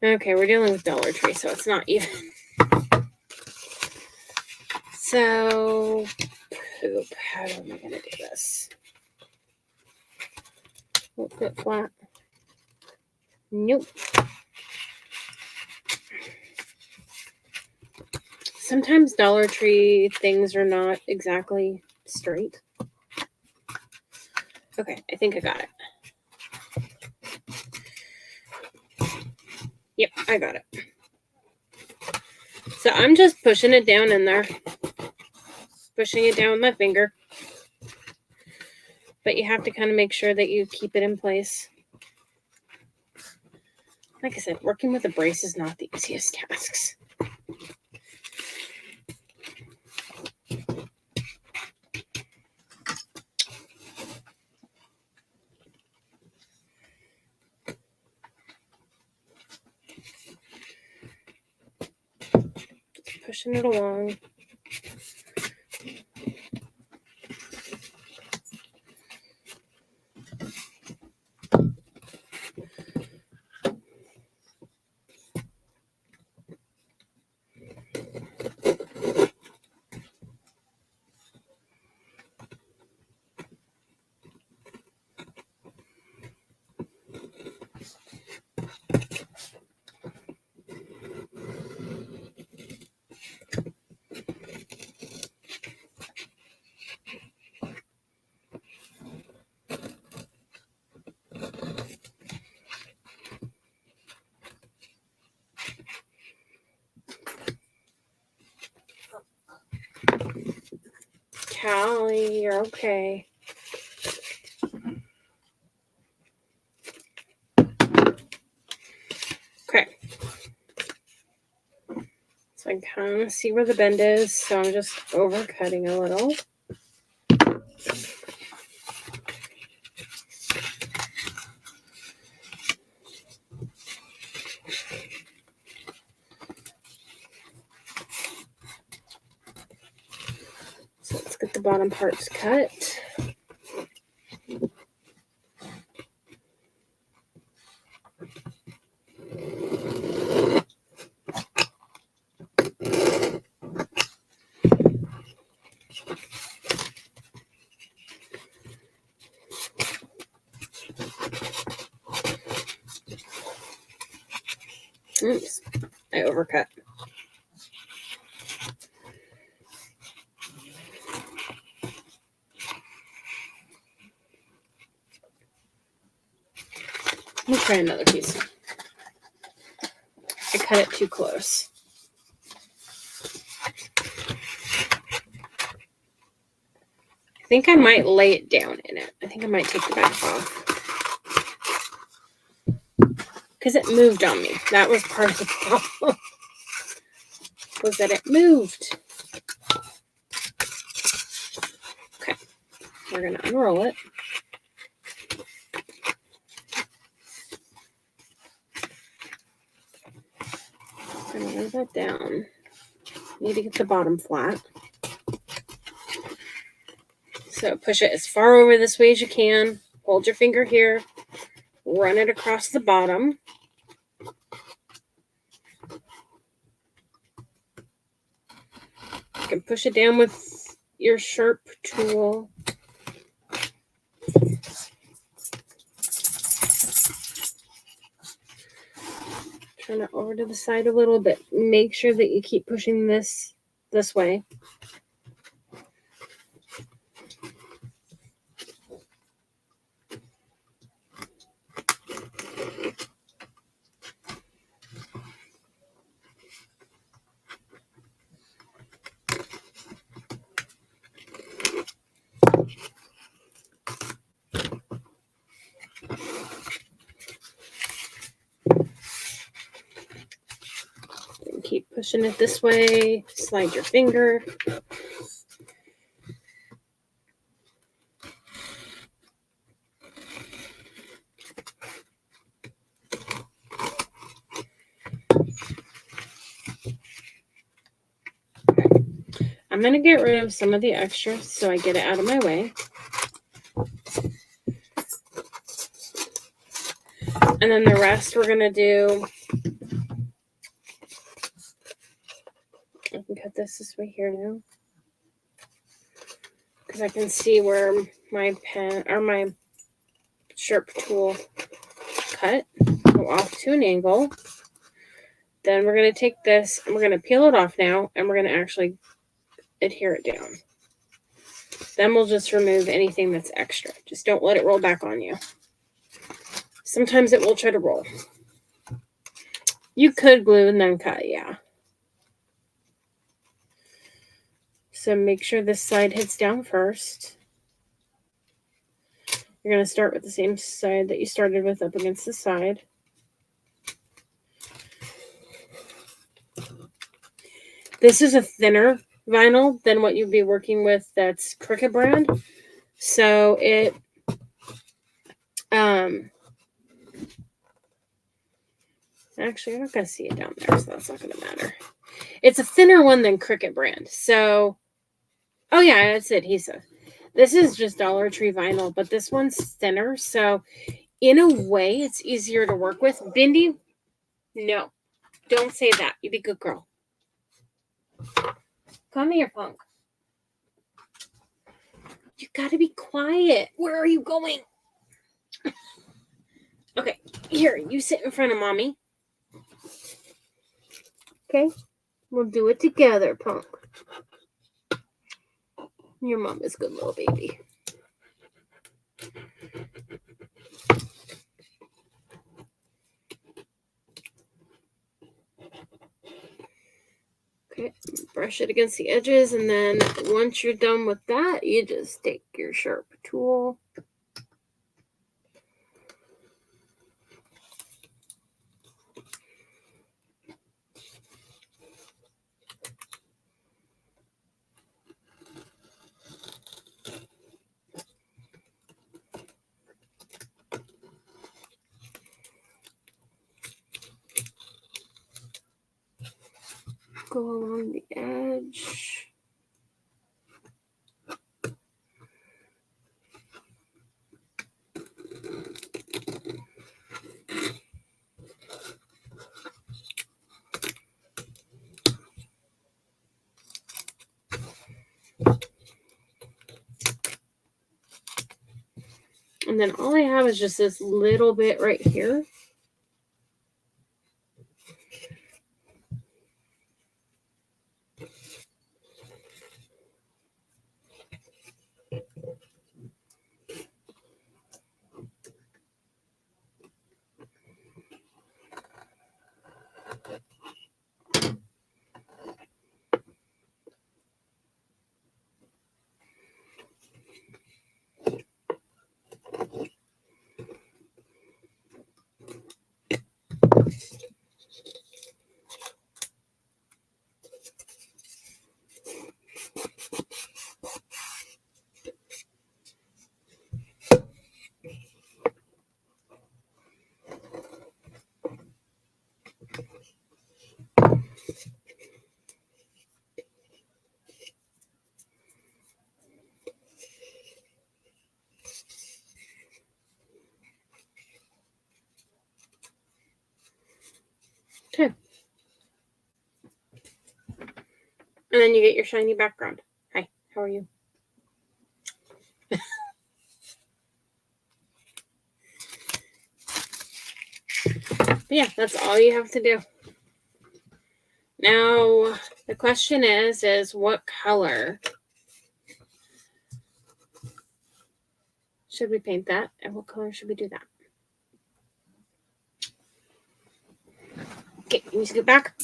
Okay, we're dealing with Dollar Tree, so it's not even. So, poop. How am I going to do this? Won't fit flat. Nope. Sometimes Dollar Tree things are not exactly straight. Okay, I think I got it. Yep, I got it. So I'm just pushing it down in there. Pushing it down with my finger. But you have to kind of make sure that you keep it in place. Like I said, working with a brace is not the easiest tasks. Just pushing it along. Callie, you're okay. Okay. So I kind of see where the bend is, so I'm just overcutting a little. So let's get the bottom parts cut. Oops, I overcut. Let me try another piece. I cut it too close. I think I might lay it down in it. I think I might take the back off. Because it moved on me. That was part of the problem. Was that it moved. Okay. We're going to unroll it. I'm going to lay that down. Need to get the bottom flat. So push it as far over this way as you can. Hold your finger here. Run it across the bottom. You can push it down with your sharp tool. Turn it over to the side a little bit. Make sure that you keep pushing this way. And keep pushing it this way. Slide your finger. I'm going to get rid of some of the extra so I get it out of my way. And then the rest we're going to do, I can cut this way here now. Because I can see where my pen or my sharp tool cut. Go off to an angle. Then we're going to take this and we're going to peel it off now. And we're going to actually adhere it down. Then we'll just remove anything that's extra. Just don't let it roll back on you. Sometimes it will try to roll. You could glue and then cut, yeah. So make sure this side hits down first. You're going to start with the same side that you started with up against the side. This is a thinner vinyl than what you'd be working with that's Cricut brand. So it actually I'm not gonna see it down there, so that's not gonna matter. It's a thinner one than Cricut brand. So oh yeah, that's adhesive. This is just Dollar Tree vinyl, but this one's thinner, so in a way it's easier to work with. Bindi, no. Don't say that. You be a good girl. Come here, Punk. You gotta be quiet. Where are you going? Okay, here, you sit in front of Mommy. Okay? We'll do it together, Punk. Your mom is a good little baby. Okay, brush it against the edges, and then once you're done with that, you just take your sharp tool. Go along the edge. And then all I have is just this little bit right here. Okay. And then you get your shiny background. Hi, how are you? But yeah, that's all you have to do. Now, the question is what color should we paint that? And what color should we do that? Okay, you need to get back.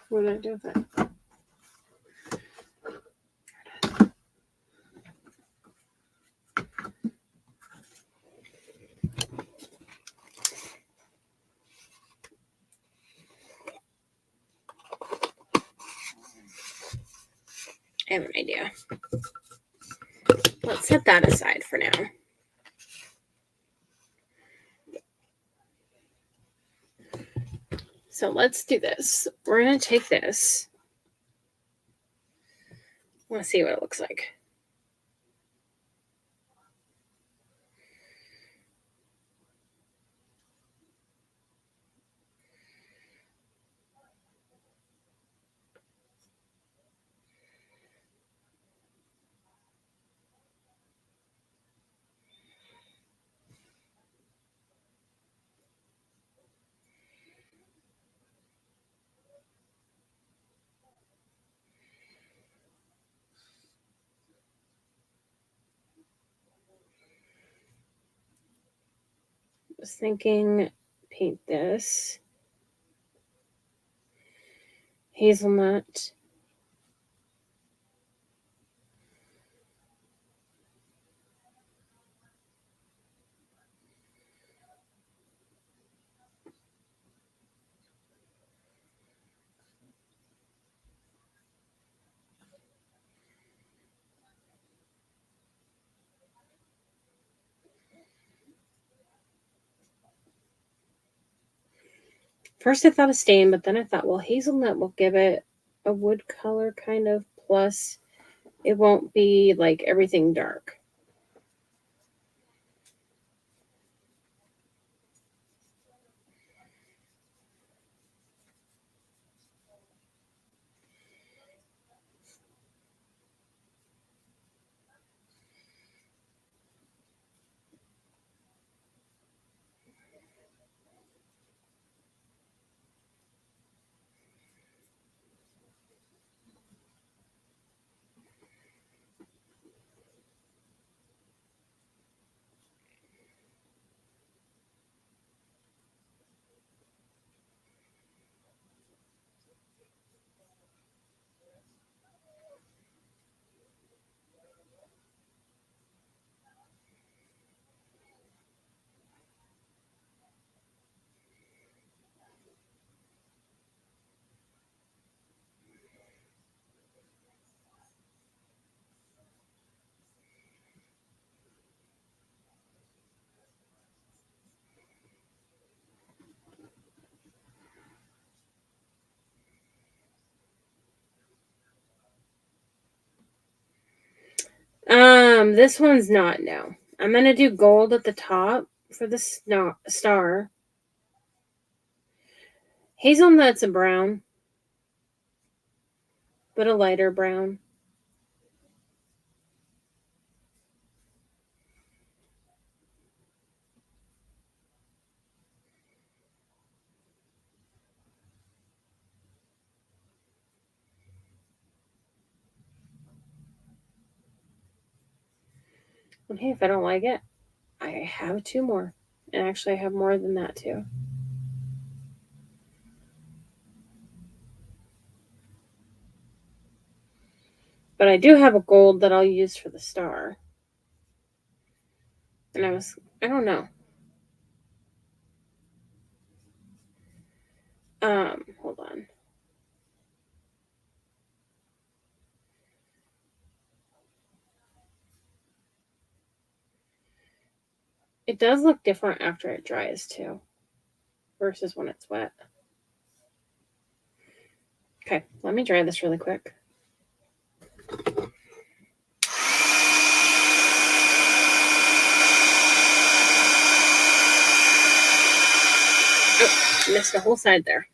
What did I do with it? I have an idea. let's set that aside for now. So let's do this. We're going to take this. I want to see what it looks like. I was thinking paint this hazelnut. First I thought of stain, but then I thought, well, hazelnut will give it a wood color kind of, plus it won't be like everything dark. This one's not, no. I'm going to do gold at the top for the star. Hazelnut's a brown, but a lighter brown. Okay, if I don't like it, I have two more. And actually, I have more than that, too. But I do have a gold that I'll use for the star. And I don't know. Hold on. It does look different after it dries, too, versus when it's wet. Okay, let me dry this really quick. Oh, missed a whole side there.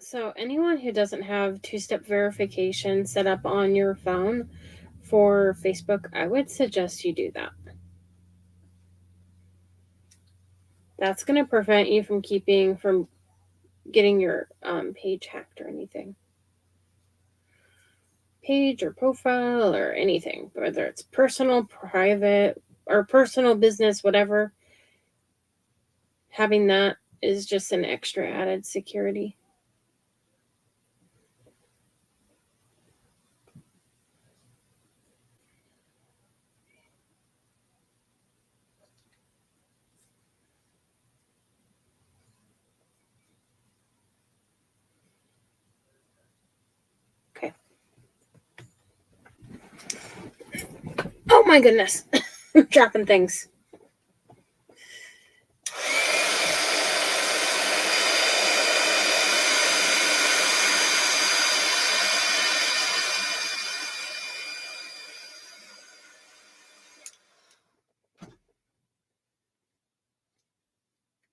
So anyone who doesn't have two-step verification set up on your phone for Facebook, I would suggest you do that. That's going to prevent you from getting your page hacked or anything. Page or profile or anything, whether it's personal, private, or personal business, whatever. Having that is just an extra added security. Okay. Oh my goodness. I'm dropping things.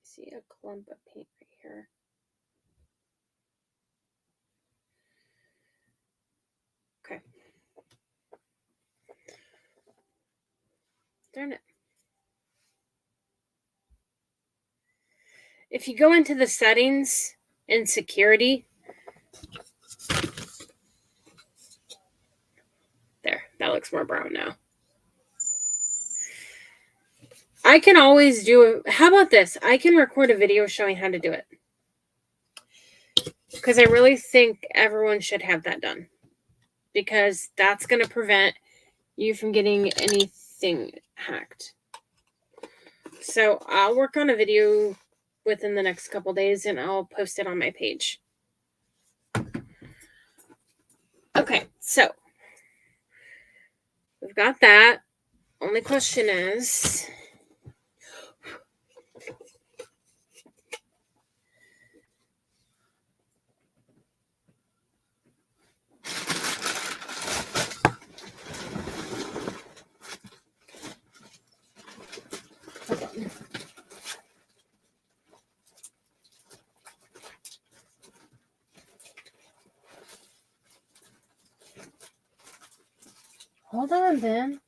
See a clump of paint right here. Okay. Darn it. If you go into the settings in security, there, that looks more brown now. I can always how about this? I can record a video showing how to do it. Because I really think everyone should have that done. Because that's going to prevent you from getting anything hacked. So I'll work on a video within the next couple days and I'll post it on my page. Okay, so we've got that. Only question is, hold on, Ben.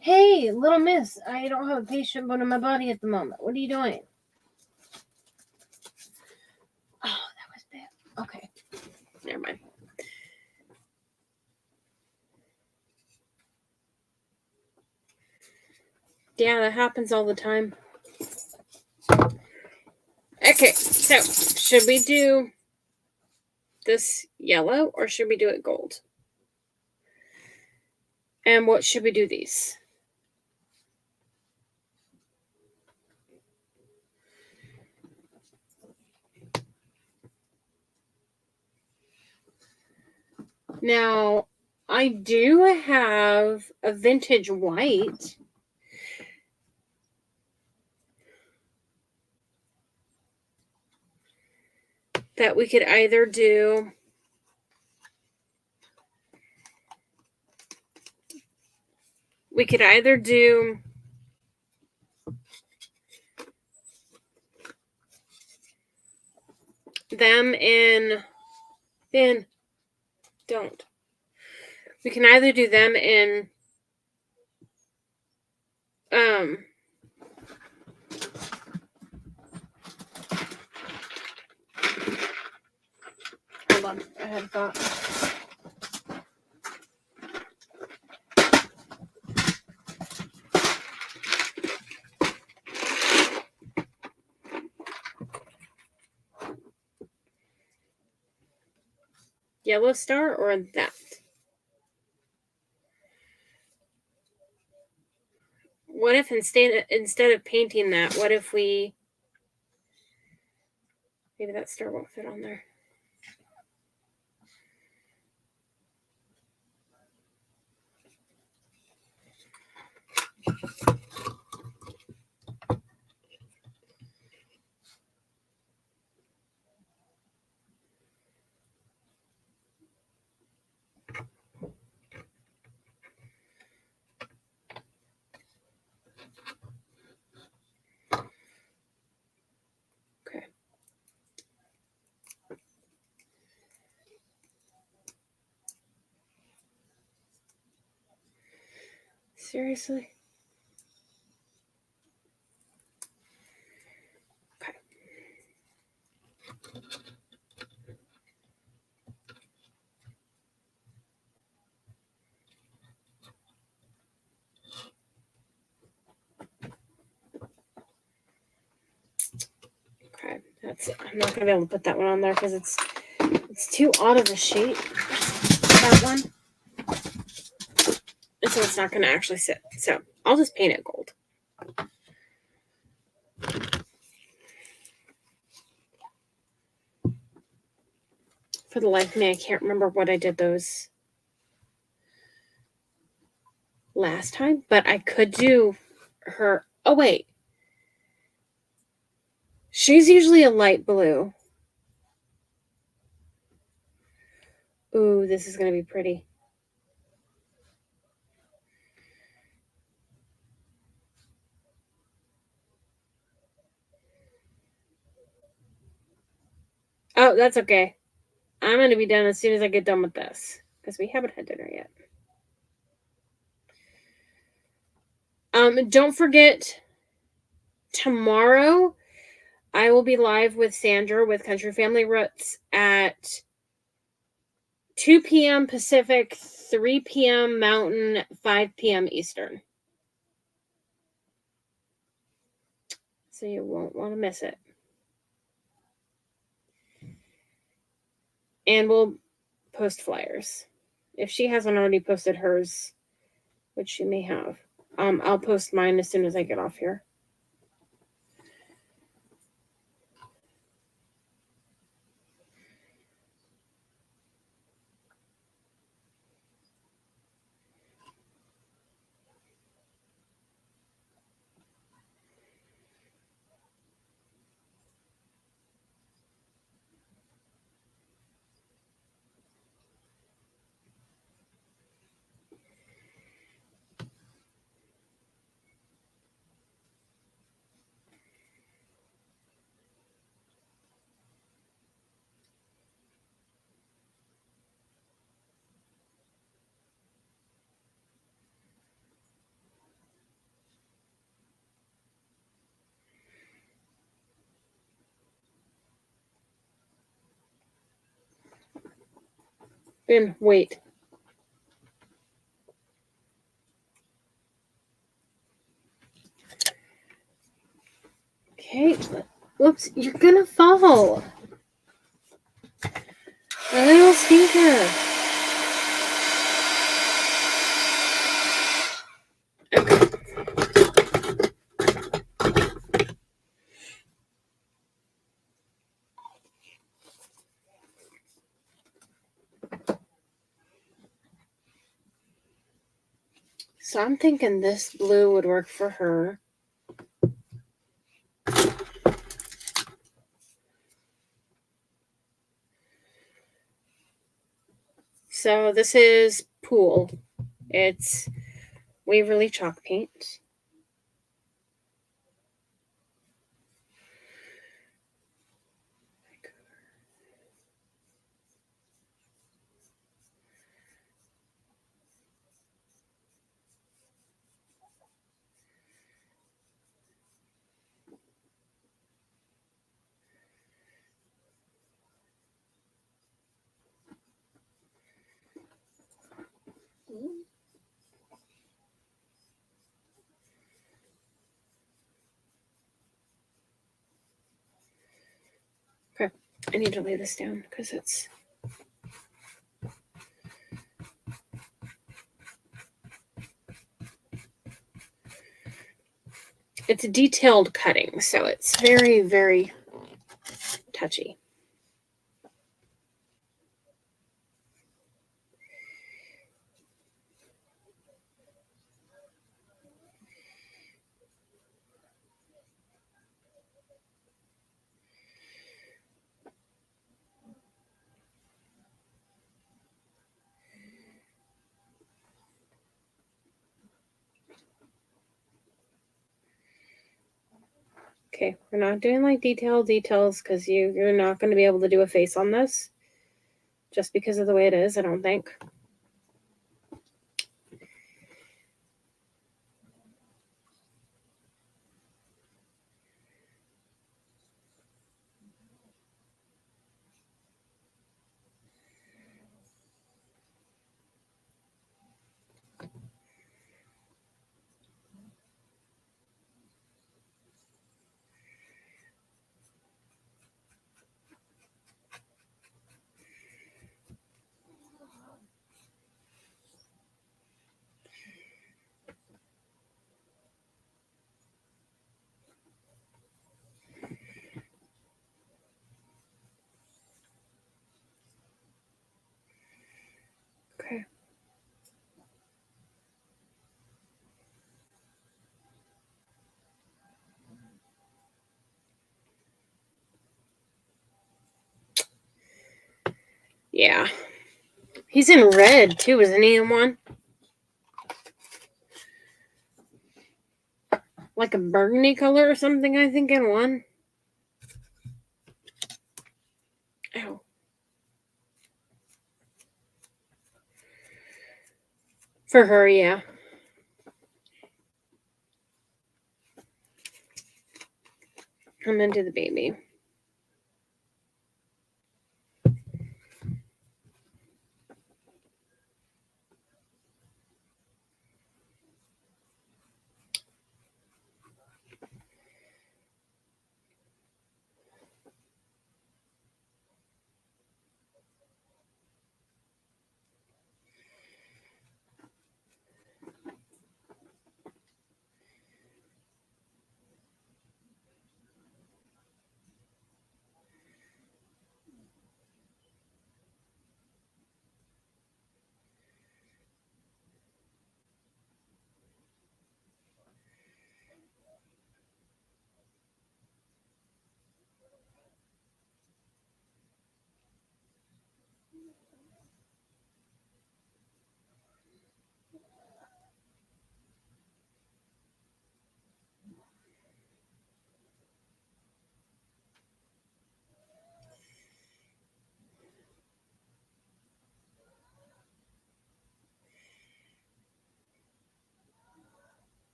Hey, little miss, I don't have a patient bone in my body at the moment. What are you doing? Oh, that was bad. Okay, never mind. Yeah, that happens all the time. Okay, so should we do this yellow or should we do it gold? And what should we do these? Now, I do have a vintage white. That we could either do them in don't. We can either do them in hold on, I had a thought. Yellow star or that? What if instead of painting that, what if we maybe that star won't fit on there. Okay. Seriously? Okay. Okay, I'm not gonna be able to put that one on there because it's too odd of a shape. That one. And so it's not gonna actually sit. So I'll just paint it gold. For the life of me, I can't remember what I did those last time, but I could do her. Oh, wait. She's usually a light blue. Ooh, this is going to be pretty. Oh, that's okay. I'm going to be done as soon as I get done with this because we haven't had dinner yet. Don't forget, tomorrow I will be live with Sandra with Country Family Roots at 2 p.m. Pacific, 3 p.m. Mountain, 5 p.m. Eastern. So you won't want to miss it. And we'll post flyers. If she hasn't already posted hers, which she may have, I'll post mine as soon as I get off here. Ben, wait. Okay. Whoops, you're gonna fall. A little stinker. Okay. So I'm thinking this blue would work for her. So this is Pool. It's Waverly chalk paint. Okay, I need to lay this down because it's a detailed cutting, so it's very, very touchy. Okay, we're not doing like details because you're not going to be able to do a face on this just because of the way it is, I don't think. Yeah. He's in red, too, isn't he, in one? Like a burgundy color or something, I think, in one. Ow. For her, yeah. I'm into the baby.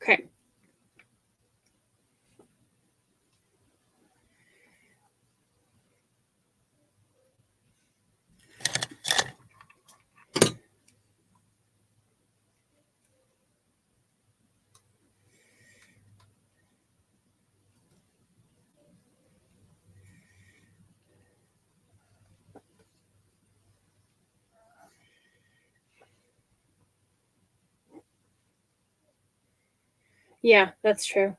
Okay. Yeah, that's true.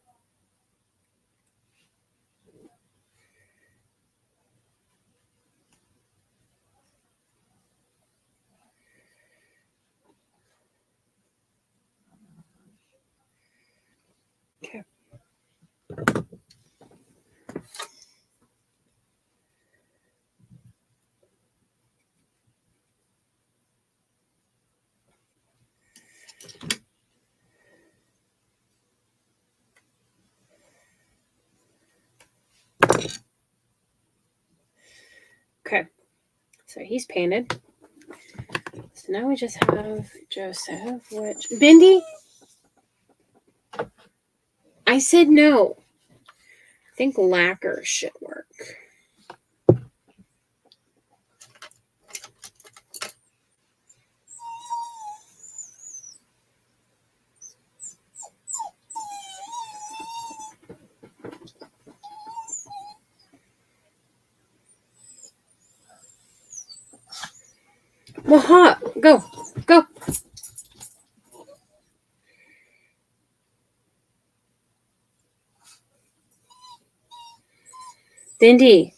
Okay. Okay. So he's painted. So now we just have Joseph, which... Bindi? I said no. I think lacquer should work. Well, hot. Go. Go. Bindi.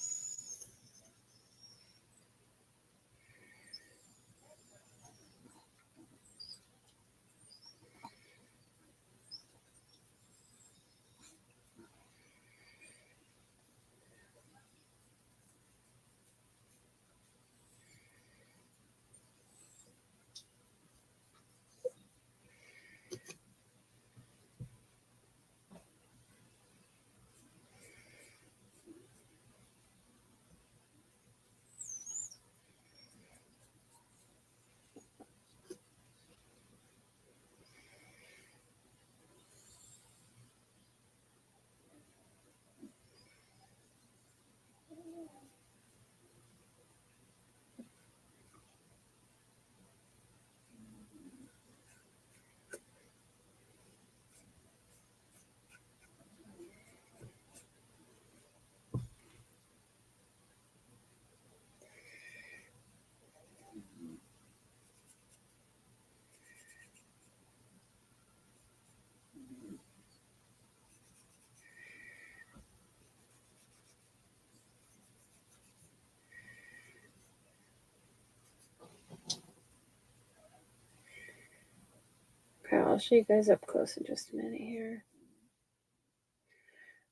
I'll show you guys up close in just a minute here.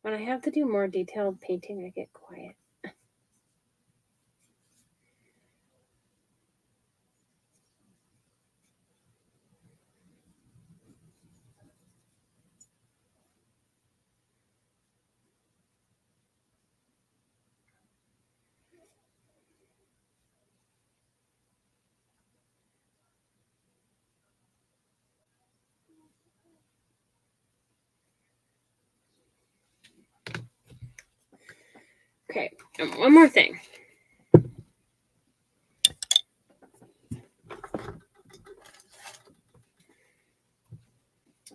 When I have to do more detailed painting, I get quiet. Okay, and one more thing.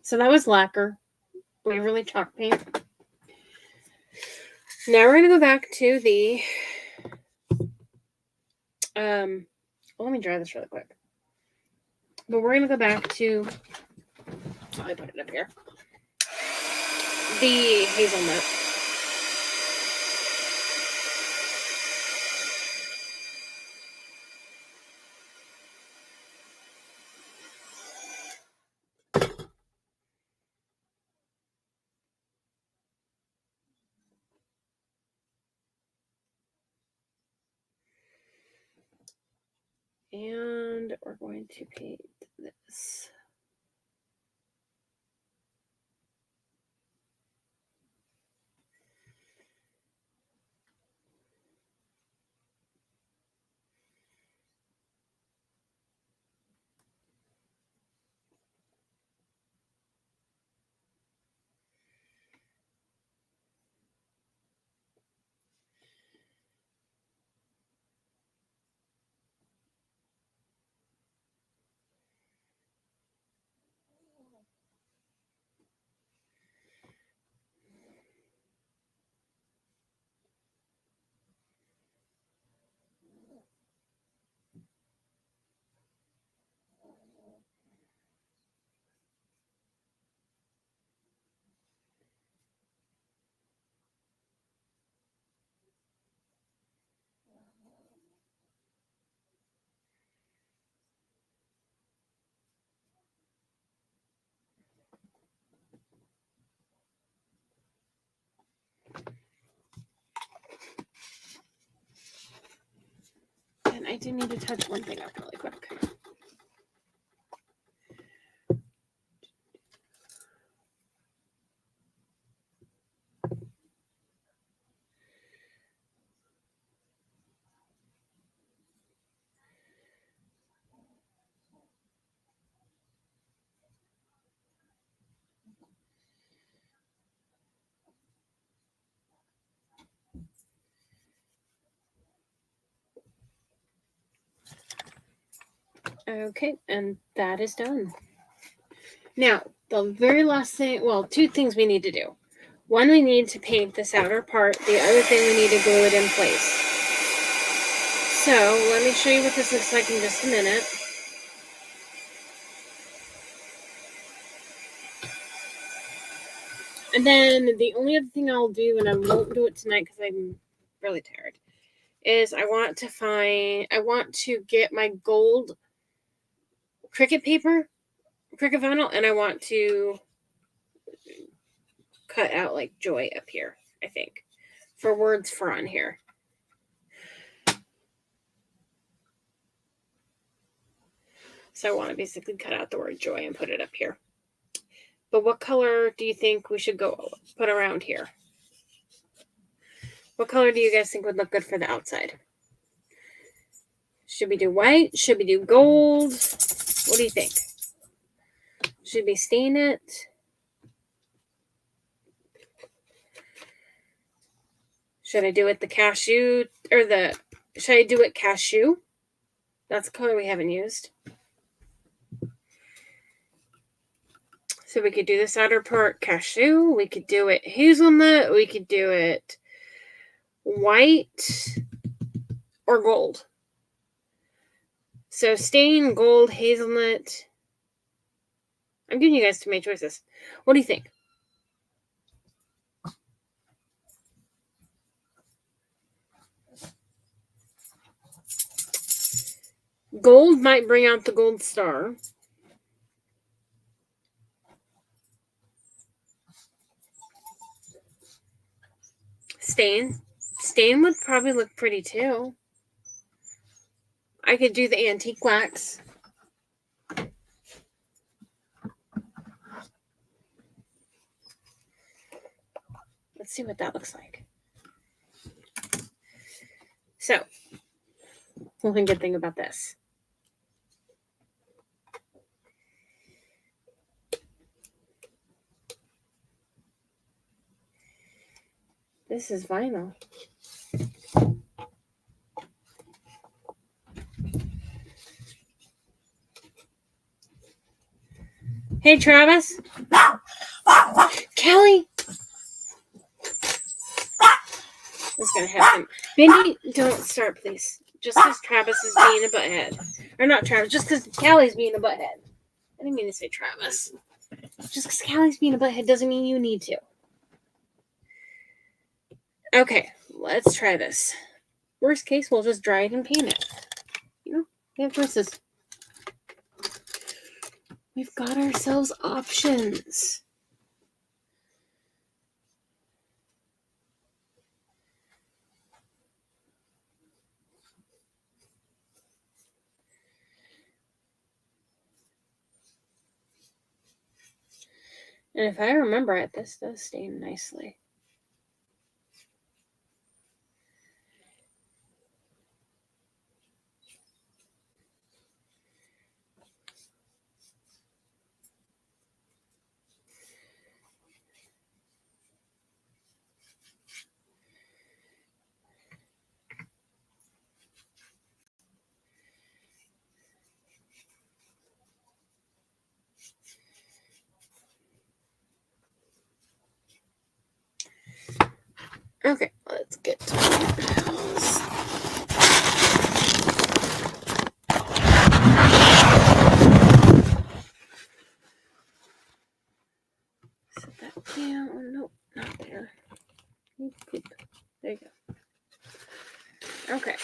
So that was lacquer, Waverly chalk paint. Now we're going to go back to the, let me dry this really quick. But we're going to go back to, I put it up here, the hazelnut. And we're going to paint this. And I do need to touch one thing up really quick. Okay, and that is done. Now, the very last thing, well, two things we need to do. One, we need to paint this outer part. The other thing, we need to glue it in place. So, let me show you what this looks like in just a minute. And then the only other thing I'll do, and I won't do it tonight because I'm really tired, is I want to get my gold Cricut paper, Cricut vinyl, and I want to cut out like joy up here, I think, for words for on here. So I want to basically cut out the word joy and put it up here. But what color do you think we should go put around here? What color do you guys think would look good for the outside? Should we do white? Should we do gold? What do you think? Should we stain it? Should I do it the cashew or the, should I do it cashew? That's a color we haven't used. So we could do this outer part cashew. We could do it hazelnut. We could do it white or gold. So stain, gold, hazelnut. I'm giving you guys to make choices. What do you think? Gold might bring out the gold star. stain. Stain would probably look pretty too. I could do the antique wax. Let's see what that looks like. So, one good thing about this. This is vinyl. Hey, Travis. Kelly. What's going to happen? Bindi, don't start, please. Just because Travis is being a butthead. Or not Travis, just because Callie's being a butthead. I didn't mean to say Travis. Just because Callie's being a butthead doesn't mean you need to. Okay, let's try this. Worst case, we'll just dry it and paint it. You know, we have choices. We've got ourselves options. And if I remember it, this does stain nicely. Okay, let's get to the house. Set that down. Oh, nope, not there. There you go. Okay.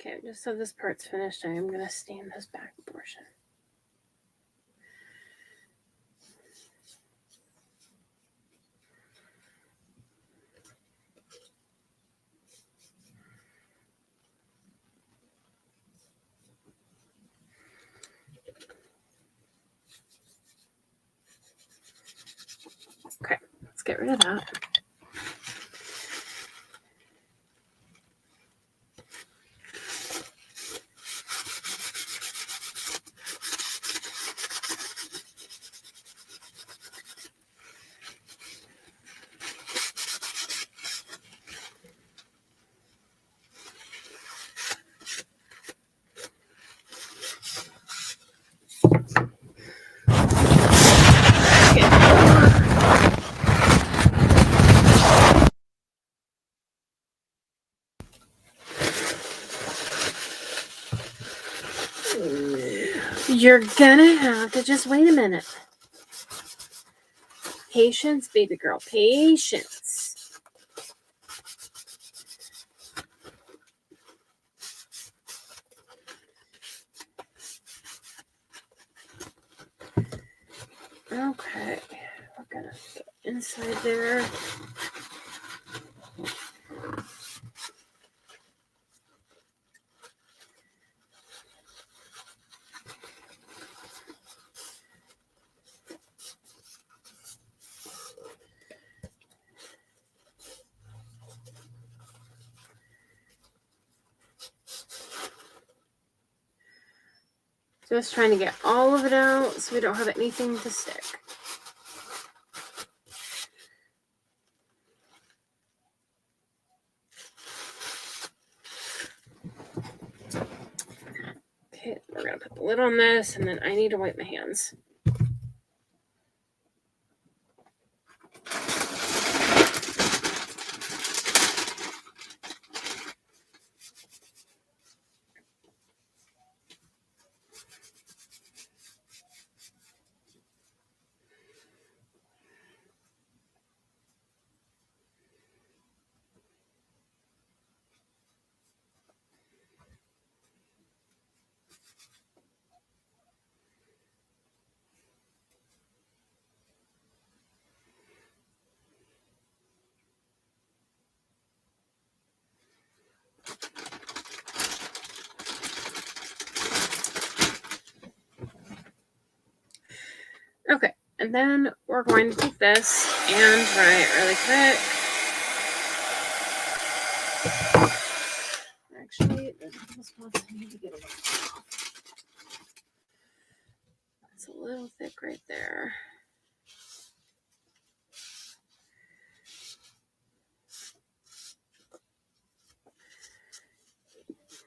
Okay, just so this part's finished, I am going to stain this back portion. Okay, let's get rid of that. You're gonna have to just wait a minute. Patience, baby girl, patience. Okay, we're gonna inside there. Just trying to get all of it out so we don't have anything to stick. Okay, we're going to put the lid on this, and then I need to wipe my hands. Okay, and then we're going to take this and dry it really quick. Actually, there's a couple spots I need to get a little off. That's a little thick right there.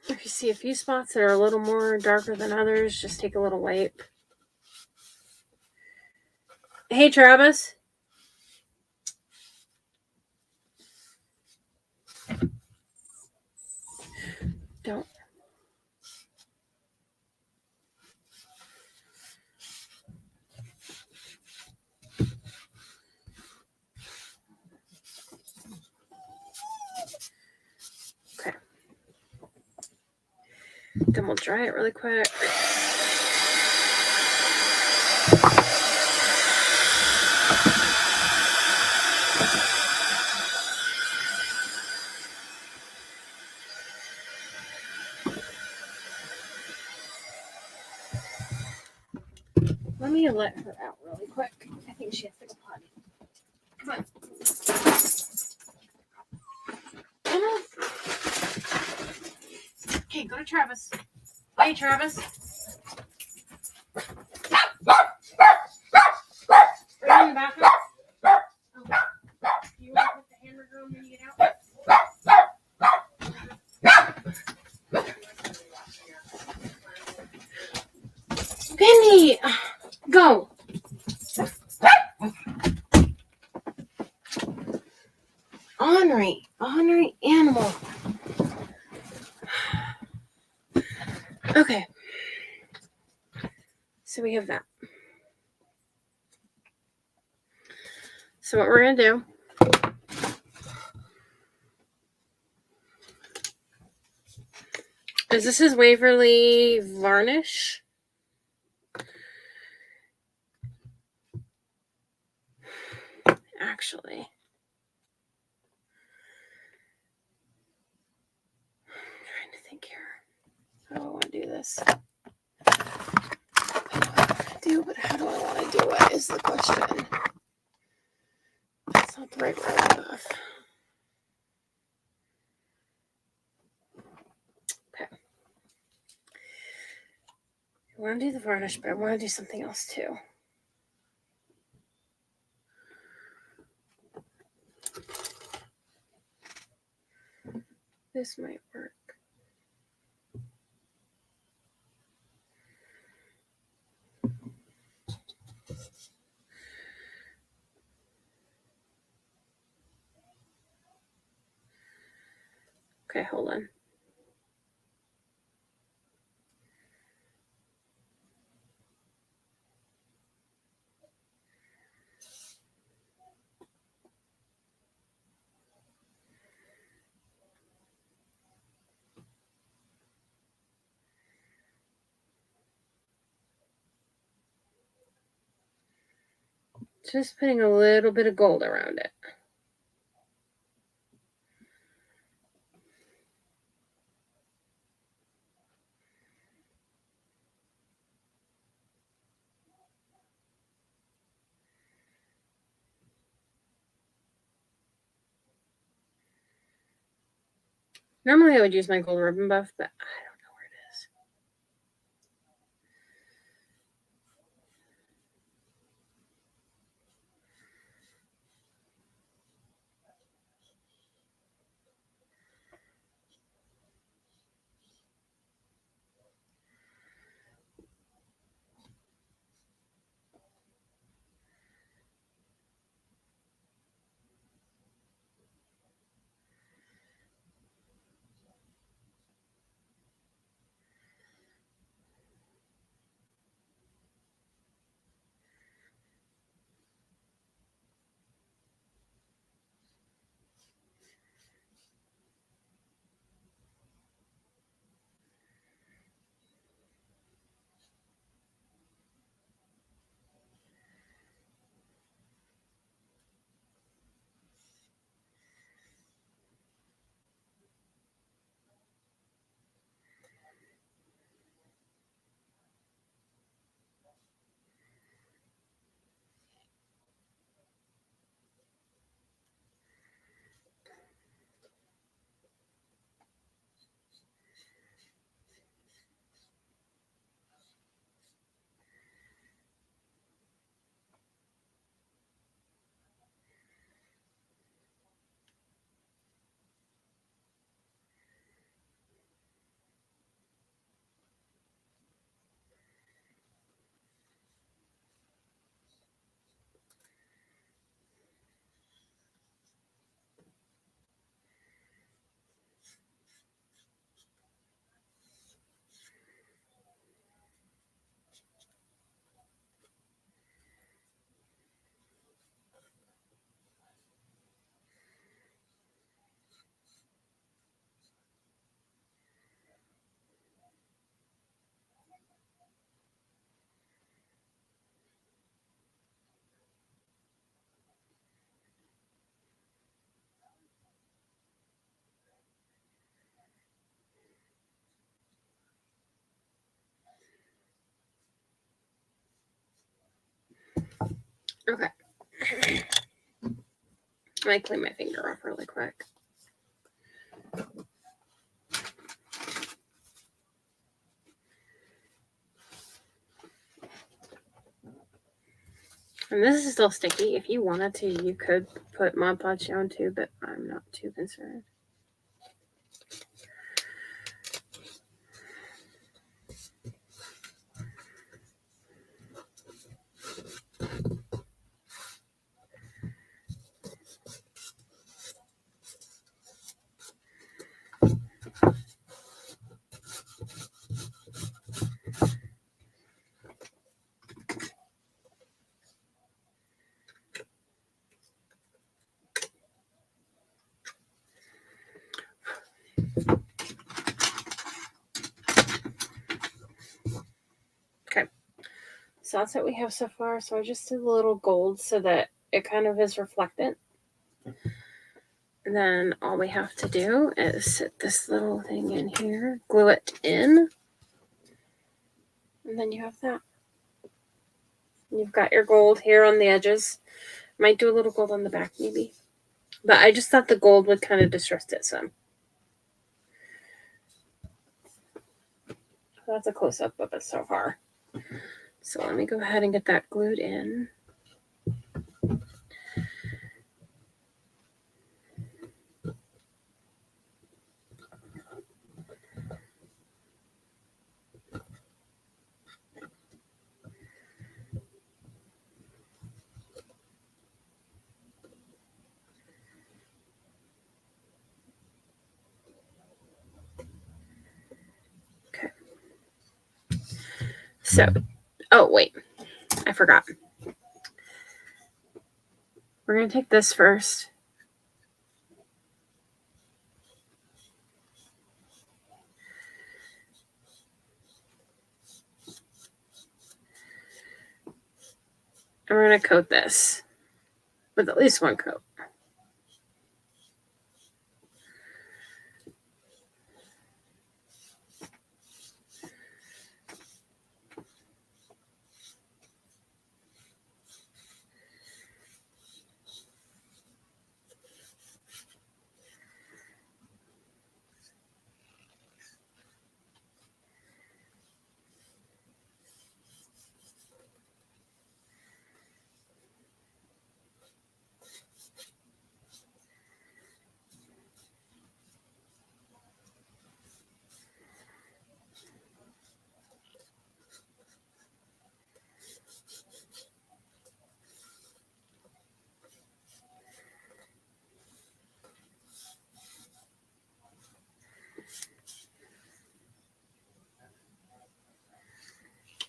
If you see a few spots that are a little more darker than others, just take a little wipe. Hey, Travis. Don't. Okay. Then we'll dry it really quick. Let me let her out really quick. I think she has to go potty. Come on. Come on. Okay, go to Travis. Hey, Travis. Are you in the bathroom? Oh. Do you want to put the hamburger on when you get out? Bendy! Go! Ornery animal. Okay. So we have that. So what we're going to do is this is Waverly Varnish. Actually. I'm trying to think here. How do I want to do this? But how do I want to do it is the question. That's not the right word enough. Okay. I want to do the varnish, but I want to do something else too. This might work. Okay, hold on. Just putting a little bit of gold around it. Normally I would use my gold ribbon buff, but I don't know where it is. Okay. I might clean my finger off really quick. And this is still sticky. If you wanted to, you could put Mod Podge down too, but I'm not too concerned. Okay. So that's what we have so far. So I just did a little gold so that it kind of is reflectant. And then all we have to do is sit this little thing in here, glue it in, and then you have that. You've got your gold here on the edges. Might do a little gold on the back maybe. But I just thought the gold would kind of distress it some. So that's a close-up of it so far. So let me go ahead and get that glued in. Okay. So, oh wait, I forgot. We're going to take this first. And we're going to coat this with at least one coat.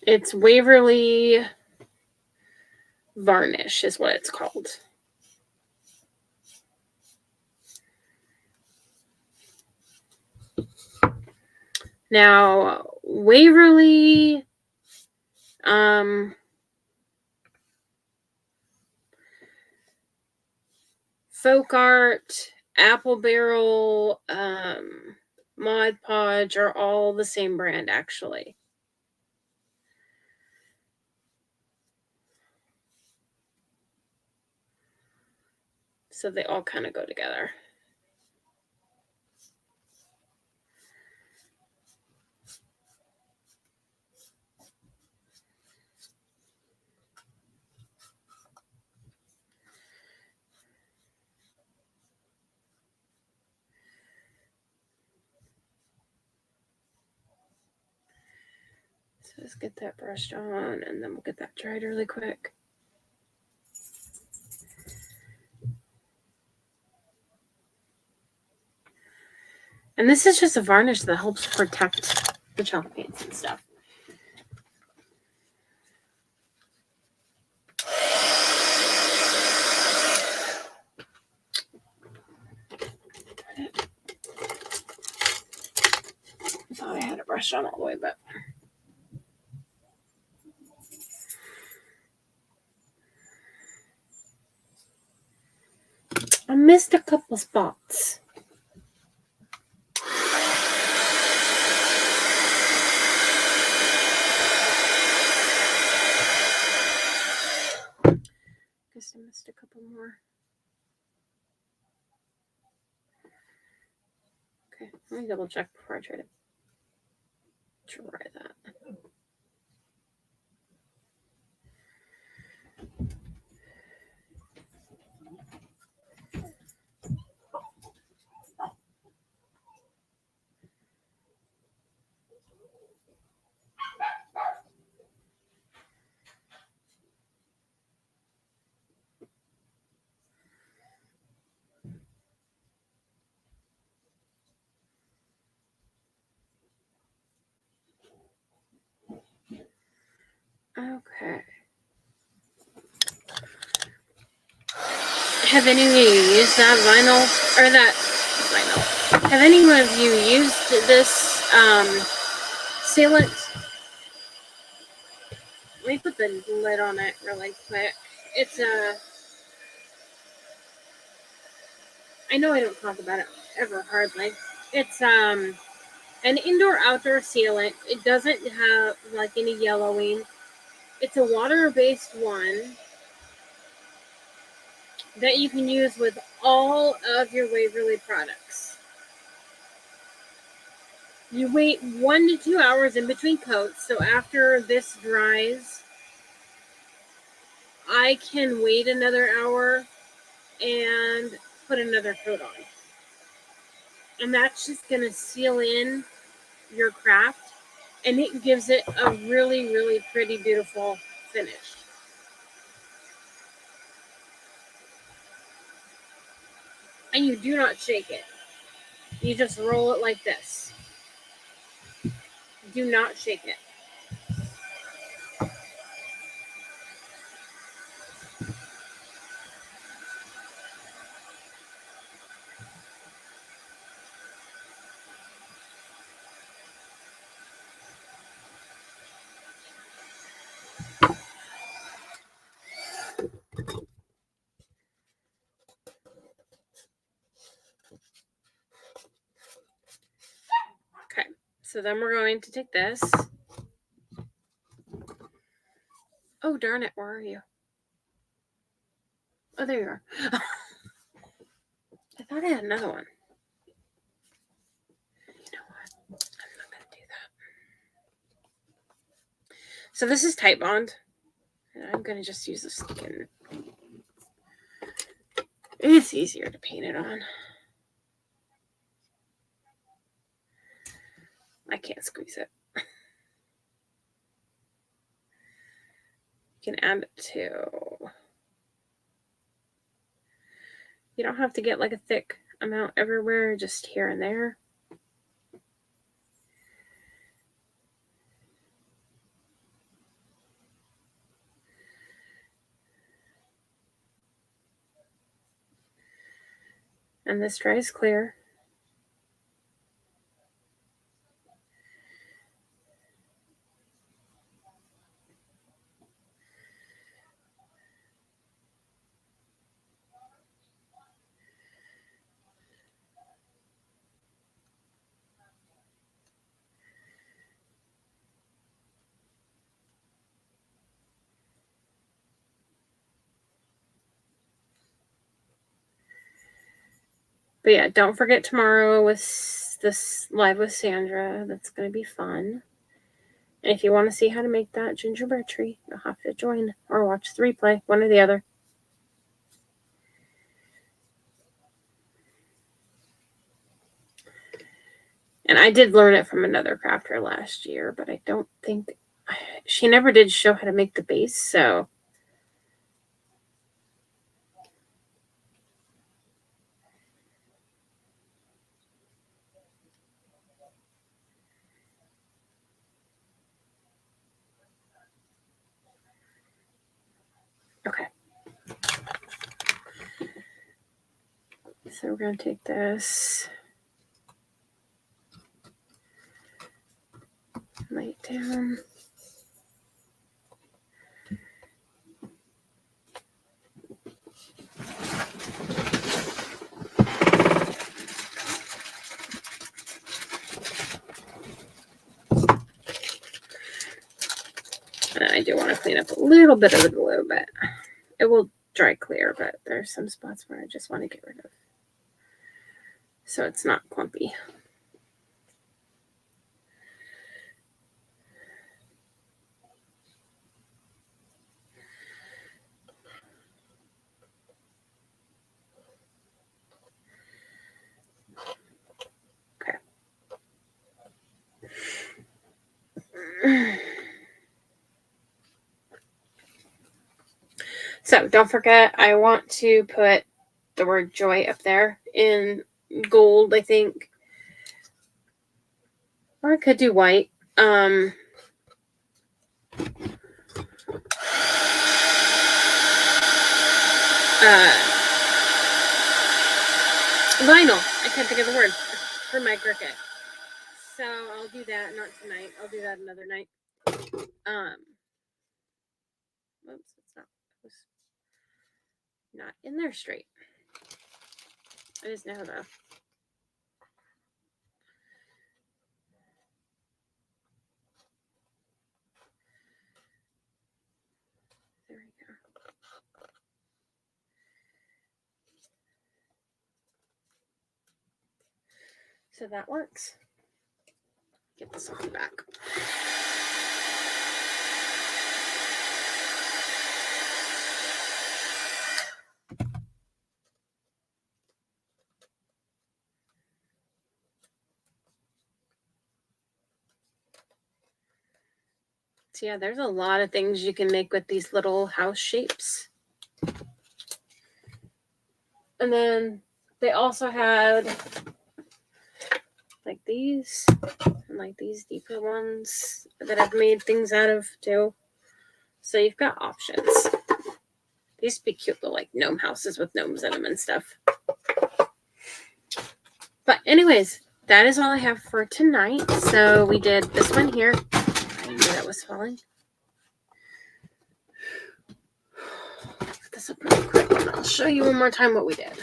It's Waverly Varnish is what it's called. Now, Waverly, Folk Art, Apple Barrel, Mod Podge are all the same brand, actually. So they all kind of go together. So let's get that brushed on, and then we'll get that dried really quick. And this is just a varnish that helps protect the chalk paints and stuff. I thought I had it brushed on all the way, but I missed a couple spots. Guess I missed a couple more. Okay, let me double check before I try that. Okay. Have any of you used that vinyl or that vinyl? Have any of you used this sealant? Let me put the lid on it really quick. It's I know I don't talk about it ever hardly. It's an indoor-outdoor sealant. It doesn't have like any yellowing. It's a water-based one that you can use with all of your Waverly products. You wait 1 to 2 hours in between coats. So after this dries, I can wait another hour and put another coat on. And that's just going to seal in your craft. And it gives it a really, really pretty, beautiful finish. And you do not shake it. You just roll it like this. Do not shake it. So then we're going to take this. Oh, darn it. Where are you? Oh, there you are. I thought I had another one. You know what? I'm not going to do that. So this is Titebond. And I'm going to just use the skin. It's easier to paint it on. I can't squeeze it. You can add it to... You don't have to get like a thick amount everywhere, just here and there. And this dries clear. But yeah, don't forget tomorrow with this live with Sandra. That's going to be fun. And if you want to see how to make that gingerbread tree, you'll have to join or watch the replay, one or the other. And I did learn it from another crafter last year, but I don't think... She never did show how to make the base, so... Okay. So we're going to take this, lay it down. And I do want to clean up a little bit of the glue, but it will dry clear, but there's some spots where I just want to get rid of, so it's not clumpy. Okay. So don't forget, I want to put the word joy up there in gold, I think. Or I could do white. Vinyl. I can't think of the word for my Cricut. So I'll do that, not tonight. I'll do that another night. Oops, it's not. It was not in there straight. It is now though. There we go. So that works. Get this on the back. So yeah, there's a lot of things you can make with these little house shapes. And then they also had like these and like these deeper ones that I've made things out of too. So you've got options. These would be cute little like gnome houses with gnomes in them and stuff. But anyways, that is all I have for tonight. So we did this one here. I knew that was falling. Put this up really quick and I'll show you one more time what we did.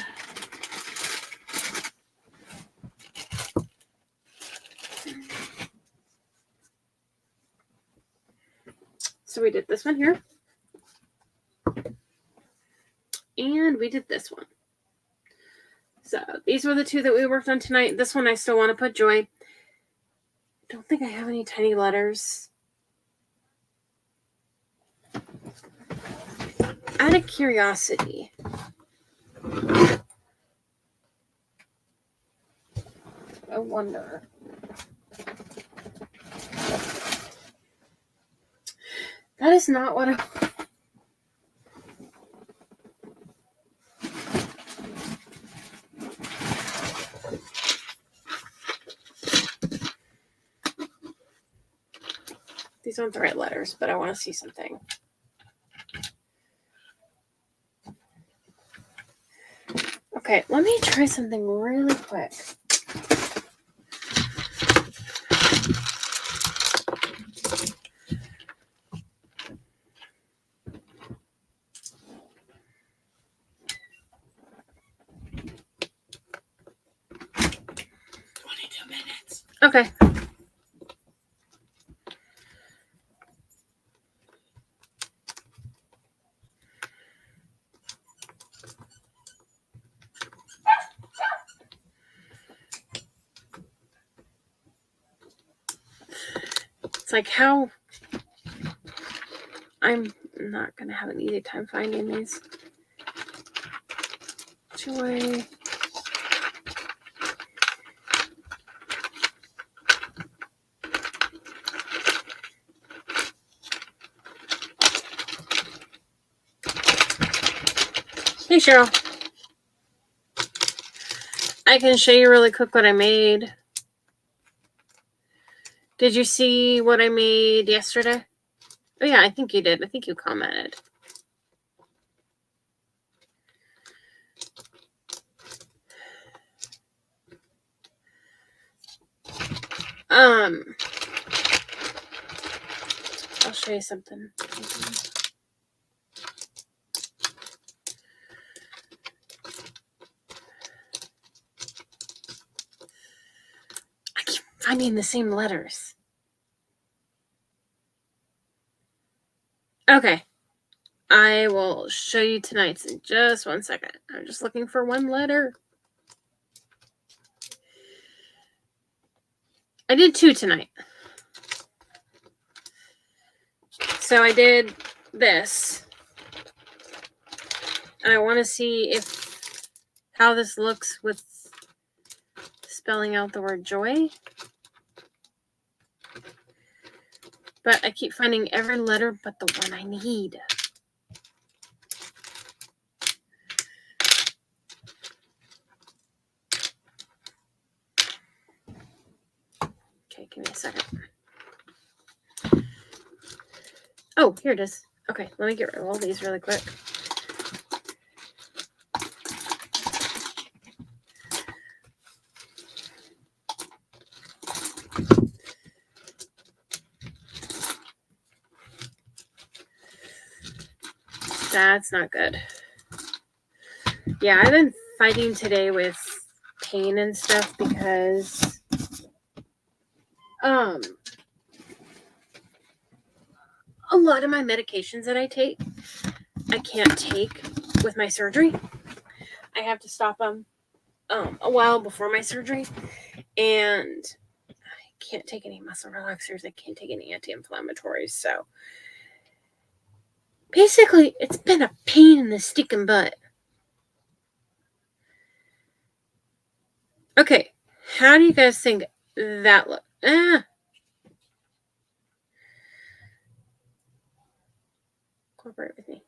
So we did this one here. And we did this one. So these were the two that we worked on tonight. This one I still want to put Joy. Don't think I have any tiny letters. Out of curiosity, I wonder. That is not what I... These aren't the right letters, but I want to see something. Okay, let me try something really quick. Okay. It's like how I'm not going to have an easy time finding these. Joy. Hey, Cheryl. I can show you really quick what I made. Did you see what I made yesterday? Oh, yeah, I think you did. I think you commented. I'll show you something. I keep finding the same letters. Okay. I will show you tonight's in just 1 second. I'm just looking for one letter. I did 2 tonight. So I did this. And I want to see how this looks with spelling out the word joy. But I keep finding every letter but the one I need. Okay, give me a second. Oh, here it is. Okay, let me get rid of all these really quick. That's not good. Yeah, I've been fighting today with pain and stuff because a lot of my medications that I take, I can't take with my surgery. I have to stop them a while before my surgery, and I can't take any muscle relaxers. I can't take any anti-inflammatories. So basically, it's been a pain in the stinking butt. Okay, how do you guys think that looks? Cooperate with me.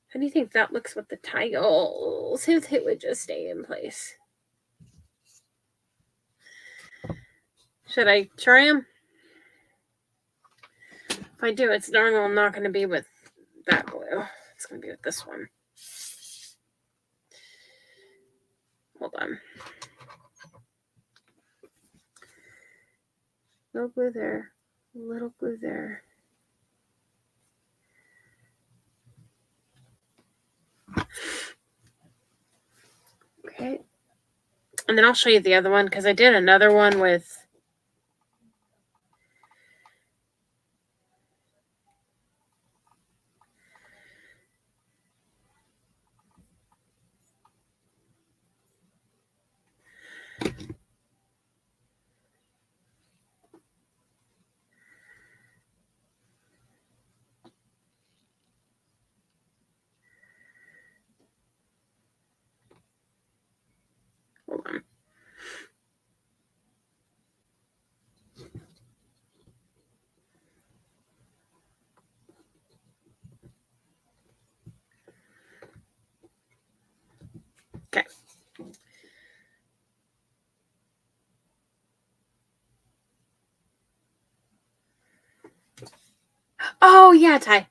How do you think that looks with the tiles if it would just stay in place? Should I try them? If I do, it's darn well not going to be with that glue. It's going to be with this one. Hold on. Little glue there. Little glue there. Okay. And then I'll show you the other one because I did another one with Hold on. Okay. Oh, yeah, Ty.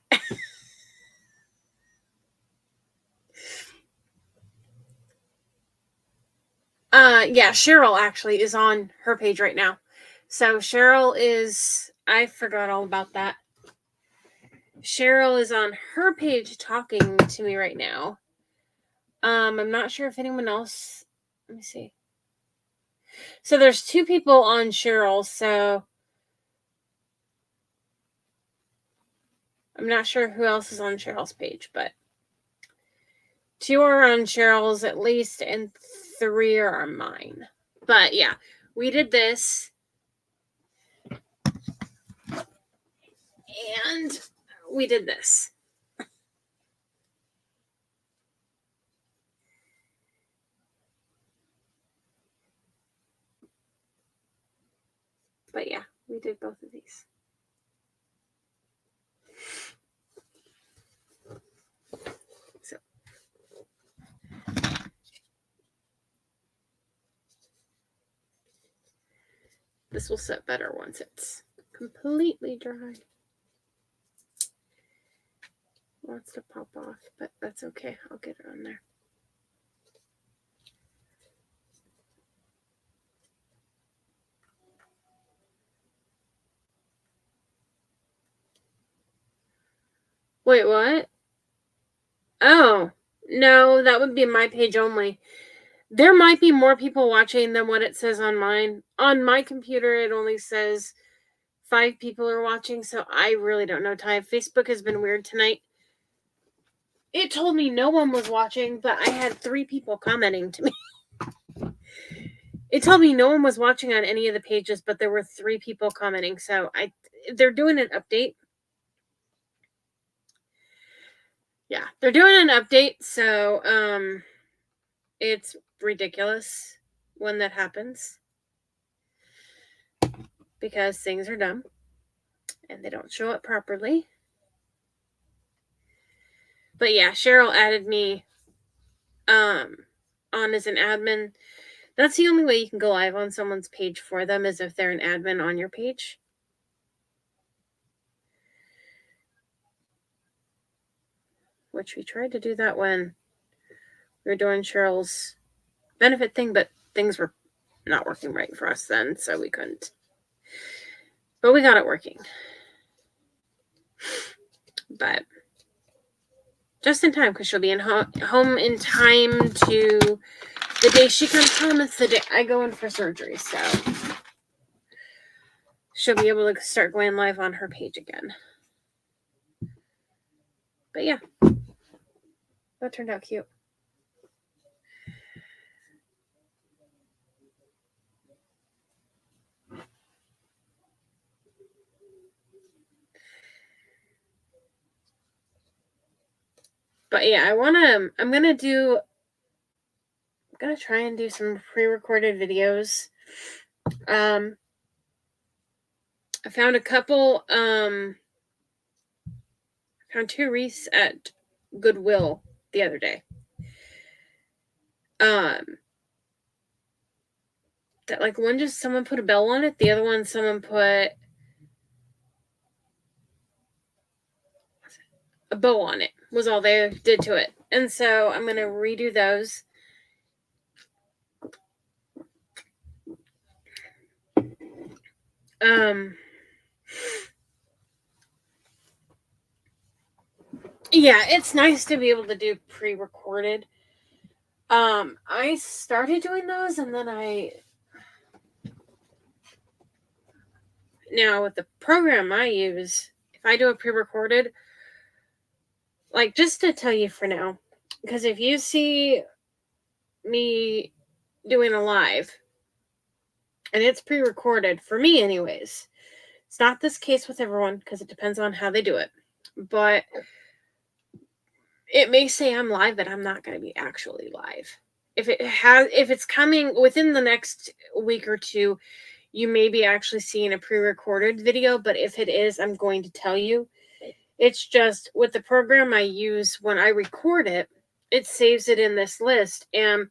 Yeah, Cheryl actually is on her page right now. So Cheryl is, I forgot all about that. Cheryl is on her page talking to me right now. I'm not sure if anyone else, let me see. So there's 2 people on Cheryl, so I'm not sure who else is on Cheryl's page, but 2 are on Cheryl's at least, and 3 are on mine. But yeah, we did this. And we did this. But yeah, we did both of these. So this will set better once it's completely dry. Wants to pop off, but that's okay. I'll get it on there. Wait, what? Oh, no, that would be my page only. There might be more people watching than what it says on mine. On my computer, it only says 5 people are watching, so I really don't know, Ty. Facebook has been weird tonight. It told me no one was watching, but I had 3 people commenting to me. It told me no one was watching on any of the pages, but there were 3 people commenting. So they're doing an update. Yeah, they're doing an update. So it's ridiculous when that happens because things are dumb and they don't show up properly. But yeah, Cheryl added me on as an admin. That's the only way you can go live on someone's page for them is if they're an admin on your page. Which we tried to do that when we were doing Cheryl's benefit thing, but things were not working right for us then, so we couldn't. But we got it working. But just in time, because she'll be in home in time to the day she comes home. It's the day I go in for surgery, so she'll be able to start going live on her page again. But yeah, that turned out cute. But yeah, I'm gonna try and do some pre-recorded videos. I found a couple, found 2 wreaths at Goodwill the other day. That like one just someone put a bell on it, the other one someone put a bow on it, was all they did to it. And so I'm gonna redo those. Yeah, it's nice to be able to do pre-recorded. I started doing those and then now with the program I use, if I do a pre-recorded, like just to tell you for now, because if you see me doing a live and it's pre-recorded, for me anyways, it's not this case with everyone because it depends on how they do it, but it may say I'm live, but I'm not going to be actually live. if it's coming within the next week or two, you may be actually seeing a pre-recorded video, but if it is, I'm going to tell you. It's just with the program I use when I record it, it saves it in this list, and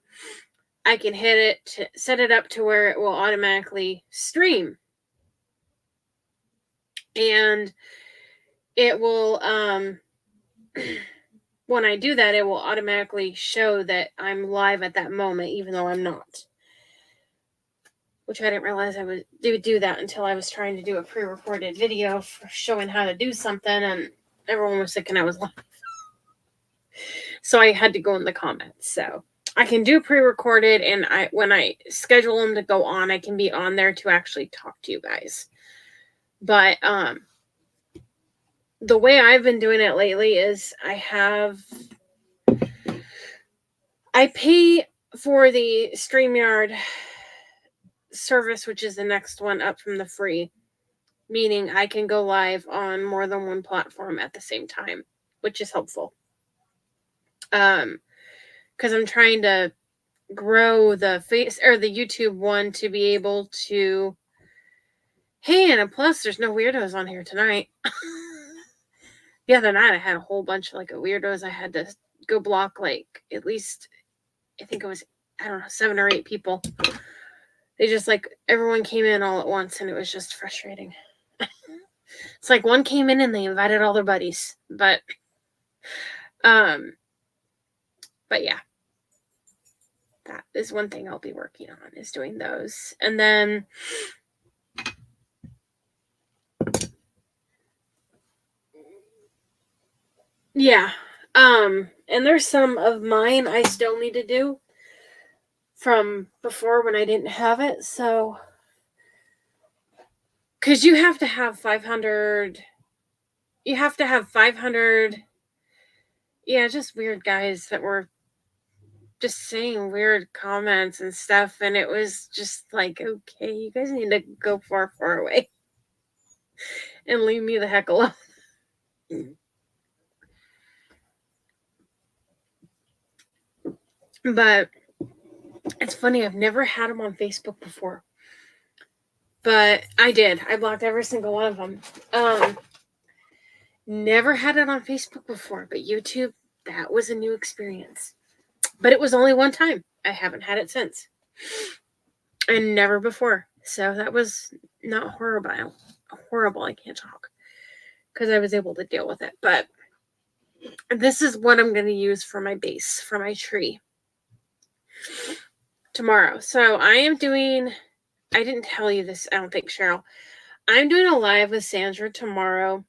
I can hit it to set it up to where it will automatically stream. And it will, when I do that, it will automatically show that I'm live at that moment, even though I'm not. Which I didn't realize I would do that until I was trying to do a pre-recorded video for showing how to do something, and everyone was thinking I was live. So I had to go in the comments. So I can do pre-recorded, and when I schedule them to go on, I can be on there to actually talk to you guys. But the way I've been doing it lately is I pay for the StreamYard service, which is the next one up from the free, meaning I can go live on more than one platform at the same time, which is helpful. Because I'm trying to grow the YouTube one to be able to. Hey, and plus, there's no weirdos on here tonight. The other night, I had a whole bunch of weirdos. I had to go block at least, I think it was, 7 or 8 people. They just everyone came in all at once, and it was just frustrating. It's like one came in and they invited all their buddies, but yeah, that is one thing I'll be working on, is doing those. And then yeah, and there's some of mine I still need to do from before when I didn't have it. So, because you have to have 500, just weird guys that were just saying weird comments and stuff, and it was just okay, you guys need to go far, far away and leave me the heck alone. But it's funny, I've never had them on Facebook before, but I did. I blocked every single one of them. Never had it on Facebook before, but YouTube, that was a new experience. But it was only one time. I haven't had it since. And never before. So that was not horrible. I can't talk. Because I was able to deal with it. But this is what I'm going to use for my base, for my tree tomorrow. So I didn't tell you this, I don't think, Cheryl. I'm doing a live with Sandra tomorrow,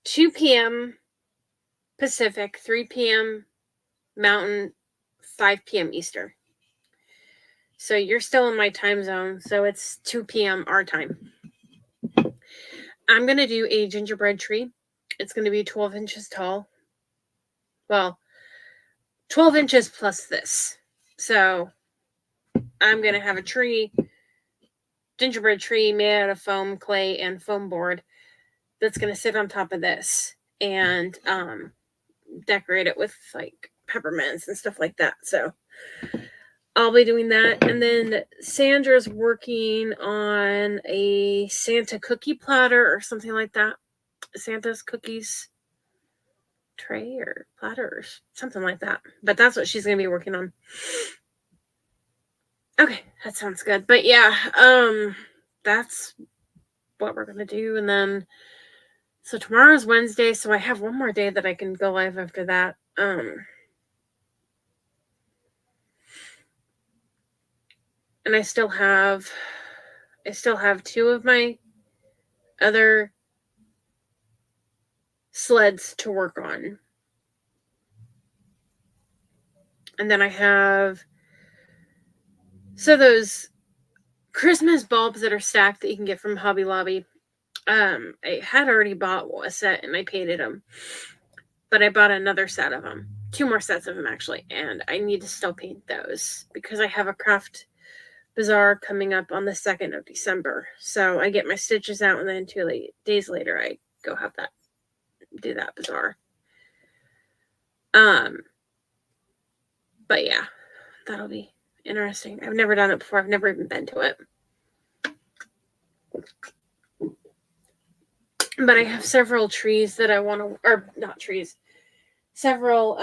2 p.m. Pacific, 3 p.m. Mountain, 5 p.m. Eastern. So you're still in my time zone, so it's 2 p.m. our time. I'm going to do a gingerbread tree. It's going to be 12 inches tall. Well, 12 inches plus this. So I'm going to have a gingerbread tree made out of foam, clay, and foam board that's going to sit on top of this and decorate it with peppermints and stuff like that. So I'll be doing that. And then Sandra's working on a Santa cookie platter or something like that. Santa's cookies tray or platter or something like that. But that's what she's going to be working on. Okay, that sounds good. But yeah, that's what we're going to do. And then, so tomorrow's Wednesday, so I have one more day that I can go live after that. And I still have 2 of my other sleds to work on. And then I have those Christmas bulbs that are stacked that you can get from Hobby Lobby. I had already bought a set and I painted them. But I bought another set of them. 2 more sets of them, actually. And I need to still paint those because I have a craft bazaar coming up on the 2nd of December. So I get my stitches out, and then 2 days later I go do that bazaar. But yeah, that'll be interesting. I've never done it before. I've never even been to it. But I have several trees that I want to, or not trees, several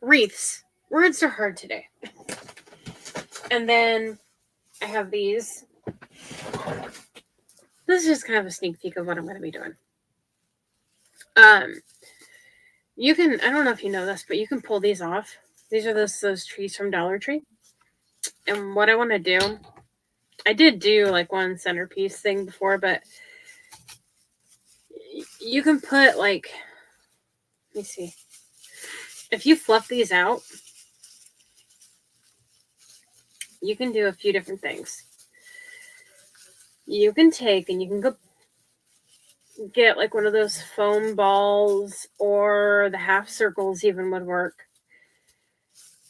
wreaths. Words are hard today. And then I have these. This is just kind of a sneak peek of what I'm going to be doing. You can, I don't know if you know this, but you can pull these off. These are those trees from Dollar Tree. And what I want to do, I did do like one centerpiece thing before, but you can put like, let me see. If you fluff these out, you can do a few different things. You can take and you can go get like one of those foam balls, or the half circles even would work,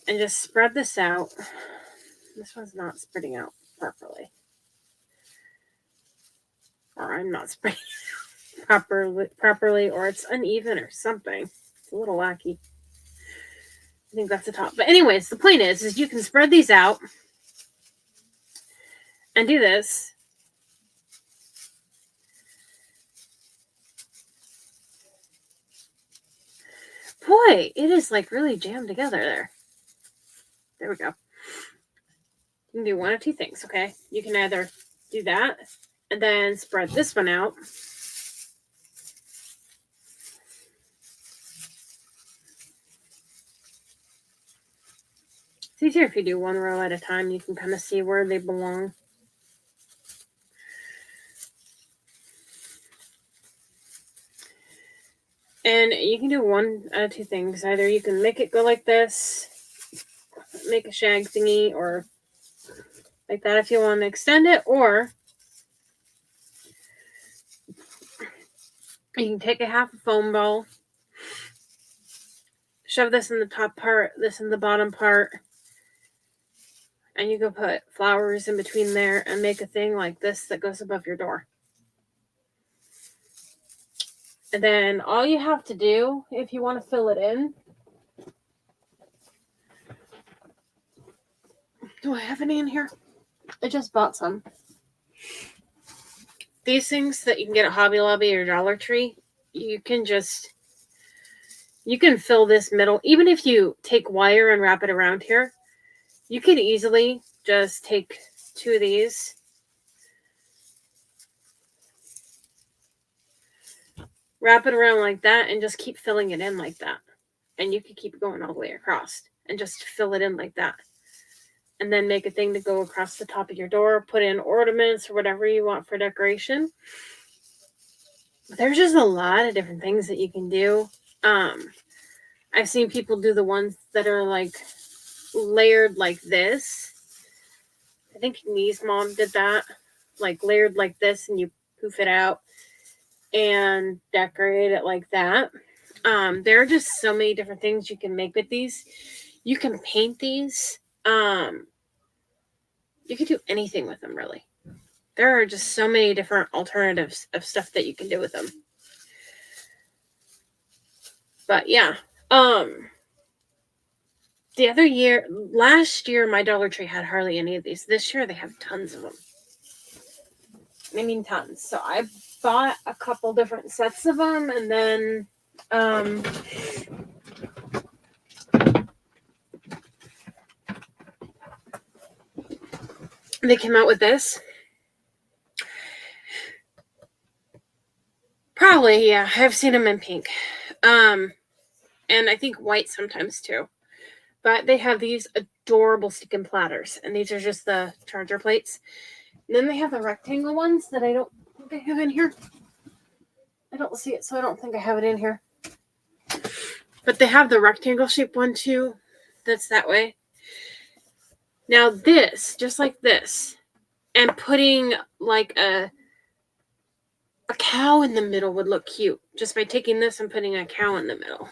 and just spread this out. This one's not spreading out properly, or I'm not spreading it properly, or it's uneven or something. It's a little wacky. I think that's the top. But anyways, the point is you can spread these out and do this. Boy, it is like really jammed together there. There we go. You can do one of two things, okay? You can either do that and then spread this one out. It's easier if you do one row at a time. You can kind of see where they belong. And you can do one out of two things. Either you can make it go like this, make a shag thingy, or like that if you want to extend it, or you can take a half a foam ball, shove this in the top part, this in the bottom part, and you can put flowers in between there and make a thing like this that goes above your door. And then all you have to do, if you want to fill it in, do I have any in here? I just bought some. These things that you can get at Hobby Lobby or Dollar Tree, you can fill this middle. Even if you take wire and wrap it around here, you can easily just take two of these, wrap it around like that, and just keep filling it in like that. And you can keep going all the way across and just fill it in like that. And then make a thing to go across the top of your door, put in ornaments or whatever you want for decoration. There's just a lot of different things that you can do. I've seen people do the ones that are like layered like this. I think Nee's mom did that, like layered like this, and you poof it out and decorate it like that. There are just so many different things you can make with these. You can paint these. You can do anything with them, really. There are just so many different alternatives of stuff that you can do with them. But yeah, last year, my Dollar Tree had hardly any of these. This year, they have tons of them. I mean, tons. So I bought a couple different sets of them, and then they came out with this. Probably, yeah. I've seen them in pink. And I think white sometimes too. But they have these adorable stickin' platters, and these are just the charger plates. And then they have the rectangle ones that I don't think I have in here. I don't see it, so I don't think I have it in here. But they have the rectangle shaped one too, that's that way. Now this, just like this, and putting like a cow in the middle would look cute. Just by taking this and putting a cow in the middle.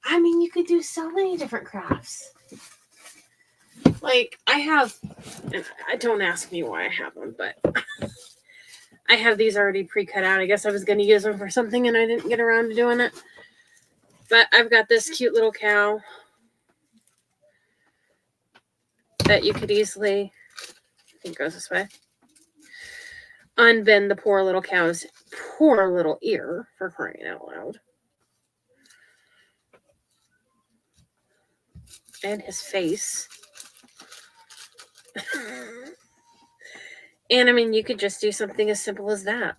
I mean, you could do so many different crafts. Like, I have, and don't ask me why I have them, but I have these already pre-cut out. I guess I was going to use them for something and I didn't get around to doing it. But I've got this cute little cow that you could easily, I think it goes this way, unbend the poor little cow's poor little ear, for crying out loud. And his face. And I mean, you could just do something as simple as that.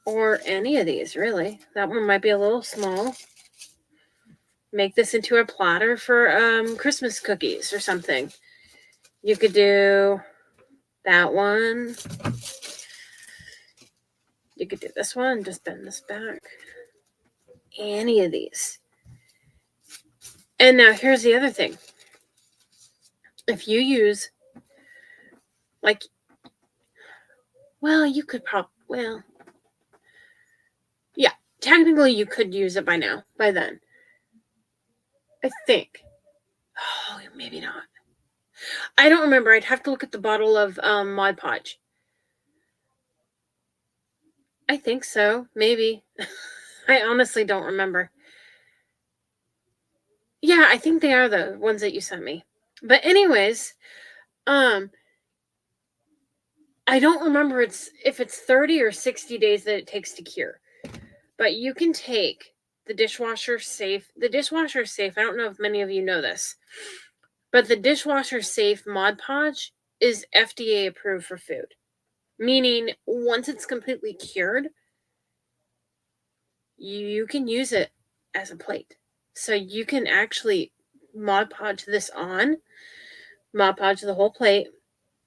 Or any of these, really. That one might be a little small. Make this into a platter for Christmas cookies or something. You could do that one. You could do this one. Just bend this back. Any of these. And now here's the other thing. If you use, like, well, you could probably, well, yeah, technically you could use it by then. I think. Oh, maybe not. I don't remember. I'd have to look at the bottle of Mod Podge. I think so. Maybe. I honestly don't remember. Yeah, I think they are the ones that you sent me. But anyways, I don't remember if it's 30 or 60 days that it takes to cure. But you can take the dishwasher safe. The dishwasher safe, I don't know if many of you know this, but the dishwasher safe Mod Podge is FDA approved for food. Meaning, once it's completely cured, you can use it as a plate. So you can actually Mod Podge this on, Mod Podge the whole plate,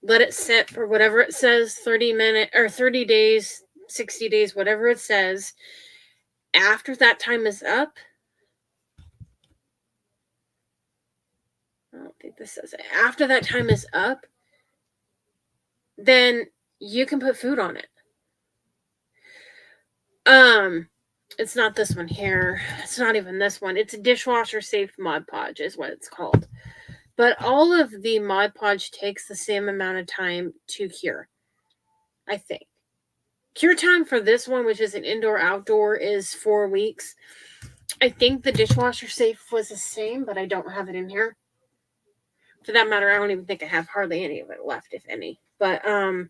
let it sit for whatever it says, 30 minutes or 30 days, 60 days, whatever it says. After that time is up, I don't think this says it. After that time is up, then you can put food on it. It's not this one here. It's not even this one. It's a dishwasher safe Mod Podge is what it's called. But all of the Mod Podge takes the same amount of time to cure, I think. Cure time for this one, which is an indoor-outdoor, is 4 weeks. I think the dishwasher safe was the same, but I don't have it in here. For that matter, I don't even think I have hardly any of it left, if any. But I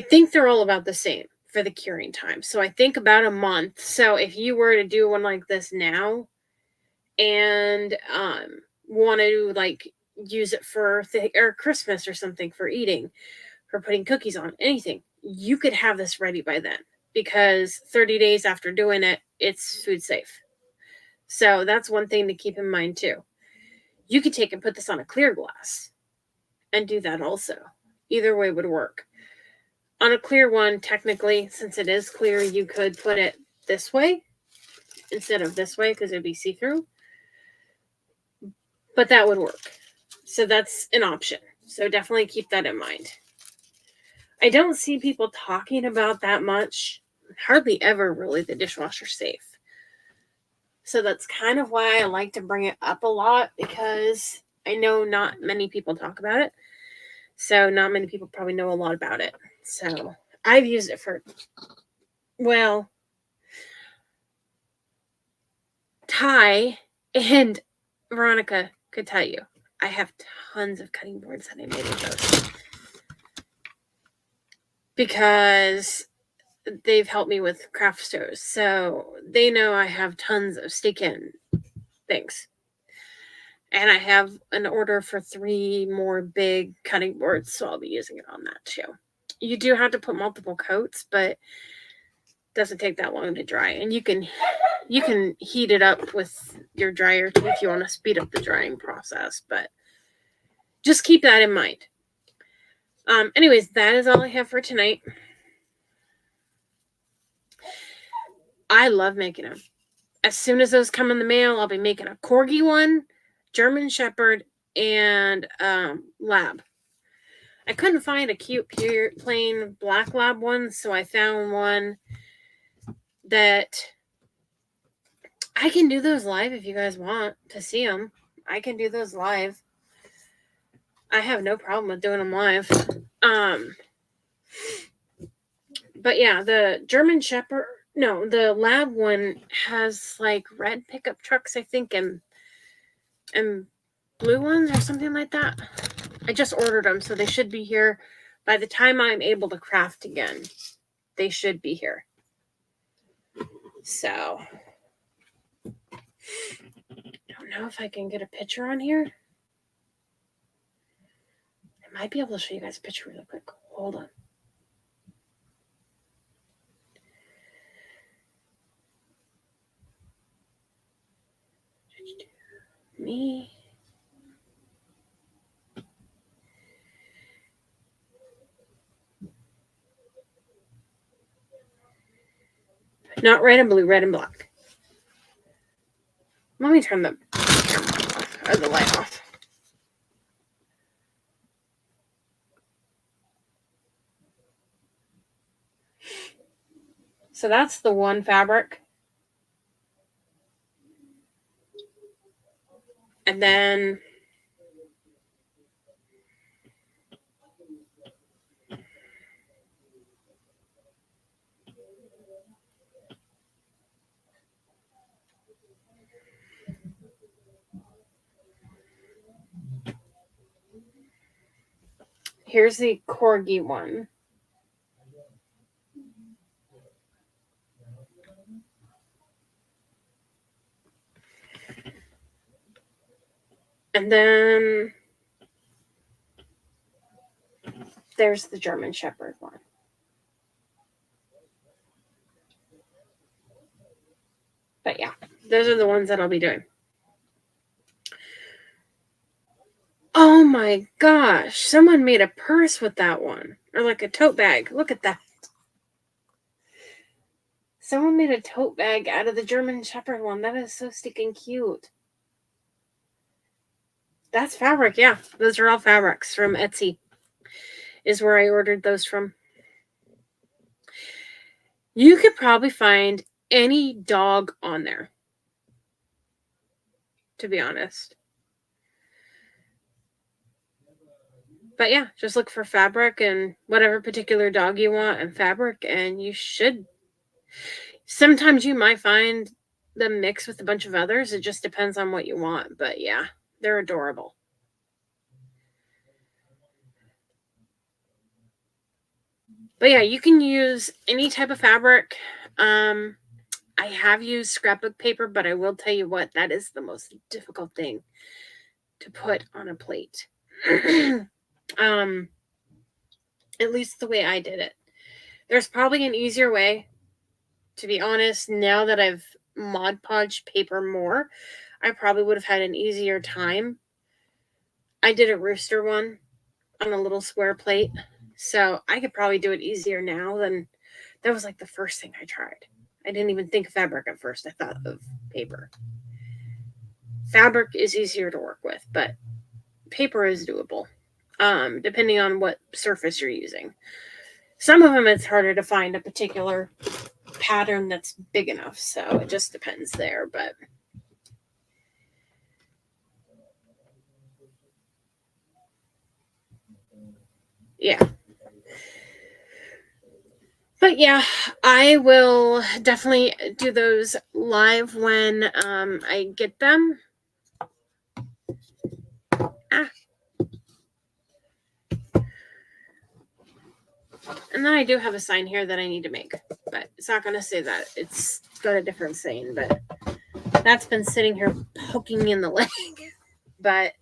think they're all about the same for the curing time. So I think about a month. So if you were to do one like this now and want to like use it for or Christmas or something for eating, for putting cookies on, anything, you could have this ready by then because 30 days after doing it, it's food safe. So that's one thing to keep in mind too. You could take and put this on a clear glass and do that also. Either way would work. On a clear one, technically, since it is clear, you could put it this way instead of this way because it would be see-through. But that would work. So that's an option. So definitely keep that in mind. I don't see people talking about that much, hardly ever really, the dishwasher safe. So that's kind of why I like to bring it up a lot because I know not many people talk about it. So not many people probably know a lot about it. So I've used it for, well, Ty and Veronica could tell you. I have tons of cutting boards that I made with those. Because they've helped me with craft stores. So they know I have tons of stick-in things. And I have an order for 3 more big cutting boards, so I'll be using it on that too. You do have to put multiple coats, but it doesn't take that long to dry. And you can heat it up with your dryer too if you want to speed up the drying process. But just keep that in mind. Anyways, that is all I have for tonight. I love making them. As soon as those come in the mail, I'll be making a Corgi one, German Shepherd, and Lab. I couldn't find a cute, pure, plain black Lab one, so I found one that I can do those live if you guys want to see them. I can do those live. I have no problem with doing them live. But yeah, the German Shepherd, no, the lab one has like red pickup trucks, I think, and blue ones or something like that. I just ordered them, so they should be here by the time I'm able to craft again. They should be here. So, I don't know if I can get a picture on here. I might be able to show you guys a picture really quick. Hold on. Me. Not red and blue, red and black. Let me turn the camera off, or the light off. So that's the one fabric. And then here's the corgi one. And then there's the German Shepherd one. But yeah, those are the ones that I'll be doing. Oh my gosh, someone made a purse with that one. Or like a tote bag. Look at that. Someone made a tote bag out of the German Shepherd one. That is so stinking cute. That's fabric, yeah. Those are all fabrics from Etsy. Is where I ordered those from. You could probably find any dog on there, to be honest. But yeah, just look for fabric and whatever particular dog you want and fabric, and you should. Sometimes you might find them mixed with a bunch of others. It just depends on what you want. But yeah, they're adorable. But yeah, you can use any type of fabric. I have used scrapbook paper, but I will tell you what, that is the most difficult thing to put on a plate. At least the way I did it. There's probably an easier way. To be honest, now that I've Mod Podged paper more, I probably would have had an easier time. I did a rooster one on a little square plate, so I could probably do it easier now than that was like the first thing I tried. I didn't even think of fabric at first. I thought of paper. Fabric is easier to work with, but paper is doable, depending on what surface you're using. Some of them it's harder to find a particular pattern that's big enough, so it just depends there. But yeah. But yeah, I will definitely do those live when I get them. And then I do have a sign here that I need to make, but it's not going to say that. It's got a different saying, but that's been sitting here poking me in the leg. But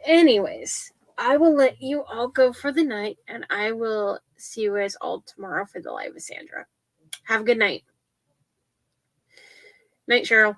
anyways, I will let you all go for the night, and I will see you guys all tomorrow for the live with Sandra. Have a good night. Night, Cheryl.